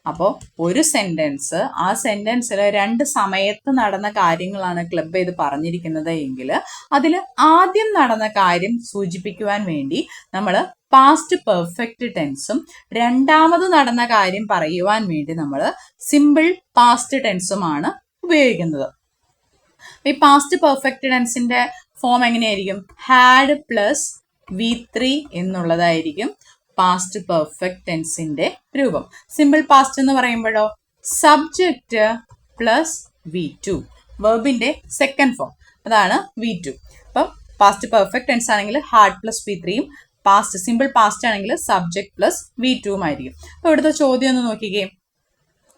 അപ്പോൾ ഒരു സെന്റൻസ്, ആ സെന്റൻസിൽ 2 സമയത്ത് നടന്ന കാര്യങ്ങളാണ് ക്ലബ് ചെയ്ത് പറഞ്ഞിരിക്കുന്നത് എങ്കിൽ അതിൽ ആദ്യം നടന്ന കാര്യം സൂചിപ്പിക്കുവാൻ വേണ്ടി നമ്മൾ പാസ്റ്റ് പെർഫെക്റ്റ് ടെൻസും രണ്ടാമത് നടന്ന കാര്യം പറയുവാൻ വേണ്ടി നമ്മൾ സിമ്പിൾ പാസ്റ്റ് ടെൻസുമാണ് ഉപയോഗിക്കുന്നത്. ഈ പാസ്റ്റ് പെർഫെക്റ്റ് ടെൻസിന്റെ ഫോം എങ്ങനെയായിരിക്കും? ഹാഡ് പ്ലസ് V3 എന്നുള്ളതായിരിക്കും പാസ്റ്റ് പെർഫെക്റ്റ് ടെൻസിന്റെ രൂപം. സിമ്പിൾ പാസ്റ്റ് എന്ന് പറയുമ്പോഴോ സബ്ജക്റ്റ് പ്ലസ് V2, വെർബിന്റെ സെക്കൻഡ് ഫോം, അതാണ് V2. അപ്പം പാസ്റ്റ് പെർഫെക്റ്റ് ടെൻസ് ആണെങ്കിൽ ഹാഡ് പ്ലസ് V3യും പാസ്റ്റ് സിമ്പിൾ പാസ്റ്റ് ആണെങ്കിൽ സബ്ജക്ട് പ്ലസ് V2 ആയിരിക്കും. അപ്പൊ ഇവിടുത്തെ ചോദ്യം ഒന്ന് നോക്കിക്കേ.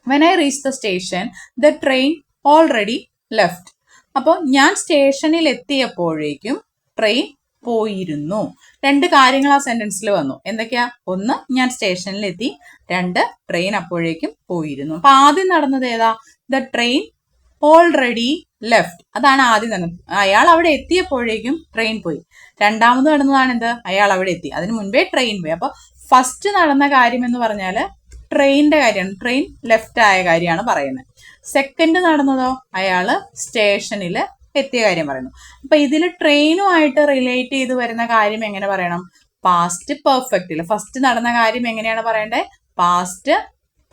When I reach the station the train already left. അപ്പോൾ ഞാൻ സ്റ്റേഷനിൽ എത്തിയപ്പോഴേക്കും ട്രെയിൻ പോയിരുന്നു. 2 കാര്യങ്ങൾ ആ സെന്റൻസിൽ വന്നു. എന്തൊക്കെയാ? 1 ഞാൻ സ്റ്റേഷനിൽ എത്തി, 2 ട്രെയിൻ അപ്പോഴേക്കും പോയിരുന്നു. അപ്പൊ ആദ്യം നടന്നത് ഏതാ? The train already left. അതാണ് ആദ്യം നടന്നത്. അയാൾ അവിടെ എത്തിയപ്പോഴേക്കും ട്രെയിൻ പോയി. രണ്ടാമത് നടന്നതാണ് എന്ത്? അയാൾ അവിടെ എത്തി, അതിന് മുൻപേ ട്രെയിൻ പോയി. അപ്പൊ ഫസ്റ്റ് നടന്ന കാര്യം എന്ന് പറഞ്ഞാല് ട്രെയിനിന്റെ കാര്യമാണ്, ട്രെയിൻ ലെഫ്റ്റ് ആയ കാര്യമാണ് പറയുന്നത്. സെക്കൻഡ് നടന്നതോ അയാള് സ്റ്റേഷനിൽ എത്തിയ കാര്യം പറയുന്നു. അപ്പൊ ഇതിൽ ട്രെയിനുമായിട്ട് റിലേറ്റ് ചെയ്ത് വരുന്ന കാര്യം എങ്ങനെ പറയണം? പാസ്റ്റ് പെർഫെക്റ്റിൽ. ഫസ്റ്റ് നടന്ന കാര്യം എങ്ങനെയാണ് പറയണ്ടേ? പാസ്റ്റ്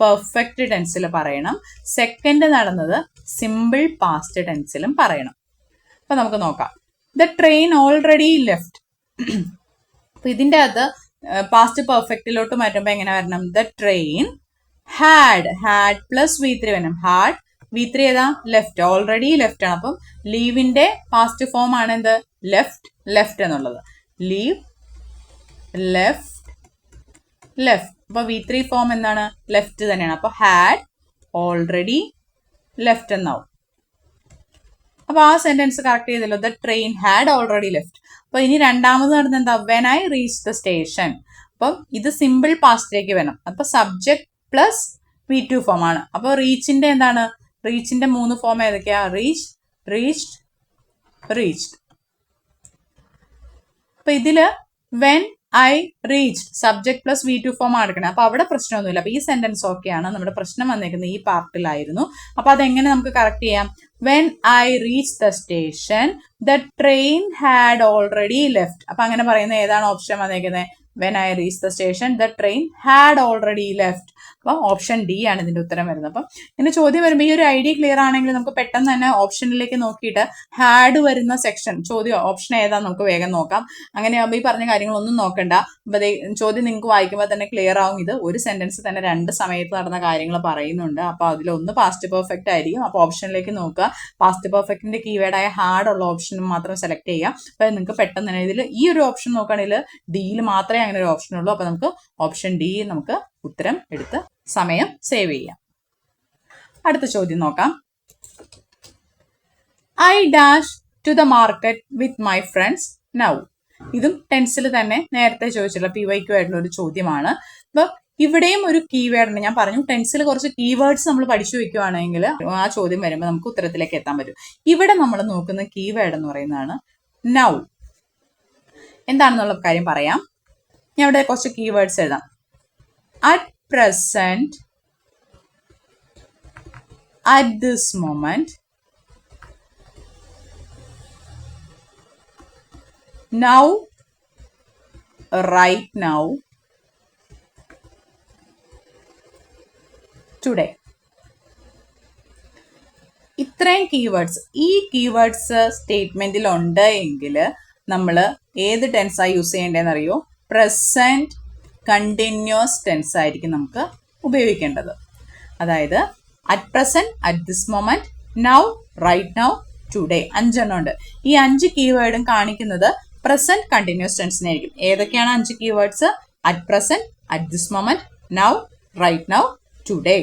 പെർഫെക്റ്റ് ടെൻസിൽ പറയണം. സെക്കൻഡ് നടന്നത് സിമ്പിൾ പാസ്റ്റ് ടെൻസിലും പറയണം. അപ്പൊ നമുക്ക് നോക്കാം. The train already left. അപ്പൊ ഇതിൻ്റെ അകത്ത് പാസ്റ്റ് പെർഫെക്റ്റിലോട്ട് മാറ്റുമ്പോൾ എങ്ങനെ വരണം? The train had plus V3 വരണം. ഹാഡ് V3 ഏതാ? ലെഫ്റ്റ്. ഓൾറെഡി ലെഫ്റ്റ് ആണ്. അപ്പം ലീവിന്റെ പാസ്റ്റ് ഫോം ആണ് എന്ത്? ലെഫ്റ്റ് എന്നുള്ളത്. Leave left. അപ്പൊ V3 ഫോം എന്താണ്? ലെഫ്റ്റ് തന്നെയാണ്. അപ്പൊ ഹാഡ് ഓൾറെഡി ലെഫ്റ്റ് എന്നാവും. അപ്പൊ ആ സെന്റൻസ് കറക്റ്റ് ചെയ്തല്ലോ. The train had already left. അപ്പൊ ഇനി രണ്ടാമത് നടന്നത് എന്താ? When I reach the station. അപ്പം ഇത് സിമ്പിൾ പാസ്റ്റിലേക്ക് വരണം. അപ്പൊ സബ്ജക്ട് പ്ലസ് V2 ഫോം ആണ്. അപ്പൊ റീച്ചിന്റെ എന്താണ്? റീച്ചിന്റെ 3 ഫോം ഏതൊക്കെയാ? റീച്ച്ഡ്. അപ്പൊ ഇതില് when I reach subject plus V2 form ആണ് എടുക്കണം. അപ്പൊ അവിടെ പ്രശ്നമൊന്നുമില്ല. അപ്പൊ ഈ സെന്റൻസ് ഓക്കെയാണ്. നമ്മുടെ പ്രശ്നം വന്നേക്കുന്നത് ഈ പാർട്ടിലായിരുന്നു. അപ്പൊ അതെങ്ങനെ നമുക്ക് കറക്റ്റ് ചെയ്യാം? When I reach the station the train had already left. അപ്പൊ അങ്ങനെ പറയുന്ന ഏതാണ് ഓപ്ഷൻ വന്നേക്കുന്നത്? When I reach the station the train had already left. അപ്പം ഓപ്ഷൻ ഡി ആണ് ഇതിന്റെ ഉത്തരം വരുന്നത്. അപ്പം ഇങ്ങനെ ചോദ്യം വരുമ്പോൾ ഈ ഒരു ഐഡിയ ക്ലിയർ ആണെങ്കിൽ നമുക്ക് പെട്ടെന്ന് തന്നെ ഓപ്ഷനിലേക്ക് നോക്കിയിട്ട് ഹാഡ് വരുന്ന സെക്ഷൻ ചോദ്യം ഓപ്ഷൻ ഏതാന്ന് നമുക്ക് വേഗം നോക്കാം. അങ്ങനെയാകുമ്പോൾ ഈ പറഞ്ഞ കാര്യങ്ങളൊന്നും നോക്കണ്ട. അപ്പൊ ചോദ്യം നിങ്ങൾക്ക് വായിക്കുമ്പോൾ തന്നെ ക്ലിയർ ആവും. ഇത് ഒരു സെന്റൻസ് തന്നെ 2 സമയത്ത് നടന്ന കാര്യങ്ങൾ പറയുന്നുണ്ട്. അപ്പൊ അതിലൊന്ന് പാസ്റ്റ് പെർഫെക്റ്റ് ആയിരിക്കും. അപ്പൊ ഓപ്ഷനിലേക്ക് നോക്കുക. പാസ്റ്റ് പെർഫെക്റ്റിന്റെ കീവേഡായ ഹാർഡ് ഉള്ള ഓപ്ഷൻ മാത്രം സെലക്ട് ചെയ്യുക. അപ്പൊ നിങ്ങൾക്ക് പെട്ടെന്ന് തന്നെ ഇതിൽ ഈ ഒരു ഓപ്ഷൻ നോക്കുകയാണെങ്കിൽ ഡിയിൽ മാത്രമേ അങ്ങനെ ഒരു ഓപ്ഷൻ ഉള്ളൂ. അപ്പൊ നമുക്ക് ഓപ്ഷൻ ഡി നമുക്ക് ഉത്തരം എടുത്ത് സമയം സേവ് ചെയ്യാം. അടുത്ത ചോദ്യം നോക്കാം. I dash to the market with my friends now. ഇതും ടെൻസിൽ തന്നെ നേരത്തെ ചോദിച്ചിട്ടുള്ള PYQ ആയിട്ടുള്ള ഒരു ചോദ്യമാണ്. അപ്പൊ ഇവിടെയും ഒരു കീവേഡ് ഉണ്ട്. ഞാൻ പറഞ്ഞു ടെൻസിൽ കുറച്ച് കീവേഡ്സ് നമ്മൾ പഠിച്ചു വെക്കുകയാണെങ്കിൽ ആ ചോദ്യം വരുമ്പോൾ നമുക്ക് ഉത്തരത്തിലേക്ക് എത്താൻ പറ്റും. ഇവിടെ നമ്മൾ നോക്കുന്ന കീവേഡ് എന്ന് പറയുന്നതാണ് നൗ. എന്താണെന്നുള്ള കാര്യം പറയാം. ഞാൻ ഇവിടെ കുറച്ച് കീവേഡ്സ് എഴുതാം. At present, at this moment, now, right now, today. ഇത്രയും കീവേഡ്സ് ഈ കീവേഡ്സ് സ്റ്റേറ്റ്മെന്റിൽ ഉണ്ട് എങ്കിൽ നമ്മൾ ഏത് ടെൻസാണ് യൂസ് ചെയ്യേണ്ടതെന്ന് അറിയോ? പ്രസന്റ് കണ്ടിന്യൂസ് ടെൻസ് ആയിരിക്കും നമുക്ക് ഉപയോഗിക്കേണ്ടത്. അതായത് at present, at this moment, now, right now, today. 5 എണ്ണം ഉണ്ട്. ഈ 5 കീവേഡും കാണിക്കുന്നത് പ്രസന്റ് കണ്ടിന്യൂസ് ടെൻസിനെ ആയിരിക്കും. ഏതൊക്കെയാണ് 5 keywords? At present, at this moment, now, right now, today.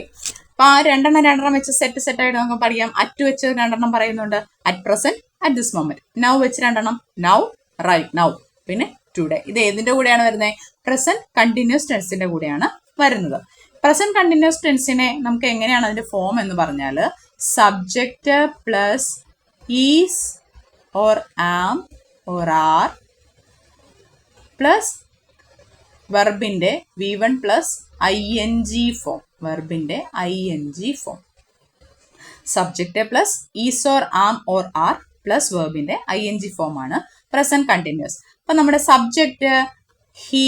അപ്പൊ ആ രണ്ടെണ്ണം വെച്ച് സെറ്റ് ആയിട്ട് നമുക്ക് പഠിക്കാം. അറ്റ് വെച്ച് 2 പറയുന്നുണ്ട്. At present, at this moment. Now വെച്ച് 2, നൗ, റൈറ്റ് നൗ, പിന്നെ ടുഡേ. ഇത് ഏതിന്റെ കൂടെയാണ് വരുന്നത്? പ്രസന്റ് കണ്ടിന്യൂസ് ടെൻസിന്റെ കൂടെയാണ് വരുന്നത്. പ്രസന്റ് കണ്ടിന്യൂസ് ടെൻസിനെ നമുക്ക് എങ്ങനെയാണ് അതിന്റെ ഫോം എന്ന് പറഞ്ഞാൽ subject plus is or am or are plus വെർബിന്റെ V1 പ്ലസ് ING ഫോം. വെർബിന്റെ ING form. Subject plus is or am or are plus വെർബിന്റെ ING ഫോം ആണ് പ്രസന്റ് കണ്ടിന്യൂസ്. അപ്പൊ നമ്മുടെ സബ്ജക്റ്റ് ഹി,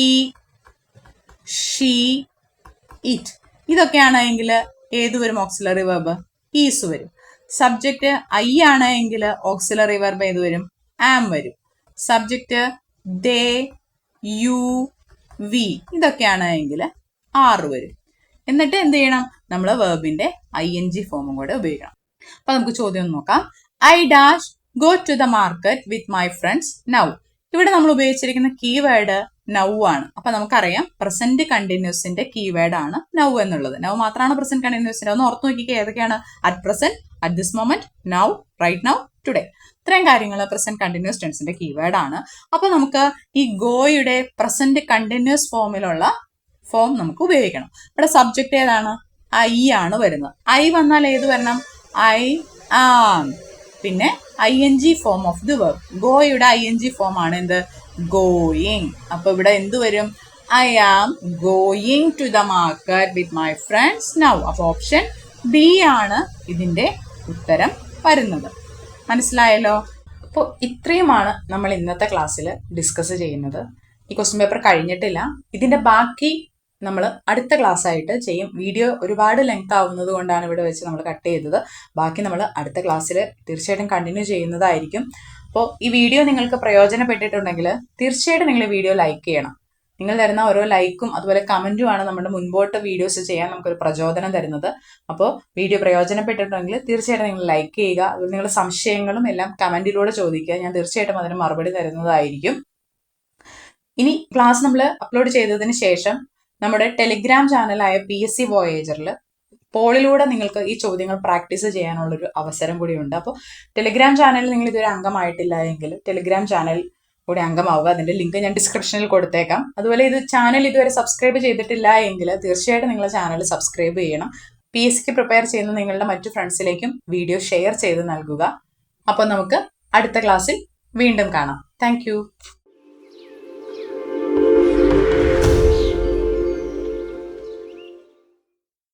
ഷീ, ഇറ്റ് ഇതൊക്കെയാണെങ്കിൽ ഏത് വരും? ഓക്സിലറി വെർബ് ഈസ് വരും. സബ്ജക്റ്റ് ഐ ആണ് എങ്കിൽ ഓക്സിലറി വെർബ് ഏത് വരും? ആം വരും. സബ്ജക്റ്റ് ദേ, യു, വി ഇതൊക്കെയാണ് എങ്കിൽ ആർ വരും. എന്നിട്ട് എന്ത് ചെയ്യണം? നമ്മൾ വെർബിന്റെ ING ഫോമും കൂടെ ഉപയോഗിക്കണം. അപ്പൊ നമുക്ക് ചോദ്യം നോക്കാം. I dash go to the market with my friends now. ഇവിടെ നമ്മൾ ഉപയോഗിച്ചിരിക്കുന്ന കീവേഡ് നൗ ആണ്. അപ്പൊ നമുക്കറിയാം പ്രസന്റ് കണ്ടിന്യൂസിന്റെ കീവേഡ് ആണ് നൗ എന്നുള്ളത്. നൗ മാത്രമാണ് പ്രസന്റ് കണ്ടിന്യൂസിന്റെ. ഒന്ന് ഓർത്ത് നോക്കിക്കേ ഏതൊക്കെയാണ്? At present, at this moment, now, right now, today. ഇത്രയും കാര്യങ്ങൾ പ്രസന്റ് കണ്ടിന്യൂസ് ടെൻസിന്റെ കീവേഡ് ആണ്. അപ്പൊ നമുക്ക് ഈ ഗോയുടെ പ്രസന്റ് കണ്ടിന്യൂസ് ഫോമിലുള്ള ഫോം നമുക്ക് ഉപയോഗിക്കണം. ഇവിടെ സബ്ജക്റ്റ് ഏതാണ്? ഐ ആണ് വരുന്നത്. ഐ വന്നാൽ ഏത് വരണം? I am. പിന്നെ ING form of the verb. ഗോയുടെ ING ഫോം ആണ് എന്ത്? ഗോയിങ്. അപ്പൊ ഇവിടെ എന്ത് വരും? I am going to the market with my friends now. അപ്പൊ ഓപ്ഷൻ ബി ആണ് ഇതിന്റെ ഉത്തരം വരുന്നത്. മനസ്സിലായല്ലോ? അപ്പോൾ ഇത്രയുമാണ് നമ്മൾ ഇന്നത്തെ ക്ലാസ്സിൽ ഡിസ്കസ് ചെയ്യുന്നത്. ഈ ക്വസ്റ്റ്യൻ പേപ്പർ കഴിഞ്ഞിട്ടില്ല. ഇതിന്റെ ബാക്കി നമ്മൾ അടുത്ത ക്ലാസ് ആയിട്ട് ചെയ്യും. വീഡിയോ ഒരുപാട് ലെങ്ത് ആവുന്നത് കൊണ്ടാണ് ഇവിടെ വെച്ച് നമ്മൾ കട്ട് ചെയ്തത്. ബാക്കി നമ്മൾ അടുത്ത ക്ലാസ്സിൽ തീർച്ചയായിട്ടും കണ്ടിന്യൂ ചെയ്യുന്നതായിരിക്കും. അപ്പോൾ ഈ വീഡിയോ നിങ്ങൾക്ക് പ്രയോജനപ്പെട്ടിട്ടുണ്ടെങ്കിൽ തീർച്ചയായിട്ടും നിങ്ങൾ വീഡിയോ ലൈക്ക് ചെയ്യണം. നിങ്ങൾ തരുന്ന ഓരോ ലൈക്കും അതുപോലെ കമൻറ്റുമാണ് നമ്മുടെ മുൻപോട്ട് വീഡിയോസ് ചെയ്യാൻ നമുക്കൊരു പ്രചോദനം തരുന്നത്. അപ്പോൾ വീഡിയോ പ്രയോജനപ്പെട്ടിട്ടുണ്ടെങ്കിൽ തീർച്ചയായിട്ടും നിങ്ങൾ ലൈക്ക് ചെയ്യുക. അതുപോലെ നിങ്ങളുടെ സംശയങ്ങളും എല്ലാം കമൻറ്റിലൂടെ ചോദിക്കുക. ഞാൻ തീർച്ചയായിട്ടും അതിന് മറുപടി തരുന്നതായിരിക്കും. ഇനി ക്ലാസ് നമ്മൾ അപ്ലോഡ് ചെയ്തതിന് ശേഷം നമ്മുടെ ടെലിഗ്രാം ചാനലായ PSC Voyagerൽ പോളിലൂടെ നിങ്ങൾക്ക് ഈ ചോദ്യങ്ങൾ പ്രാക്ടീസ് ചെയ്യാനുള്ളൊരു അവസരം കൂടിയുണ്ട്. അപ്പോൾ ടെലിഗ്രാം ചാനലിൽ നിങ്ങൾ ഇതുവരെ അംഗമായിട്ടില്ല എങ്കിൽ ടെലിഗ്രാം ചാനൽ കൂടി അംഗമാവുക. അതിൻ്റെ ലിങ്ക് ഞാൻ ഡിസ്ക്രിപ്ഷനിൽ കൊടുത്തേക്കാം. അതുപോലെ ചാനൽ ഇതുവരെ സബ്സ്ക്രൈബ് ചെയ്തിട്ടില്ല എങ്കിൽ തീർച്ചയായിട്ടും നിങ്ങൾ ചാനൽ സബ്സ്ക്രൈബ് ചെയ്യണം. PSCക്ക് പ്രിപ്പയർ ചെയ്യുന്ന നിങ്ങളുടെ മറ്റു ഫ്രണ്ട്സിലേക്കും വീഡിയോ ഷെയർ ചെയ്ത് നൽകുക. അപ്പോൾ നമുക്ക് അടുത്ത ക്ലാസ്സിൽ വീണ്ടും കാണാം. താങ്ക്